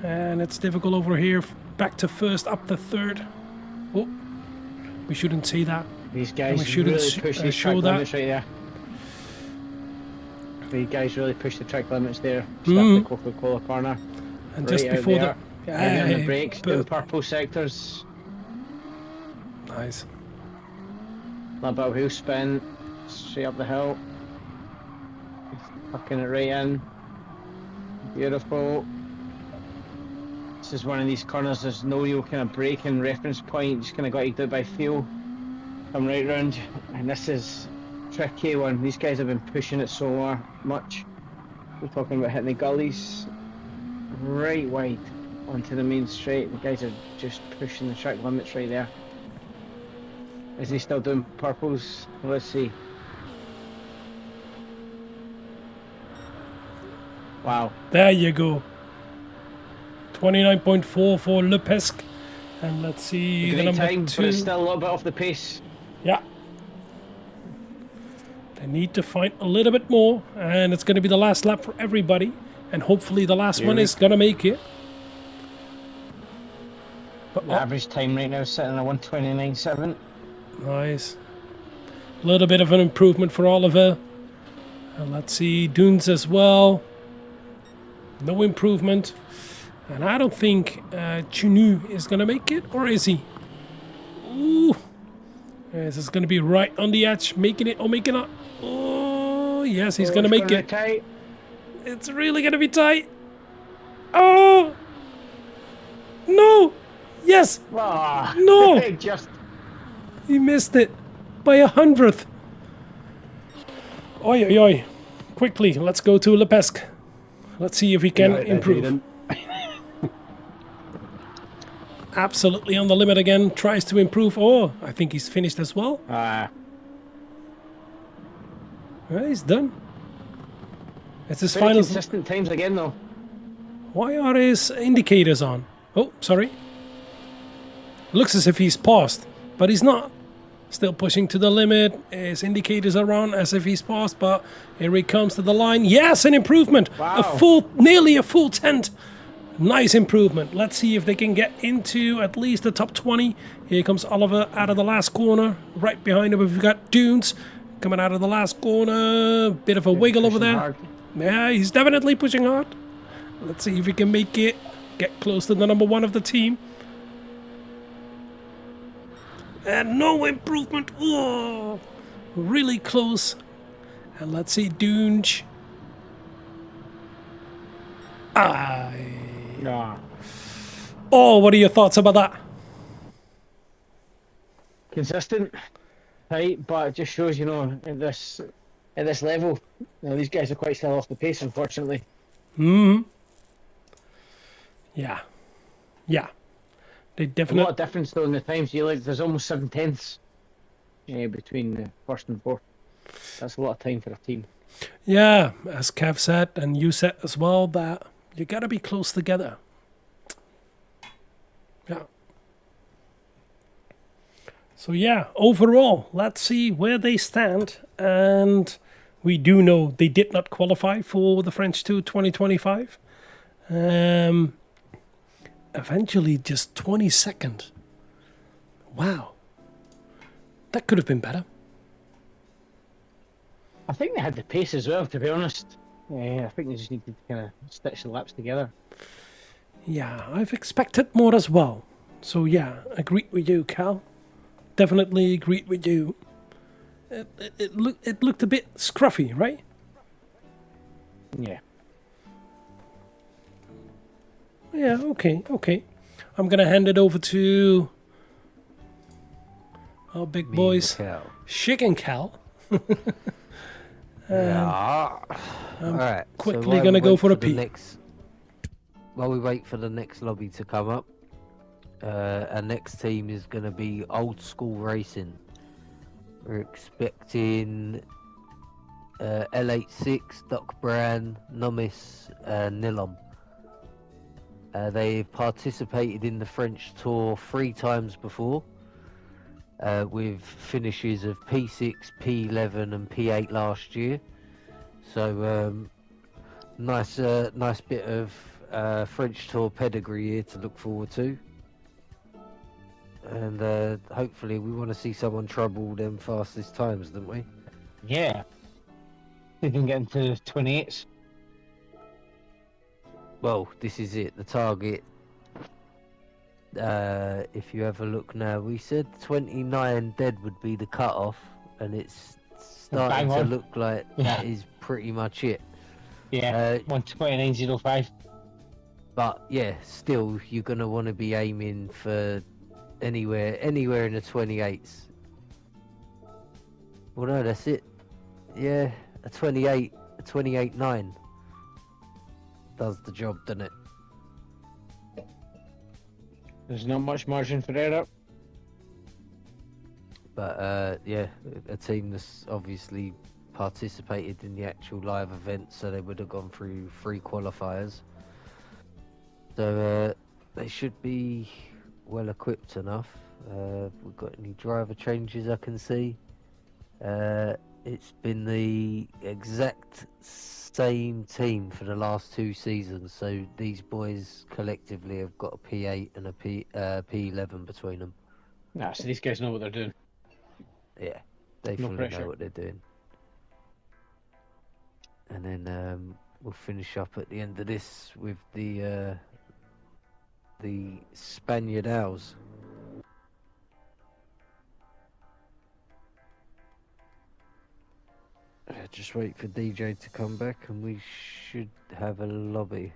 And it's difficult over here. Back to first, up to third. Oh, we shouldn't say that. These guys really push the track limits right there. These guys really push the track limits there. Start the Coca-Cola corner. And right just before the the brakes, in purple sectors. Nice. A little bit of wheel spin, straight up the hill. Tucking it right in. Beautiful. This is one of these corners, there's no real kind of braking reference point, just kind of got to do it by feel. Come right round, and this is a tricky one. These guys have been pushing it so much. We're talking about hitting the gullies right wide onto the main straight. The guys are just pushing the track limits right there. Is he still doing purples? Let's see. Wow. There you go. 29.4 for Le Pesque. And let's see the number time, 2. but it's still a little bit off the pace. Yeah. They need to find a little bit more. And it's going to be the last lap for everybody. And hopefully the last one is going to make it. But, the average time right now is sitting at 1:29.7. Nice. A little bit of an improvement for Oliver. And let's see Dunes as well. No improvement. And I don't think Chunu is going to make it, or is he? Ooh. This is going to be right on the edge, making it or making it. Oh, yes, he's going to make it. Tight. It's really going to be tight. Oh! No! Yes! Oh, No! just He missed it by 100th. Oi, oi, oi. Quickly, let's go to Le Pesque. Let's see if we can improve. Absolutely on the limit again. Tries to improve. Oh, I think he's finished as well. Well, he's done. It's his final. consistent times again, though. Why are his indicators on? Oh, sorry. Looks as if he's paused, but he's not. Still pushing to the limit. His indicators are on as if he's paused, but here he comes to the line. Yes, an improvement. Wow. Nearly a full 10th. Nice improvement. Let's see if they can get into at least the top 20. Here comes Oliver out of the last corner. Right behind him, we've got Dunes coming out of the last corner. Bit of a wiggle over there. Hard. Yeah, he's definitely pushing hard. Let's see if he can make it. Get close to the number 1 of the team. And no improvement. Oh, really close. And let's see, Dunge. Oh, what are your thoughts about that? Consistent, tight, but it just shows, at this level, these guys are quite still off the pace, unfortunately. Yeah. They A definitely. lot of difference though in the times. There's almost 7/10 between the first and fourth. That's a lot of time for a team. Yeah, as Kev said, and you said as well, that you got to be close together. Yeah. So yeah, overall, let's see where they stand. And we do know they did not qualify for the French 2 2025. Eventually just 22nd. Wow. That could have been better. I think they had the pace as well, to be honest. Yeah, I think they just need to kind of stitch the laps together. Yeah, I've expected more as well. So yeah, agreed with you, Cal. Definitely agreed with you. It looked a bit scruffy, right? Yeah. Yeah, okay. I'm gonna hand it over to our big Me and boys, Cal. Chick and Cal. Yeah. Alright, so Quickly while we gonna go wait for a the pee. while we wait for the next lobby to come up, our next team is going to be Old School Racing. We're expecting L86, Doc Brand, Nomis, Nilom. They've participated in the French Tour 3 times before, with finishes of P6, P11 and P8 last year. So nice bit of French Tour pedigree here to look forward to. And hopefully we want to see someone trouble them fastest times, don't we? Yeah. They can get into 28s. Well, this is it. The target, if you have a look now, we said 29 dead would be the cut-off, and it's starting Bang to on. look like that is pretty much it. Yeah, 129.05. But yeah, still, you're going to want to be aiming for anywhere in the 28s. Well, no, that's it. Yeah, a 28.9 does the job, doesn't it? There's not much margin for error. But yeah, a team that's obviously participated in the actual live event, so they would have gone through 3 qualifiers. So they should be well equipped enough. We've got any driver changes I can see. It's been the exact same team for the last 2 seasons, so these boys collectively have got a P8 and a P11 between them. Nah, so these guys know what they're doing. Yeah, they No fully pressure. know what they're doing. And then we'll finish up at the end of this with the Spaniard Owls. Just wait for DJ to come back and we should have a lobby.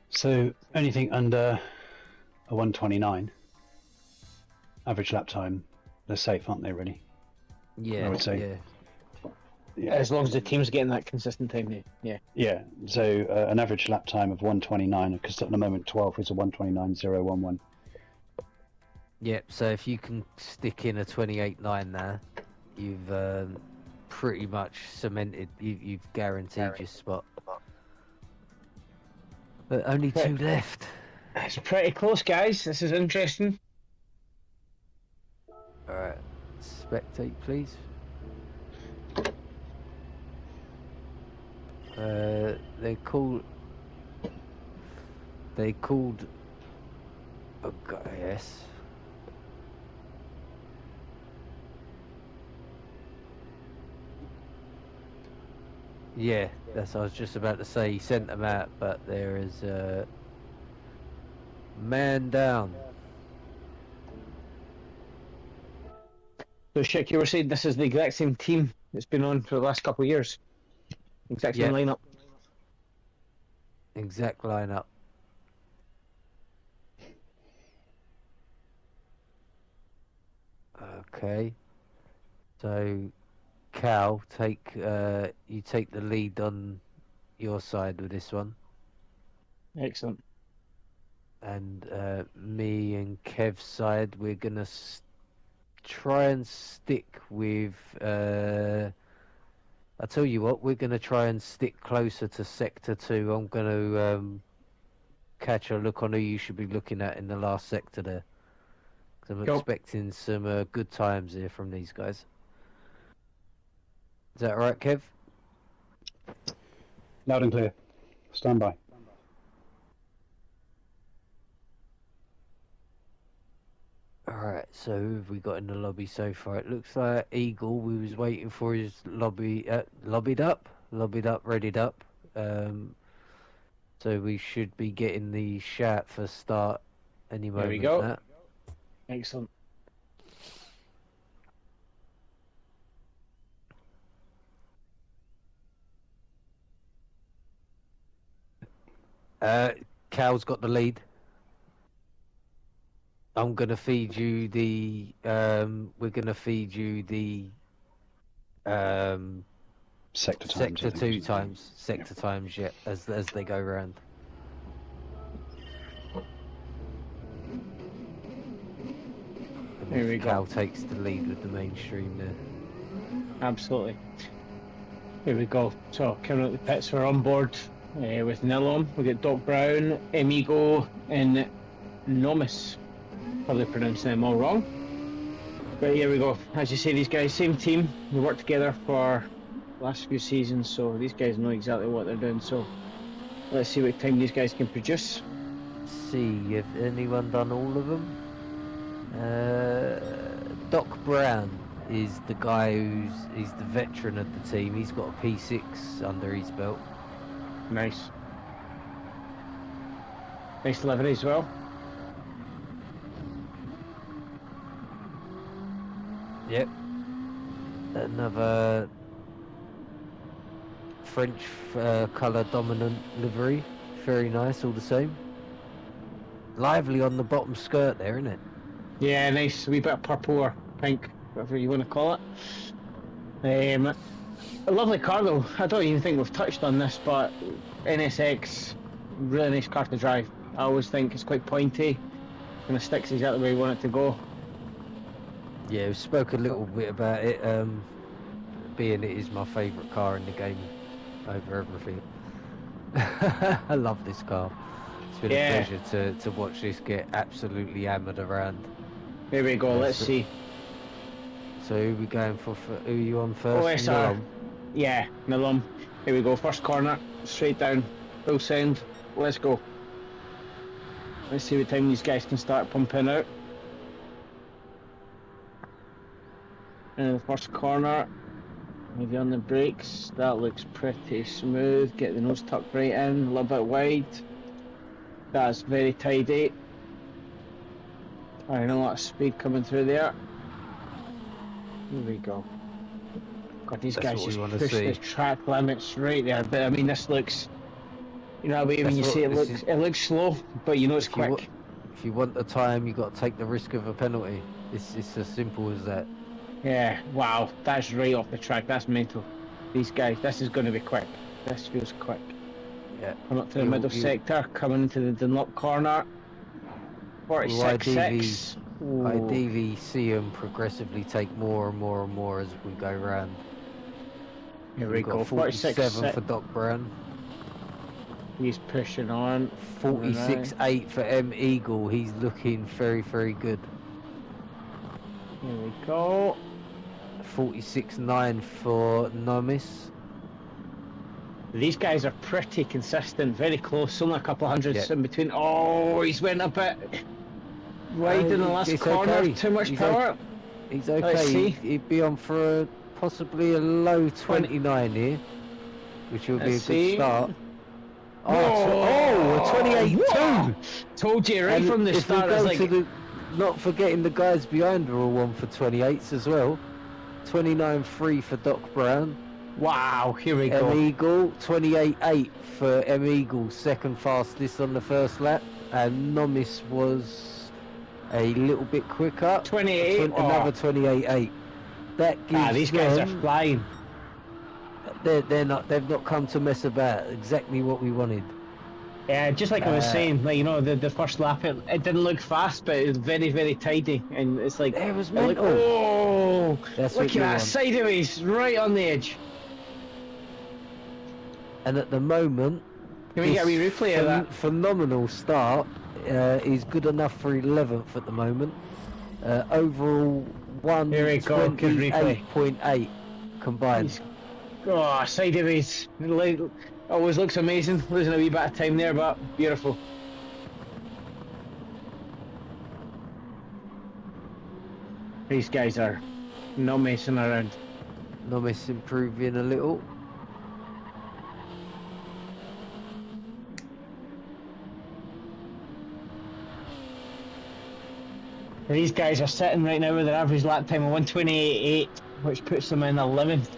So anything under a 129 average lap time, they're safe, aren't they? Really? Yeah, I would say. yeah. Yeah. As long as the team's getting that consistent time, yeah. Yeah. So an average lap time of 129, because at the moment 12 is a 129.011. Yep, so if you can stick in a 28.9 there, you've pretty much cemented, you've guaranteed your spot. But only 2 left. It's pretty close, guys. This is interesting. Alright, spectate please. They called oh god, yes. Yeah, that's what I was just about to say. He sent them out, but there is a man down. So, Chick, you were saying this is the exact same team that's been on for the last couple of years. Exact same lineup. Exact lineup. Okay. So, Cal, you take the lead on your side with this one, Excellent. and me and Kev's side, we're gonna try and stick with. I tell you what, we're gonna try and stick closer to Sector 2. I'm gonna catch a look on who you should be looking at in the last sector there. 'Cause I'm expecting some good times here from these guys. Is that right, Kev? Loud and clear. Stand by. Alright, so who have we got in the lobby so far? It looks like Eagle, we was waiting for his lobbied up, readied up. So we should be getting the shout for start any There we moment go. now. Excellent. Cal's got the lead. I'm gonna feed you the we're gonna feed you the Sector times. sector I think, 2 isn't it? times, sector times, yeah, as they go round. And Here we go. Cal takes the lead with the mainstream there. Absolutely. Here we go. So coming out the pits, we're on board with Nilom. We got Doc Brown, Emigo, and Nomis. Probably pronouncing them all wrong. But here we go. As you say, these guys, same team. We worked together for the last few seasons, so these guys know exactly what they're doing. So let's see what time these guys can produce. See if anyone done all of them. Doc Brown is the guy he's the veteran of the team. He's got a P6 under his belt. Nice. Nice livery as well. Yep. Another French colour dominant livery. Very nice, all the same. Lively on the bottom skirt there, isn't it? Yeah, nice. A wee bit of purple or pink, whatever you want to call it. A lovely car though. I don't even think we've touched on this, but NSX, really nice car to drive. I always think it's quite pointy, kind of sticks exactly where you want it to go. Yeah, we spoke a little bit about it, being it is my favourite car in the game over everything. I love this car. It's been a pleasure to watch this get absolutely hammered around. Here we go, let's see. So who are we going for who are you on first? OSR. Nilom? Yeah, Nilom. Here we go, first corner, straight down, full send, let's go. Let's see what time these guys can start pumping out. And the first corner, maybe on the brakes, that looks pretty smooth. Get the nose tucked right in, a little bit wide. That's very tidy. Alright, a lot of speed coming through there. Here we go. God, these guys just push the track limits right there. But I mean, this looks, you know, when you see it looks slow, but you know it's quick. If you want the time, you got to take the risk of a penalty. It's as simple as that. Yeah, wow, that's right off the track. That's mental. These guys, this is going to be quick. This feels quick. Yeah. Coming up to the middle sector, coming into the Dunlop corner. 46.6. Ideally, see them progressively take more and more and more as we go round. Here we go. 47 for Doc Brown. He's pushing on. 46.8 for M Eagle. He's looking very, very good. Here we go. 46.9 for Nomis. These guys are pretty consistent, very close, only a couple of hundreds in between. Oh, he's went a bit wide in the last corner, okay. Too much power. He's okay, he'd be on for possibly a low 29 here, which will be a good start. A 28.2! Told you right from the start. Not forgetting the guys behind are all on for 28s as well. 29.3 for Doc Brown. Wow, here we go. M Eagle, 28.8 for M Eagle, second fastest on the first lap. And Nomis was a little bit quicker. 28. Another 28.8. That gives these guys are flying. They've not come to mess about. Exactly what we wanted. Yeah, just like I was saying, like, you know, the first lap, it didn't look fast, but it was very, very tidy, and it's like it was mental. Look at that sideways, right on the edge. And at the moment, can we get a wee replay of that? Phenomenal start is good enough for 11th at the moment. Overall, 128.8 combined. Sideways. Always looks amazing. Losing a wee bit of time there, but beautiful. These guys are not messing around. Nomis improving a little. These guys are sitting right now with their average lap time of 1:28.8, which puts them in 11th.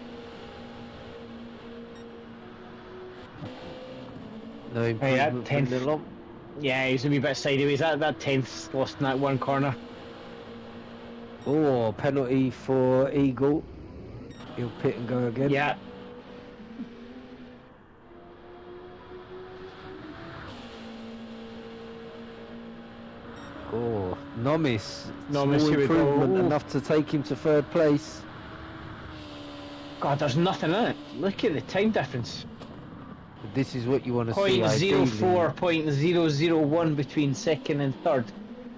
No Hey, improvement that from 10th. Nilom. Yeah, he's a wee bit sideways. That 10th lost in that one corner. Oh, penalty for Eagle. He'll pit and go again. Yeah. Oh, Nomis. Nomis, Small here we go. improvement, Ooh. enough to take him to third place. God, there's nothing in it. Look at the time difference. This is what you want to see. 0.04, 0.001 between second and third.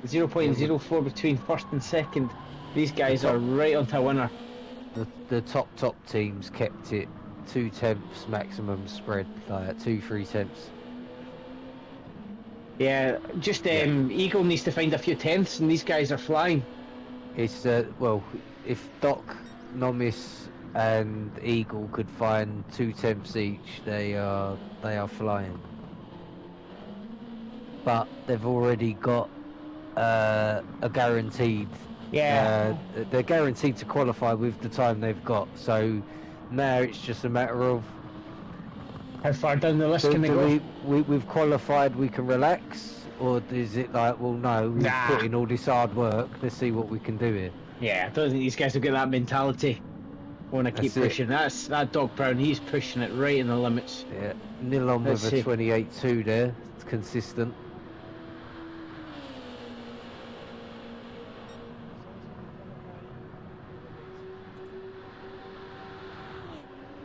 0.04 between first and second. These guys are right onto a winner. The top teams kept it 2/10 maximum spread, like 2-3 tenths. Yeah, just Eagle needs to find a few tenths, and these guys are flying. It's well, if Doc, Nomis, and Eagle could find 2 tenths each, they are flying. But they've already got a guaranteed. Yeah. They're guaranteed to qualify with the time they've got. So now it's just a matter of How far down the list can they go? we've qualified, we can relax, or is it like, well, no, we've put in all this hard work, let's see what we can do here. Yeah, I don't think these guys have got that mentality. Want to keep That's it. pushing. That Doc Brown, he's pushing it right in the limits. Yeah, Nilom Let's with see. a 28.2 there, it's consistent.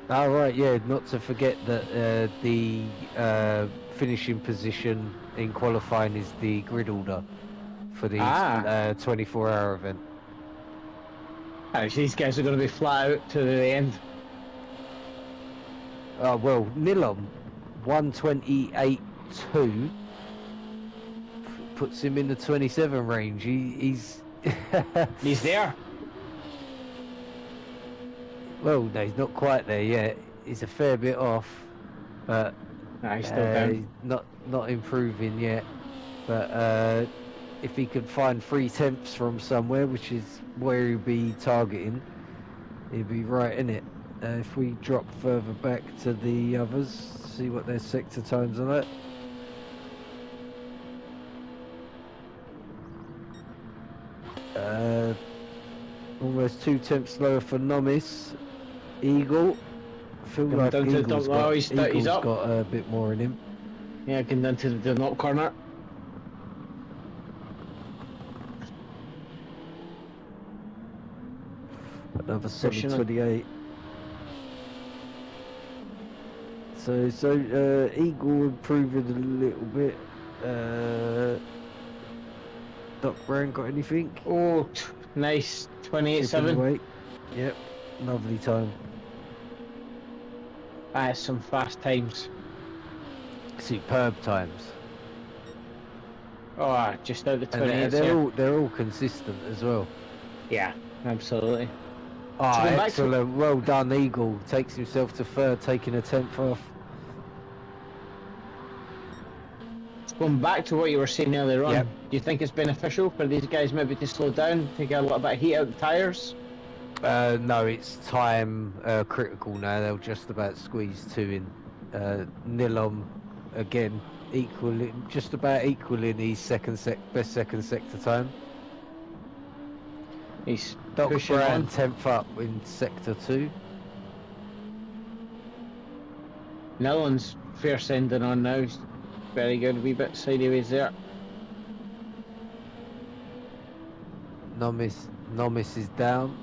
Right, yeah, not to forget that the finishing position in qualifying is the grid order for the 24-hour event. Actually, these guys are going to be flat out to the end. Well, Nilom 128.2 puts him in the 27 range. He's He's there. Well, no, he's not quite there yet. He's a fair bit off, but Nah, he's still down. not improving yet. But if he could find 3 tenths from somewhere, which is where he'd be targeting, he'd be right in it. If we drop further back to the others, see what their sector times are like. Almost 2 tenths lower for Nomis. Eagle. I feel like down to the Eagle's top. Oh, got, he's up. got a bit more in him. Yeah, getting down to the top corner. Another Pushing it. 728. So Eagle improving a little bit. Doc Brown got anything? Oh, nice. 28.7. Yep, lovely time. That's some fast times. Superb times. Oh, just out the 28. And they're all consistent as well. Yeah, absolutely. Ah, So going back to- excellent. Well done, Eagle. Takes himself to third, taking a 10th off. Going back to what you were saying earlier on, Yep. do you think it's beneficial for these guys maybe to slow down, take a little bit of heat out the tyres? No, it's time critical now. They'll just about squeeze 2 in. Nilom again just about equaling his best second sector time. He's Doc pushing Brown on. 10th up in sector 2. Nillen's fair sending on now. He's very good, a wee bit sideways there. Nomis is down.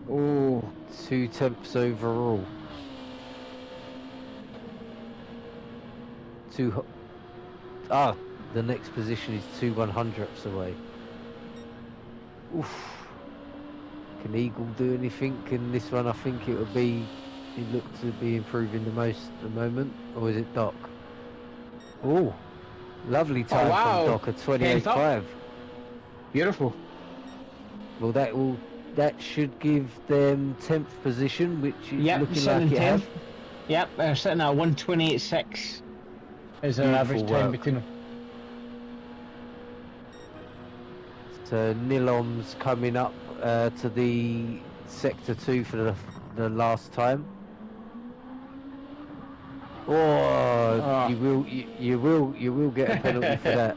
Oh, 2 tenths overall. The next position is 2 100ths away. Oof. Can Eagle do anything in this one? I think it would be. He looked to be improving the most at the moment. Or is it Doc? Oh, lovely time wow. from Doc at 28.5. Beautiful. Well, that should give them 10th position, which is Yep, looking sitting like it has. 10th. Yep, they're sitting at 1:28.6 is their Beautiful average time work. between them. So Nilom's coming up to the sector 2 for the last time. Oh, you will get a penalty for that.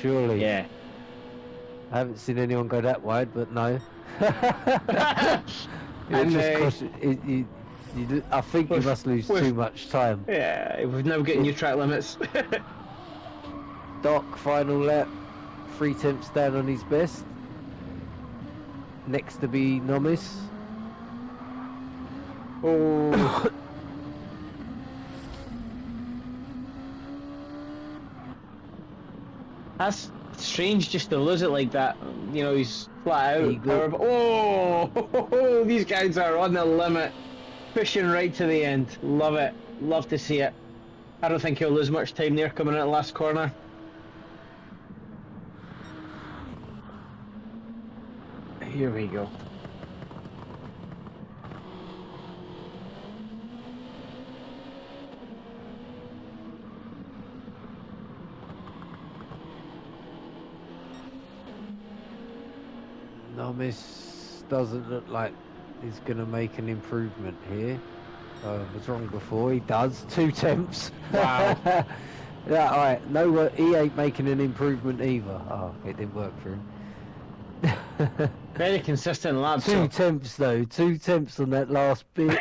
Surely. Yeah. I haven't seen anyone go that wide, but no. And, I think you must lose too much time. Yeah, we've now got new track limits. Doc, final lap, 3 tenths down on his best. Next to be Nomis. Oh. That's strange just to lose it like that. You know, he's flat out. Oh, these guys are on the limit. Pushing right to the end. Love it. Love to see it. I don't think he'll lose much time there coming out the last corner. Here we go. Nomis doesn't look like he's going to make an improvement here. I was wrong before. He does. 2 tenths. Wow. Yeah, alright. No, he ain't making an improvement either. Oh, it didn't work for him. Very consistent lap. 2 tenths though. 2 tenths on that last bit.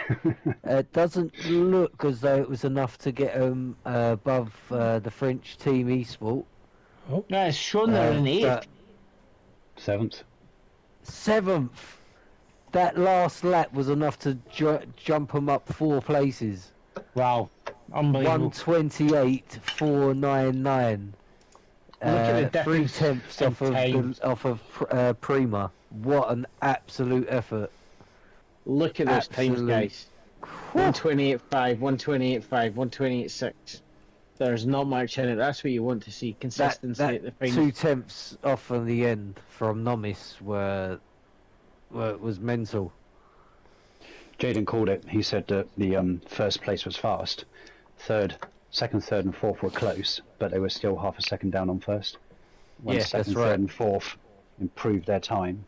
It doesn't look as though it was enough to get him above the French team Esport. No, it's shown they're in 8th. 7th. 7th. That last lap was enough to jump him up 4 places. Wow. Unbelievable. 1:28.499. Look at the 3 difference tenths in off of Prima. What an absolute effort! Look at those times, Absolute. guys. 1:28.5, 1:28.5, 1:28.6. There's not much in it. That's what you want to see. Consistency at the final. 2 tenths off on the end from Nomis was mental. Jaden called it. He said that the first place was fast. Second, third, and fourth were close, but they were still half a second down on first. When Yeah, second, that's right. third, and fourth improved their time,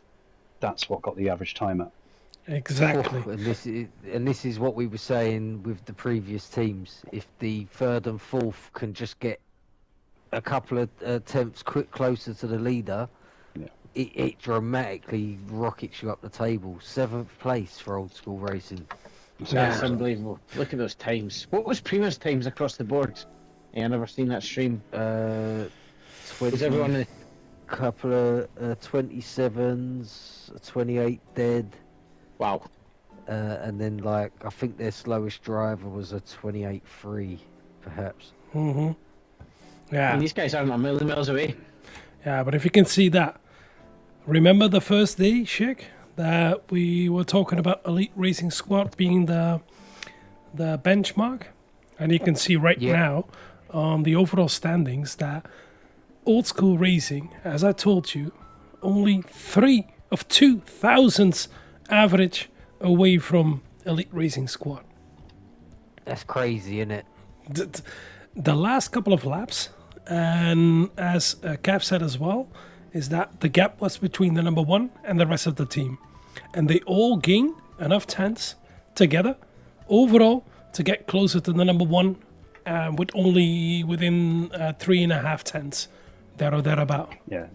that's what got the average time up. Exactly. And this is what we were saying with the previous teams. If the third and fourth can just get a couple of tenths closer to the leader, Yeah. it dramatically rockets you up the table. 7th place for Old School Racing. That's unbelievable. Look at those times. What was Prima's times across the board? Yeah, I've never seen that stream. 20, Was everyone in couple of 27s, 28 dead. Wow. And then, like, I think their slowest driver was a 28.3, perhaps. Mm-hmm. And Yeah, these guys aren't a million miles away. yeah, but if you can see that, remember the first day, Shik, that we were talking about Elite Racing Squad being the benchmark, and you can see right Yeah. now on the overall standings that Old School Racing, as I told you, only 3 of 2,000 average away from Elite Racing Squad. That's crazy, isn't it? The last couple of laps, and as Cav said as well, is that the gap was between the number 1 and the rest of the team. And they all gained enough tenths together overall to get closer to the number 1 with only within 3.5 tenths, there or thereabout. Yeah,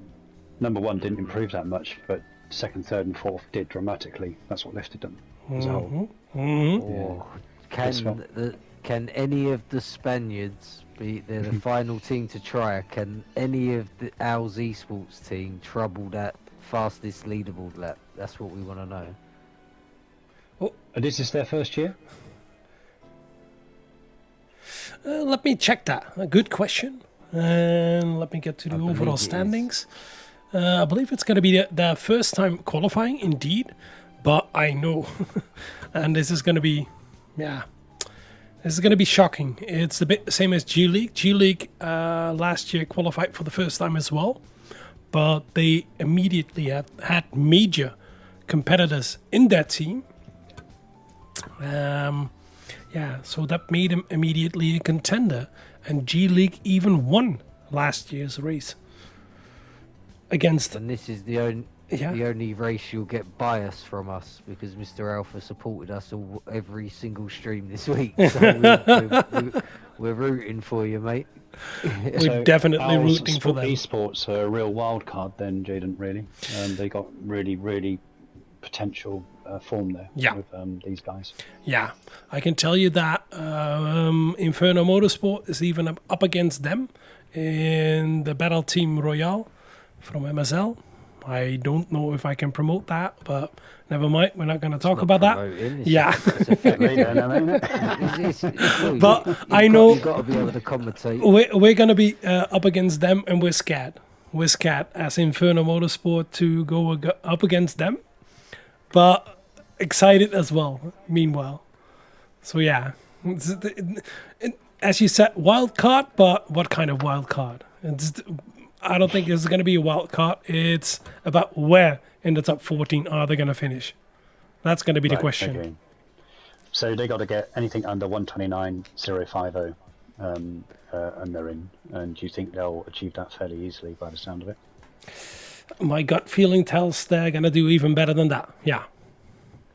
number 1 didn't improve that much, but second, third, and fourth did dramatically. That's what lifted them as a whole. Or That's can any of the Spaniards be? They're the final team to try. Can any of the OWLS Esports team trouble that fastest leaderboard lap? That's what we want to know. This is their first year? Let me check that. A good question. And let me get to the believe overall it is. standings. I believe it's going to be the first time qualifying, indeed. But I know, and this is going to be, this is going to be shocking. It's a bit the same as G League. G League last year qualified for the first time as well. but they immediately have had major competitors in that team. So that made him immediately a contender, and G League even won last year's race against. And this is the only race you'll get bias from us, because Mr. Alpha supported us every single stream this week. So we're rooting for you, mate. We're definitely OWLS rooting for them. Esports are a real wild card then, Jaden, really. They got really, really potential form there with these guys. Yeah, I can tell you that Inferno Motorsport is even up against them in the Battle Team Royale from MSL. I don't know if I can promote that, but never mind. We're not going to talk about that. But I know you've got to be able to commentate. We're going to be up against them, and we're scared. We're scared as Inferno Motorsport to go up against them, but excited as well. Meanwhile, so yeah, as you said, wild card. But what kind of wild card? I don't think there's going to be a wild card. It's about where in the top 14 are they going to finish. That's going to be the question. Okay. So they got to get anything under 129.050, and they're in. And do you think they'll achieve that fairly easily by the sound of it? My gut feeling tells they're going to do even better than that. Yeah.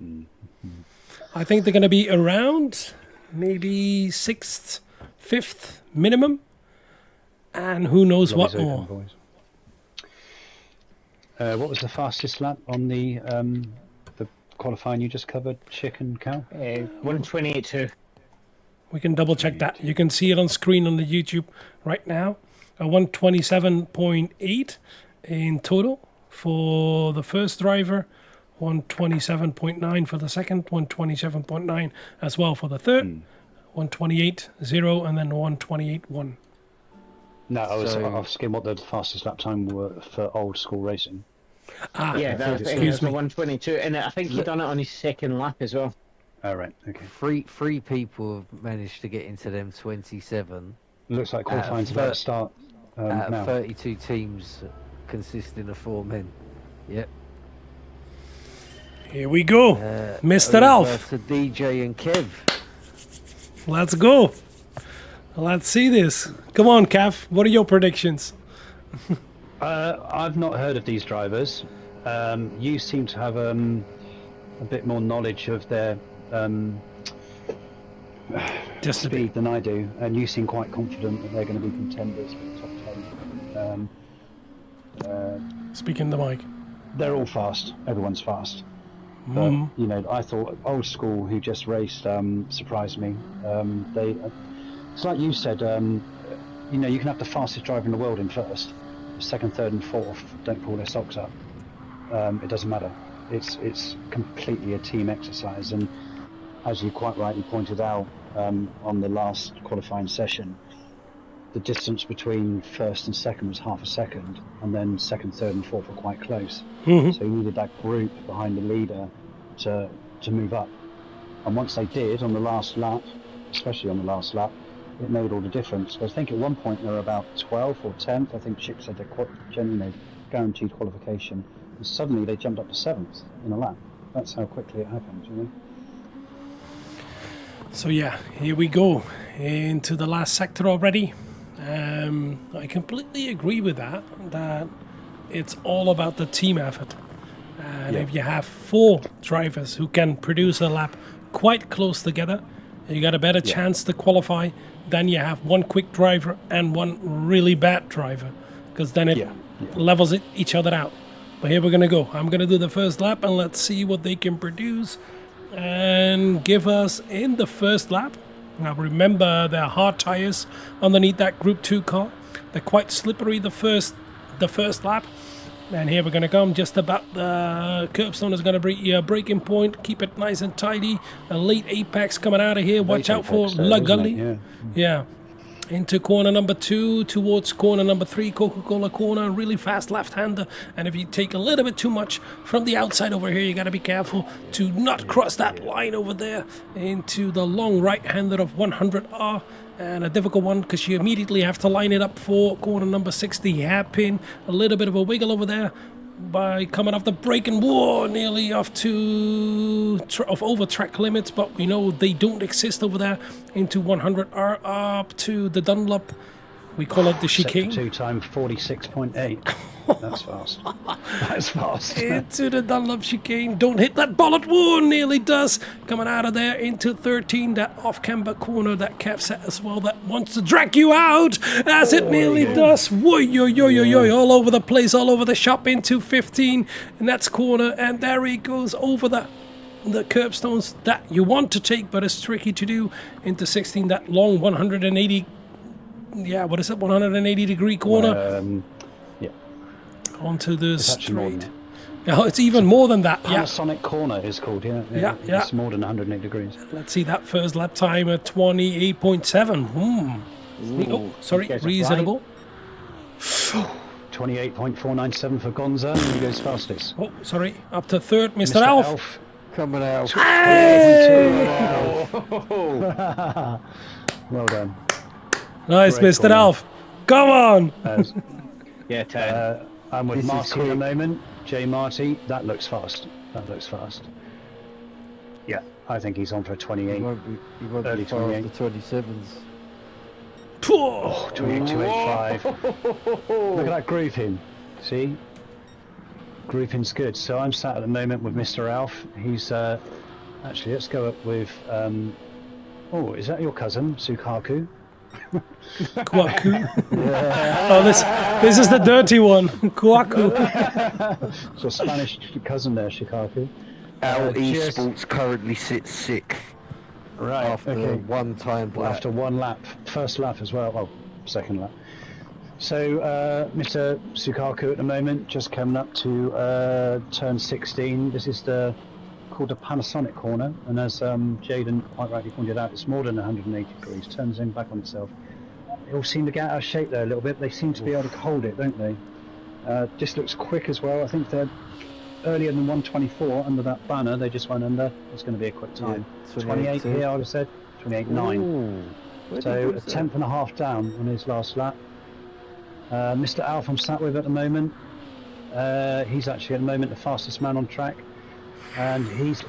Mm-hmm. I think they're going to be around maybe 6th, 5th minimum. And who knows what more. What was the fastest lap on the qualifying you just covered, Chick and Cal? 128.2. We can double check that. You can see it on screen on the YouTube right now. 127.8 in total for the first driver, 127.9 for the second, 127.9 as well for the third, 128.0 and then 128.1. No, I was asking what the fastest lap time were for old school racing. Yeah, that was 122, and I think he done it on his second lap as well. Oh, right, okay. Three people have managed to get into them 27. Looks like qualifying's about to start now. 32 teams consisting of 4 men. Yep. Here we go, Mr. Alf. To DJ and Kev. Let's go. Let's see this. Come on, Kev. What are your predictions? I've not heard of these drivers. You seem to have a bit more knowledge of their speed than I do, and you seem quite confident that they're going to be contenders for the top 10. Speaking the mic. They're all fast. Everyone's fast. But, you know, I thought Old School, who just raced, surprised me. It's like you said, you know, you can have the fastest driver in the world in first. Second, third and fourth don't pull their socks up. It doesn't matter. It's completely a team exercise, and as you quite rightly pointed out on the last qualifying session, the distance between first and second was half a second, and then second, third and fourth were quite close. So you needed that group behind the leader to move up, and once they did on the last lap, especially on the last lap, it made all the difference. I think at one point they were about 12th or 10th. I think Chick said they're genuinely guaranteed qualification, and suddenly they jumped up to 7th in a lap. That's how quickly it happened, you know. So yeah, here we go into the last sector already. I completely agree with that it's all about the team effort. And if you have 4 drivers who can produce a lap quite close together, you got a better chance to qualify than you have one quick driver and one really bad driver, because then it levels each other out. But here we're going to go. I'm going to do the first lap, and let's see what they can produce and give us in the first lap. Now remember, they're hard tires underneath that Group 2 car. They're quite slippery the first lap. And here we're going to come just about the curbstone is going to be a braking point. Keep it nice and tidy. A late apex coming out of here. Watch out for La Gully. Yeah. Into corner number 2, towards corner number 3, Coca-Cola corner. Really fast left-hander. And if you take a little bit too much from the outside over here, you got to be careful to not cross that line over there into the long right-hander of 100R. and a difficult one because you immediately have to line it up for corner number 60 hairpin. A little bit of a wiggle over there by coming off the brake, and whoa, nearly off to over track limits, but we know they don't exist over there. Into 100R up to the Dunlop. We call it the chicane. Sector 2 time 46.8. That's fast. That's fast. Into the Dunlop chicane. Don't hit that bullet. Whoa, nearly does. Coming out of there into 13. That off-camber corner, that cap set as well, that wants to drag you out as it nearly does. Whoa, yo, yo, yo, yo, all over the place, all over the shop into 15. And that's corner. And there he goes over the curbstones that you want to take, but it's tricky to do. Into 16, that long 180. Yeah, what is it? 180 degree corner. Yeah. Onto the It's actually more than straight. Yeah, it's even more than that. Yeah. Panasonic corner is called, yeah. Yeah. It's more than 108 degrees. Let's see that first lap time at 28.7. Oh, sorry, guys are reasonable. 28.497 for Gonza, and he goes fastest. Oh, sorry, up to third, Mr. Alf. Coming out. Hey! Well done. Nice, Great Mr. corner. Alf. Come on. Yeah, 10. I'm with This is Marty at the quick. moment. J. Marty, that looks fast. That looks fast. Yeah, I think he's on for a He 28. won't be Early far off 28. the 27s. Phew. 28.285. Look at that grouping. See? Grouping's good. So I'm sat at the moment with Mr. Alf. He's actually, let's go up with oh, is that your cousin, Sukaku? Kwaku. Oh, this is the dirty one. Kwaku. So Spanish cousin there, Shikaku. OWLS Esports currently sits 6th Right, after okay. one time Well, after one lap, first lap as well, oh, second lap. So Mr. Sukaku at the moment, just coming up to turn 16. This is called the Panasonic corner, and as Jaden quite rightly pointed out, it's more than 180 degrees, turns in back on itself. They all seem to get out of shape there a little bit. They seem to be able to hold it, don't they? This looks quick as well. I think they're earlier than 124 under that banner. They just went under. It's going to be a quick time. Yeah, 28 here, I would have said. 28.9. Ooh. So a tenth and a half down on his last lap. Mr. Alf I'm sat with at the moment. He's actually at the moment the fastest man on track, and he's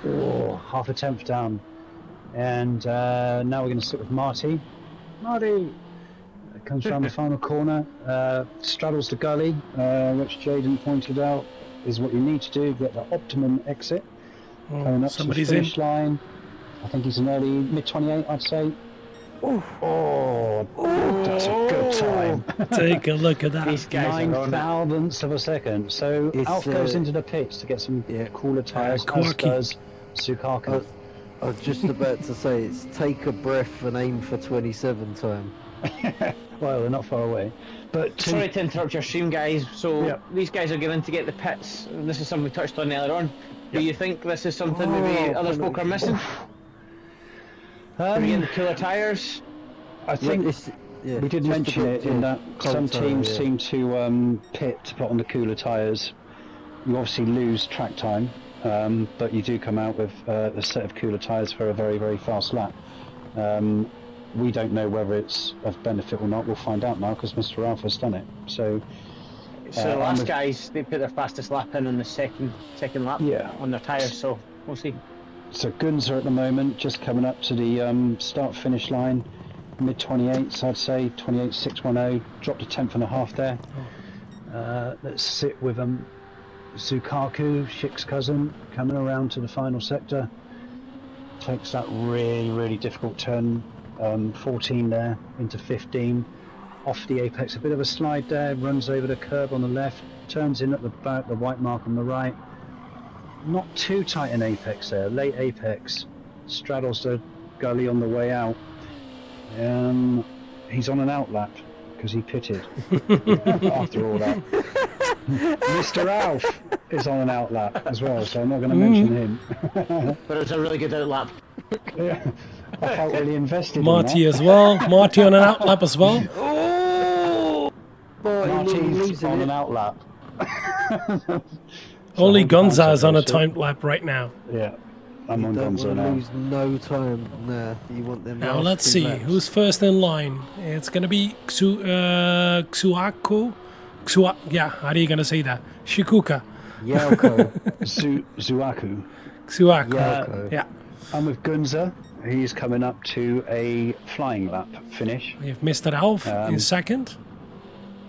half a tenth down. And now we're going to sit with Marty. Marty comes around the final corner, straddles the gully, which Jaden pointed out is what you need to do, get the optimum exit. Coming up to the Somebody's in. finish line. I think he's an early mid 28, I'd say. Oh, that's a good time. Take a look at that. These guys are on it. 9,000ths of a second. So It's, Alf goes into the pits to get some cooler tyres, as quirky. does Sukaku. I was just about to say, it's take a breath and aim for 27 time. Well, they're not far away. But Sorry to interrupt your stream, guys. So Yeah. these guys are going to get the pits. This is something we touched on earlier on. Do you think this is something maybe other folk are missing? Are we getting the cooler tyres? I think we did mention it in that some teams seem to pit to put on the cooler tyres. You obviously lose track time, but you do come out with a set of cooler tyres for a very, very fast lap. We don't know whether it's of benefit or not. We'll find out now because Mr. Alpha's done it. So The last guys, they put their fastest lap in on the second lap on their tyres, so we'll see. So Gunzer at the moment just coming up to the start-finish line, mid 28s, I'd say 28.610. Dropped a tenth and a half there. Let's sit with Sukaku, Shik's cousin, coming around to the final sector. Takes that really, really difficult turn, 14 there into 15. Off the apex, a bit of a slide there, runs over the curb on the left, turns in at the back, the white mark on the right. Not too tight an apex there, late apex, straddles the gully on the way out. He's on an outlap because he pitted after all that. Mr. Alf is on an outlap as well, so I'm not going to mention him. But it's a really good outlap. Yeah, I felt really invested Marty in that. as well. Marty on an outlap as well. Marty's on an outlap. Only So Gonza is on a so- timed lap right now. Yeah. I'm on Don't Gonzo want to now. lose no time. Nah, you want them. Now last let's 2 see laps. who's first in line. It's gonna be Xuako. Yeah, how are you gonna say that? Shikuka. Yauko. Zuaku. Xuako. Yauko. Yeah. I'm with Gunza. He's coming up to a flying lap finish. We have Mr. Alf in second.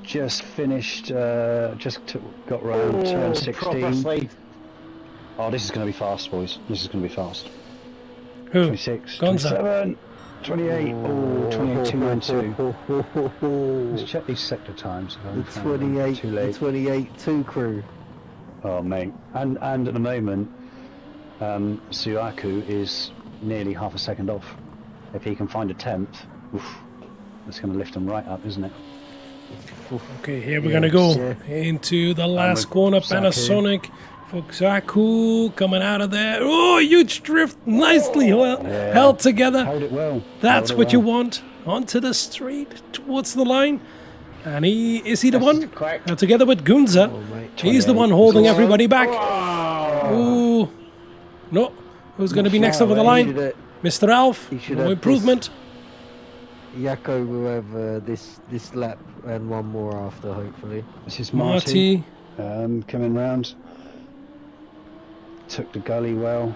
Just finished, got round turn Proper 16. slide. Oh, this is going to be fast, boys. This is going to be fast. Who? 26, Gonza. 27, 28, oh, 28, 292. Let's check these sector times. The 28, Too the late. 28-2 crew. Oh, mate. And at the moment, Suaku is nearly half a second off. If he can find a 10th, oof, that's going to lift him right up, isn't it? Okay, here we're gonna go into the last corner. Panasonic for Xuaku coming out of there. Oh, huge drift. Nicely held together. Held it well. That's Held it what you well. want. Onto the straight towards the line. And is he the one? Correct. Together with Gunza. Oh, mate. He's the one holding everybody back. Ooh. No. Who's going to be next over the line? Mr. Alf. He should No have improvement. Yako will have this lap and one more after, hopefully. This is Marty. Marty. Coming round. Took the gully well.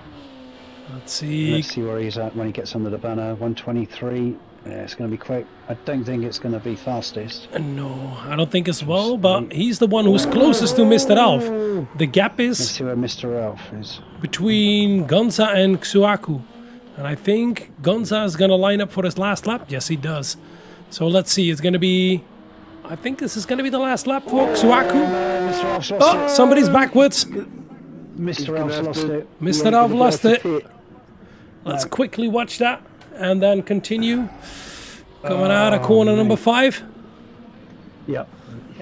Let's see. Let's see where he's at when he gets under the banner. 123. Yeah, it's going to be quick. I don't think it's going to be fastest. No, I don't think as well, but he's the one who's closest to Mr. Alf. The gap Let's is see where Mr. Alf is. between Gonza and Xuaku. And I think Gonza is going to line up for his last lap. Yes, he does. So let's see. It's going to be... I think this is going to be the last lap for Xuaku. Mr. Alf's lost Oh, somebody's backwards. Mr. Alf's lost it. Mr. Alf lost it. Let's quickly watch that and then continue. Coming out of corner number 5. Yep.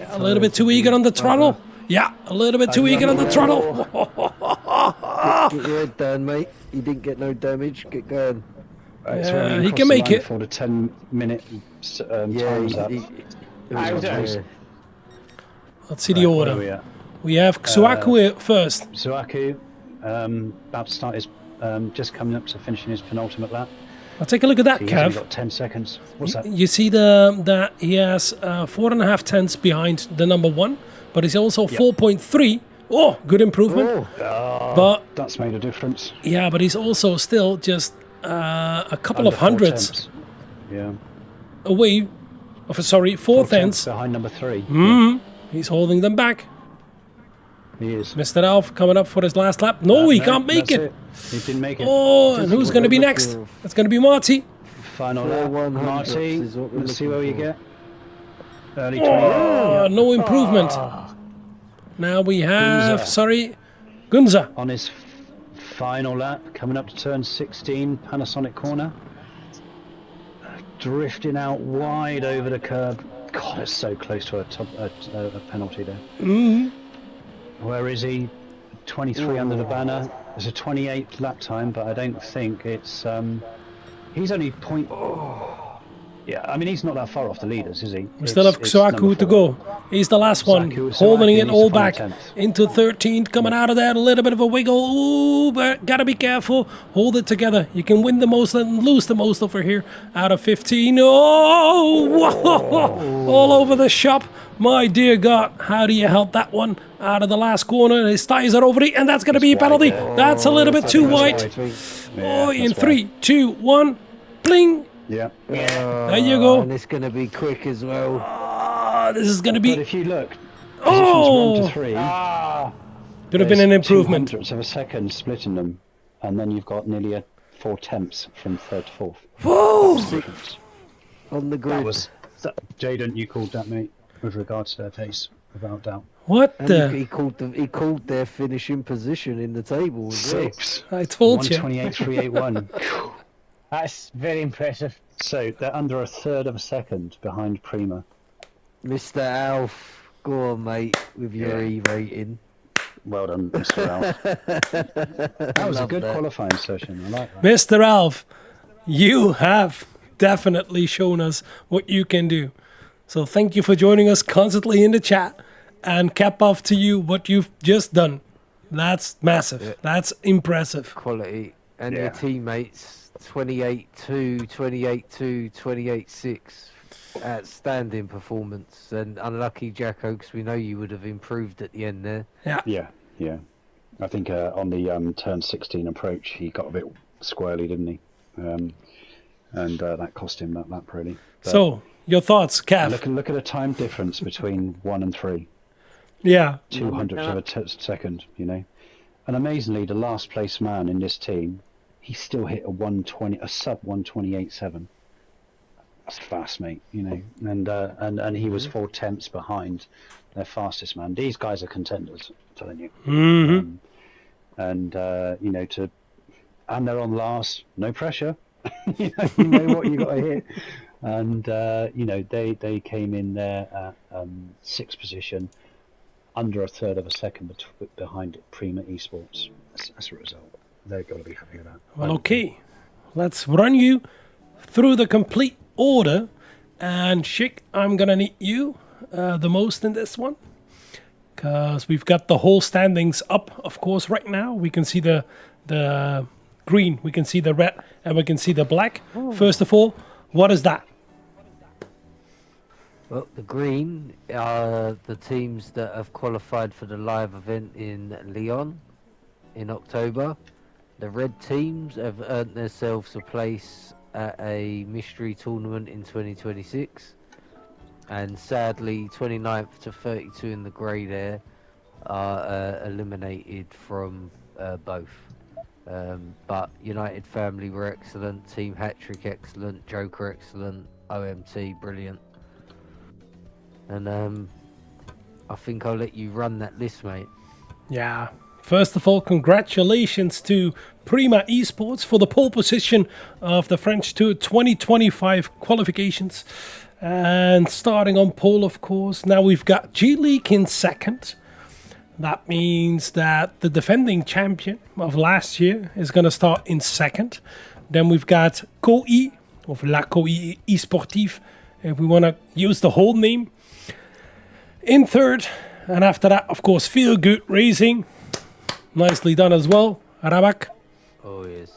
A little bit too eager on the throttle. Yeah, a little bit too eager on the throttle. Get your head down, mate. You didn't get no damage. Get going. Right, so Yeah, we're he across can the make line it. For the 10-minute Yeah, time's up. I was yeah. Let's see the Where are order. we at? We have Xuaku first. Suaku, about to start his, just coming up to finishing his penultimate lap. I'll take a look at that, He's only Kev. got 10 seconds. What's that? You see that he has 4.5 tenths behind the number 1, but he's also 4.3. Oh, good improvement. But That's made a difference. yeah, but he's also still just a couple Under of hundreds 4 tenths. Yeah. away. Sorry, 4 tenths. behind number 3. He's holding them back. He is. Mr. Alf coming up for his last lap. No, he can't make that's it. He didn't make it. Oh, and who's going to be next? It's going to be Marty. Final Four lap. 100s Marty, is what we're let's see looking where you for. get. Early 20. Oh, no improvement. Now we have, Gunza. Gunza. On his final lap, coming up to turn 16, Panasonic corner. Drifting out wide over the curb. God, it's so close to a penalty there. Where is he? 23 under the banner. There's a 28 lap time, but I don't think it's... he's only point... Yeah, I mean, he's not that far off the leaders, is he? We still have Xuaku to go. He's the last one, holding it all back into 13th, coming out of there, a little bit of a wiggle. Ooh, but gotta be careful. Hold it together. You can win the most and lose the most over here. Out of 15. Oh, whoa, all over the shop. My dear God, how do you help that one out of the last corner? His tires are over it, and that's gonna be a penalty. That's a little bit too wide. Oh, in 3, 2, 1, bling. Yeah. There you go. And it's going to be quick as well. This is going to But be... if you look, Oh! positions 1 to 3, Could have been an improvement. 0.02 of a second splitting them, and then you've got nearly 4 tenths from 3rd to 4th. Whoa! On the grid. That was... Jaden, you called that, mate, with regards to their pace, without doubt. What And the... he called their finishing position in the table as well. 6. I told you. 128.381. That's very impressive. So they're under a third of a second behind Prima. Mr. Alf, go on, mate, with your Yeah. E rating. Well done, Mr. Alf. That was a good qualifying session. I like that. Mr. Alf, you have definitely shown us what you can do. So thank you for joining us constantly in the chat, and cap off to you what you've just done. That's massive. That's impressive. Quality. and your teammates 28-2, 28-2, 28-6. Outstanding performance, and unlucky Jacko, because we know you would have improved at the end there. Yeah. I think on the turn 16 approach, he got a bit squirrely, didn't he? And that cost him that lap, really. But so, your thoughts, Cav? look at the time difference between 1 and 3. Yeah. 200th of a second, you know. And amazingly, the last place man in this team, he still hit a sub 128.7. That's fast, mate, you know. And he was 4 tenths behind their fastest man. These guys are contenders, I'm telling you. Mm-hmm. You know, and they're on last, no pressure. you know what you got to hit. And you know, they came in there at 6th position, under a third of a second behind Prima Esports. That's a result. They've got to be happy with that. Well, okay. Let's run you through the complete order. And Schick, I'm going to need you the most in this one, because we've got the whole standings up, of course, right now. We can see the green, we can see the red, and we can see the black. First of all, what is that? Well, the green are the teams that have qualified for the live event in Lyon in October. The red teams have earned themselves a place at a mystery tournament in 2026. And sadly, 29th to 32 in the grey there are eliminated from both. But United Family were excellent, Team Hattrick excellent, Joker excellent, OMT brilliant. And I think I'll let you run that list, mate. Yeah. First of all, congratulations to Prima Esports for the pole position of the French Tour 2025 qualifications. And starting on pole, of course. Now we've got G-League in second. That means that the defending champion of last year is going to start in second. Then we've got COI, of La COI Esportive, if we want to use the whole name, in third. And after that, of course, Feel Good Racing. Nicely done as well. Rabac. Oh, yes.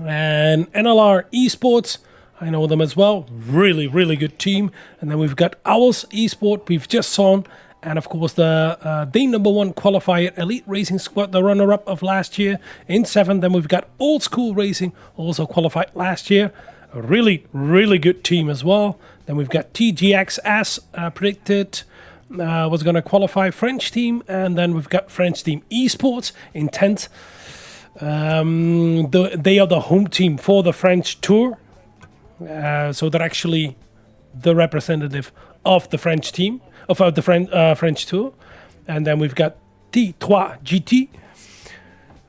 And NLR Esports. I know them as well. Really, really good team. And then we've got OWLS Esports. We've just saw. And of course, the day number 1 qualifier, Elite Racing Squad, the runner-up of last year in 7th. Then we've got Old School Racing, also qualified last year. A really, really good team as well. Then we've got TGX as predicted. Was going to qualify French team. And then we've got French team Esports in 10th. They are the home team for the French Tour. So they're actually the representative of the French team, of the French Tour. And then we've got T3 GT.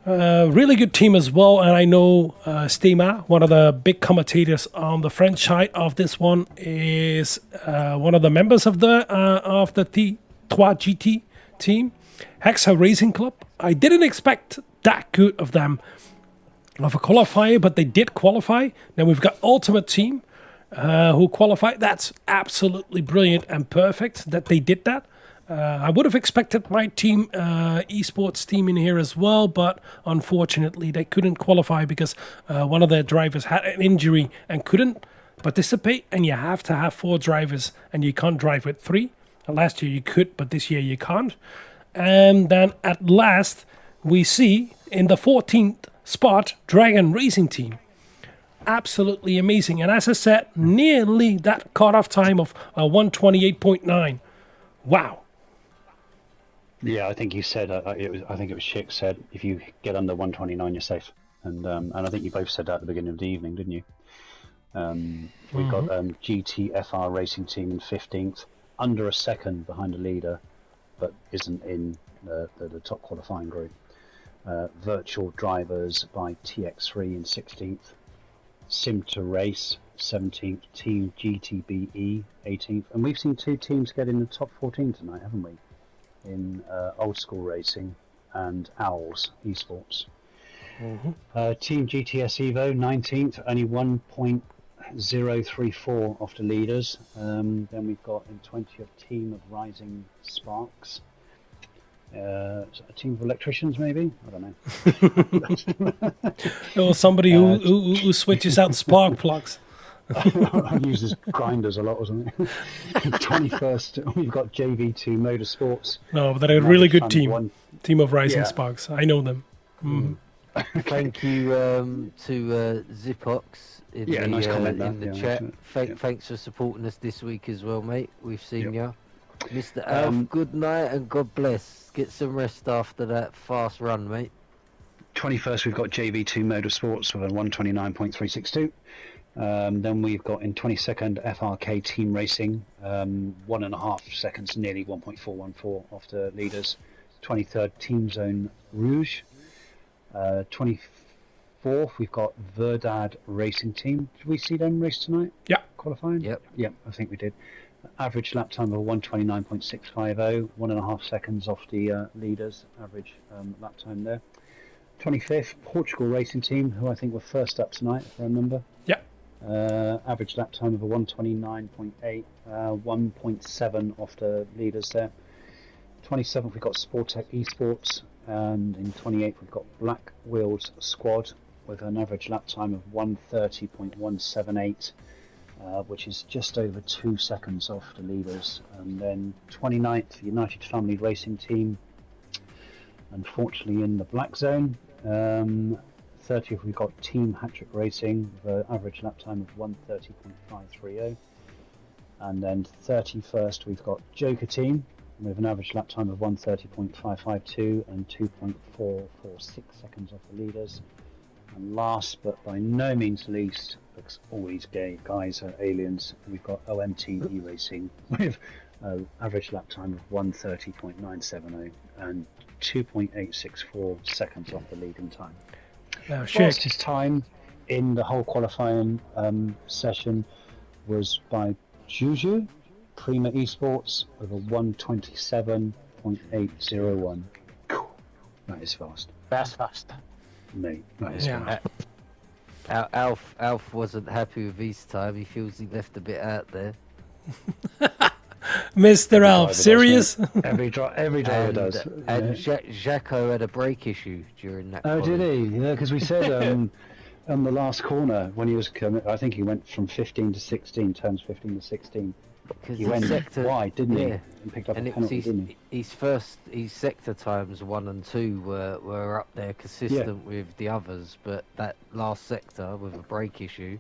Really good team as well. And I know Stema, one of the big commentators on the French side of this one, is one of the members of the T3 GT team. Hexa Racing Club. I didn't expect that good of them, of a qualifier, but they did qualify. Then we've got Ultimate Team who qualified. That's absolutely brilliant and perfect that they did that. I would have expected my team, esports team, in here as well, but unfortunately they couldn't qualify because one of their drivers had an injury and couldn't participate. And you have to have 4 drivers, and you can't drive with 3. Last year you could, but this year you can't. And then at last we see in the 14th spot Dragon Racing Team. Absolutely amazing. And as I said, nearly that cutoff time of 128.9. Wow. Yeah, I think you said I think it was Schick said if you get under 129 you're safe, and I think you both said that at the beginning of the evening, didn't you? We've got GTFR Racing Team in 15th, under a second behind the leader, but isn't in the top qualifying group. Virtual Drivers by TX3 in 16th, Sim to Race 17th, Team GTBE 18th, and we've seen 2 teams get in the top 14 tonight, haven't we? In Old School Racing and OWLS Esports. Team GTS Evo 19th, only 1.034 off the leaders. Then we've got in 20th Team of Rising Sparks Is it a team of electricians, maybe? I don't know. Or somebody who switches out spark plugs. I use this grinders a lot or something. 21st, we've got JV2 Motorsports. No, but they're a really good team. One. Team of Rising Yeah. Sparks. I know them. Thank you to Zipox in Yeah, the, nice comment in there. the Yeah, chat. yeah. Thanks for supporting us this week as well, mate. We've seen Yep. you. Mr. Alf, good night and God bless. Get some rest after that fast run, mate. 21st, we've got JV2 Motorsports with a 129.362. Then we've got in 22nd FRK Team Racing, 1.5 seconds, nearly 1.414 off the leaders. 23rd Team Zone Rouge. 24th, we've got Verdad Racing Team. Did we see them race tonight? Yeah. Qualifying? Yep. Yep, I think we did. Average lap time of 129.650, 1.5 seconds off the leaders, average lap time there. 25th, Portugal Racing Team, who I think were first up tonight, if I remember. Yeah. Average lap time of a 129.8, 1.7 off the leaders there. 27th, we've got Sportec Esports, and in 28th, we've got Black Wheels Squad with an average lap time of 130.178. Which is just over 2 seconds off the leaders. And then 29th, United Family Racing Team, unfortunately in the black zone. 30th, we've got Team Hattrick Racing with an average lap time of 130.530. And then 31st, we've got Joker Team with an average lap time of 130.552 and 2.446 seconds off the leaders. And last but by no means least, looks always gay, guys are aliens. We've got OMTE Racing with an average lap time of 130.970 and 2.864 seconds off the leading time. Now, shit. Fastest time in the whole qualifying session was by Juju Prima Esports with a 127.801. That is fast. That's fast. Mate, that is Yeah. fast. Alf wasn't happy with his time. He feels he left a bit out there. Mr. Alf, driver does, serious? Every driver does. And yeah. Jaco had a brake issue during that. Oh, did quali. he? Yeah, because we said on the last corner when he was coming, I think he went from 15 to 16, turns 15 to 16. 'Cause He his went sector, wide, didn't he? yeah. And picked up And a it was penalty, didn't he? his sector times 1 and 2 were up there consistent with the others, but that last sector with a brake issue.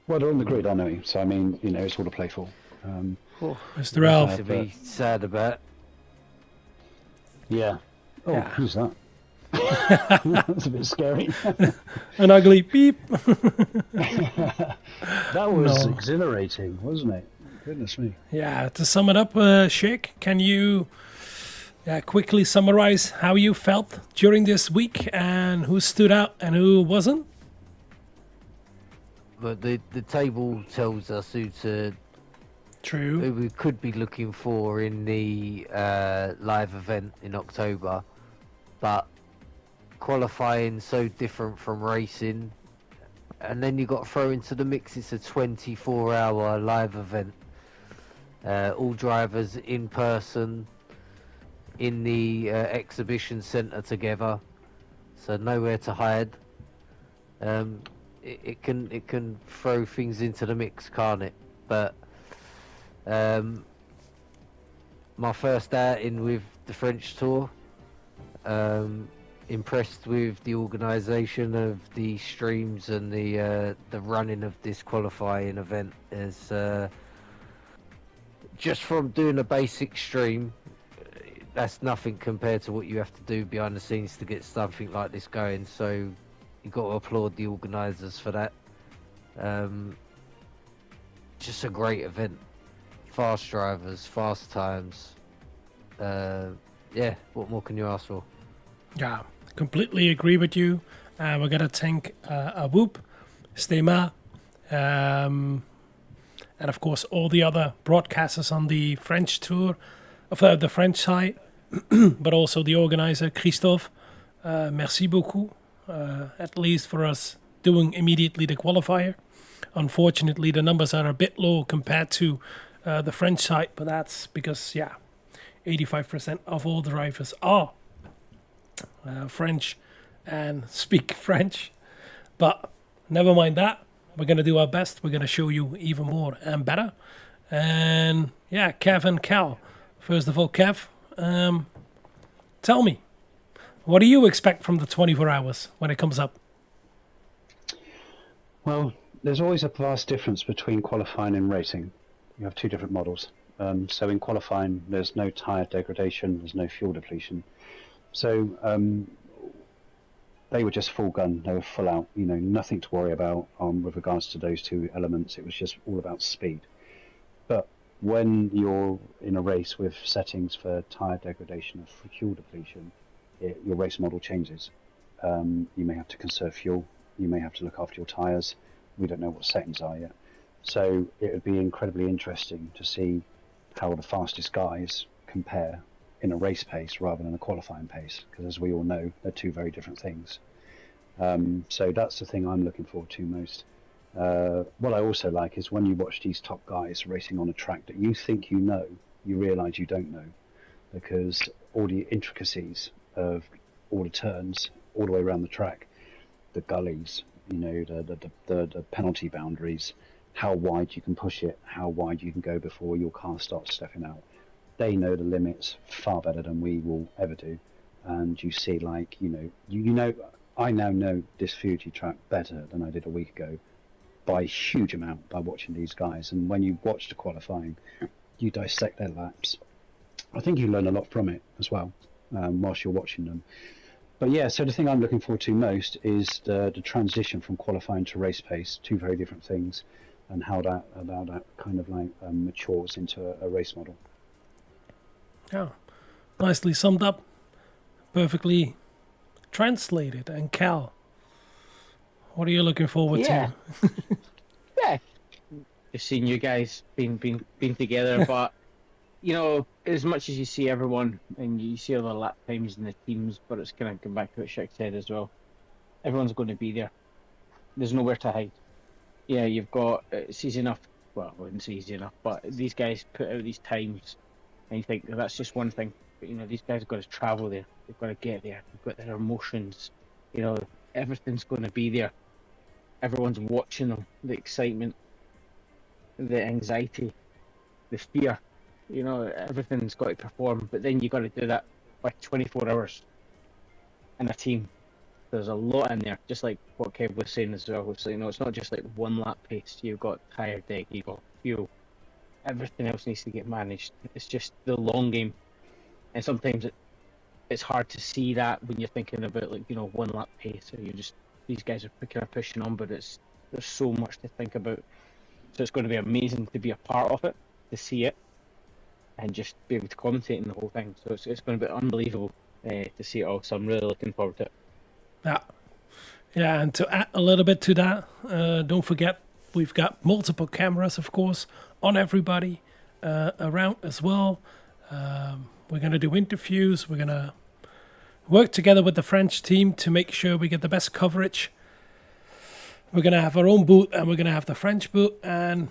Well, they're on the grid, aren't they? So I mean, you know, it's all to play for. Mr. Alf. To be sad about. Yeah. Oh, Yeah. who's that? That's a bit scary. An ugly beep. That was No. exhilarating, wasn't it? Goodness me. Yeah, to sum it up, Sheik, can you quickly summarize how you felt during this week and who stood out and who wasn't? But the table tells us who True. we could be looking for in the live event in October, but qualifying so different from racing, and then you got to throw into the mix it's a 24-hour live event, all drivers in person in the exhibition centre together, so nowhere to hide. It can throw things into the mix, can't it? But my first outing with the French Tour, impressed with the organisation of the streams and the running of this qualifying event. As just from doing a basic stream, that's nothing compared to what you have to do behind the scenes to get something like this going. So you've got to applaud the organisers for that. Just a great event. Fast drivers, fast times. Yeah, what more can you ask for? Yeah, completely agree with you. We're going to thank Whoop, Stema, and of course all the other broadcasters on the French tour, of the French side, but also the organizer, Christophe. Merci beaucoup, at least for us doing immediately the qualifier. Unfortunately, the numbers are a bit low compared to the French side, but that's because, 85% of all drivers are French and speak French. But never mind that. We're going to do our best. We're going to show you even more and better. And yeah, Kev and Cal. First of all, Kev, tell me, what do you expect from the 24 hours when it comes up? Well, there's always a vast difference between qualifying and racing. You have two different models. So in qualifying, there's no tyre degradation, there's no fuel depletion. So they were just full gun, they were full out, nothing to worry about with regards to those two elements. It was just all about speed. But when you're in a race with settings for tyre degradation or for fuel depletion, your race model changes. You may have to conserve fuel, you may have to look after your tyres. We don't know what settings are yet. So it would be incredibly interesting to see how the fastest guys compare in a race pace rather than a qualifying pace, because as we all know, they're two very different things. So that's the thing I'm looking forward to most. What I also like is when you watch these top guys racing on a track that you think you know, you realise you don't know, because all the intricacies of all the turns, all the way around the track, the gullies, the penalty boundaries, how wide you can push it, how wide you can go before your car starts stepping out. They know the limits far better than we will ever do. And you see, I now know this Fuji track better than I did a week ago by a huge amount by watching these guys. And when you watch the qualifying, you dissect their laps. I think you learn a lot from it as well, whilst you're watching them. But yeah, so the thing I'm looking forward to most is the transition from qualifying to race pace, two very different things, and how that kind of matures into a race model. Yeah, nicely summed up, perfectly translated. And Cal, what are you looking forward to? Yeah, just seeing you guys being together, but as much as you see everyone and you see all the lap times in the teams, but it's going to come back to what Schick said as well. Everyone's going to be there. There's nowhere to hide. Yeah, you've got, it's easy enough, well, I wouldn't say easy enough, but these guys put out these times and you think that's just one thing. But, these guys have got to travel there. They've got to get there. They've got their emotions. Everything's going to be there. Everyone's watching them. The excitement, the anxiety, the fear. Everything's got to perform, but then you've got to do that by 24 hours in a team. There's a lot in there, just like what Kev was saying as well. So, it's not just like one lap pace. You've got tyre deck, you've got fuel. Everything else needs to get managed. It's just the long game. And sometimes it's hard to see that when you're thinking about one lap pace, or these guys are kind of pushing on, but there's so much to think about. So it's going to be amazing to be a part of it, to see it, and just be able to commentate on the whole thing. So it's going to be unbelievable to see it all. So I'm really looking forward to it. Yeah, and to add a little bit to that, don't forget we've got multiple cameras, of course, on everybody around as well. We're going to do interviews. We're going to work together with the French team to make sure we get the best coverage. We're going to have our own booth, and we're going to have the French booth. And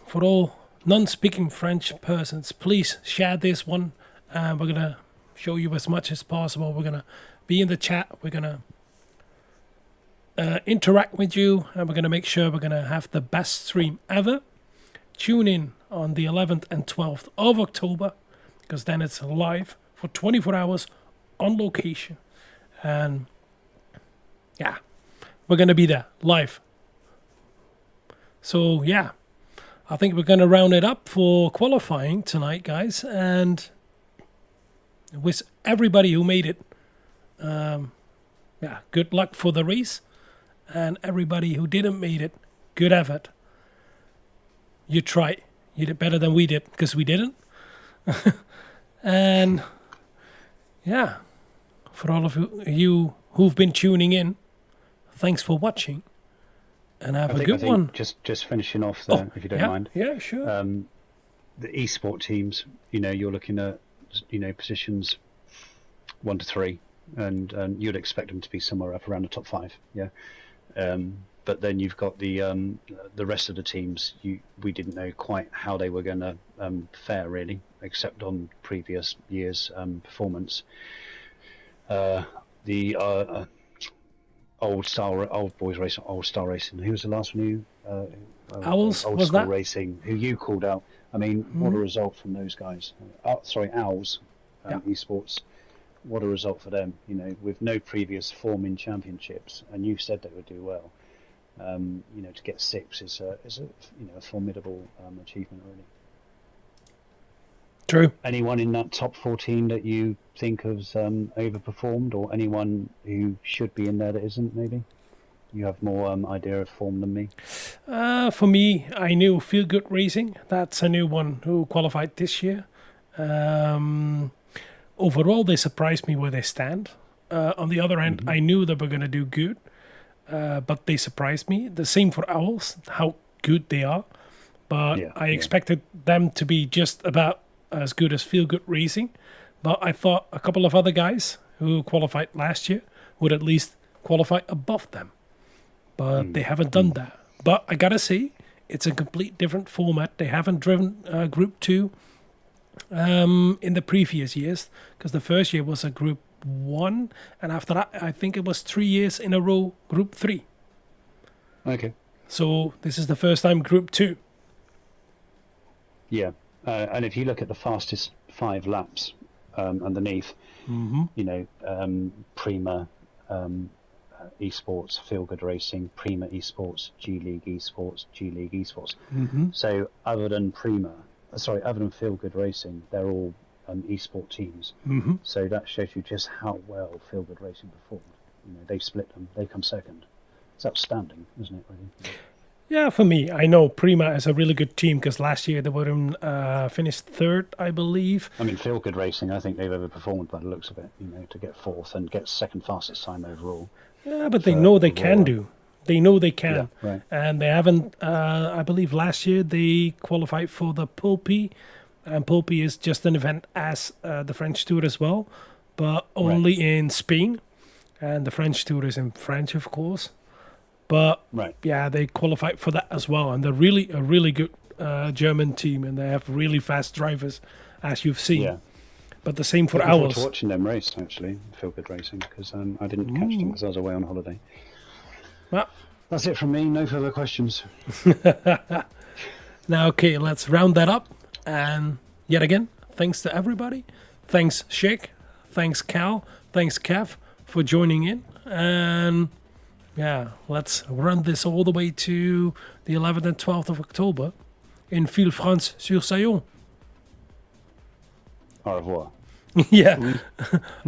for all non-speaking French persons, please share this one. We're going to show you as much as possible. We're going to be in the chat. We're going to interact with you, and we're going to make sure we're going to have the best stream ever. Tune in on the 11th and 12th of October, because then it's live for 24 hours on location. And yeah, we're going to be there live. So yeah, I think we're going to round it up for qualifying tonight, guys. And with everybody who made it, good luck for the race. And everybody who didn't make it, good effort. You tried. You did better than we did, because we didn't. And yeah, for all of you who've been tuning in, thanks for watching. And have a good one. Just finishing off there, if you don't mind. Yeah, sure. The esport teams, you're looking at, positions 1 to 3, and you'd expect them to be somewhere up around the top 5. Yeah. But then you've got the rest of the teams. We didn't know quite how they were going to fare really. except on previous years' performance. The old boys racing, Old Star Racing. Who was the last one? OWLS, Old was School that? Racing, who you called out. I mean, what a result from those guys. OWLS Esports. What a result for them. You know, with no previous form in championships, and you said they would do well. You know, to get 6 is a a formidable achievement, really. True. Anyone in that top 14 that you think has overperformed, or anyone who should be in there that isn't? Maybe you have more idea of form than me. For me, I knew Feel Good Racing. That's a new one who qualified this year. Overall, they surprised me where they stand. On the other hand, I knew they were going to do good, but they surprised me. The same for OWLS, how good they are. But I expected them to be just about as good as Feel Good Racing. But I thought a couple of other guys who qualified last year would at least qualify above them. But they haven't done that. But I gotta say, it's a complete different format. They haven't driven Group 2 in the previous years, because the first year was a Group 1, and after that, I think it was 3 years in a row Group 3. Okay. So this is the first time Group 2. Yeah, and if you look at the fastest 5 laps underneath, you know, Prima Esports, Feel Good Racing, Prima Esports, G League Esports, G League Esports. So other than Feel Good Racing, they're all esport teams. So that shows you just how well Feel Good Racing performed. You know, they split them, they come second. It's outstanding, isn't it, really? Yeah, for me, I know Prima is a really good team, because last year they were in, finished 3rd, I believe. I mean, Feel Good Racing, I think they've overperformed by the looks of it, you know, to get 4th and get 2nd fastest time overall. Yeah, but they know they can do. They know they can. Yeah, right. And they haven't, I believe last year they qualified for the Pulpy. And Pulpy is just an event as the French Tour as well, but only in Spain. And the French Tour is in French, of course. But yeah, they qualified for that as well. And they're really a really good German team, and they have really fast drivers, as you've seen. Yeah. But the same for Looking forward OWLS. to watching them race, actually, Feel Good Racing, because I didn't catch them because I was away on holiday. Well, that's it from me. No further questions. Now, okay, let's round that up. And yet again, thanks to everybody. Thanks, Sheik. Thanks, Cal. Thanks, Kev, for joining in. And yeah, let's run this all the way to the 11th and 12th of October in Villefranche-sur-Saône. Au revoir. Yeah.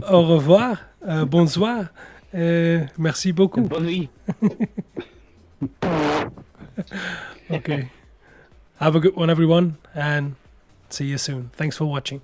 Au revoir. Bonsoir. Merci beaucoup. Bonne nuit. Okay. Have a good one, everyone, and see you soon. Thanks for watching.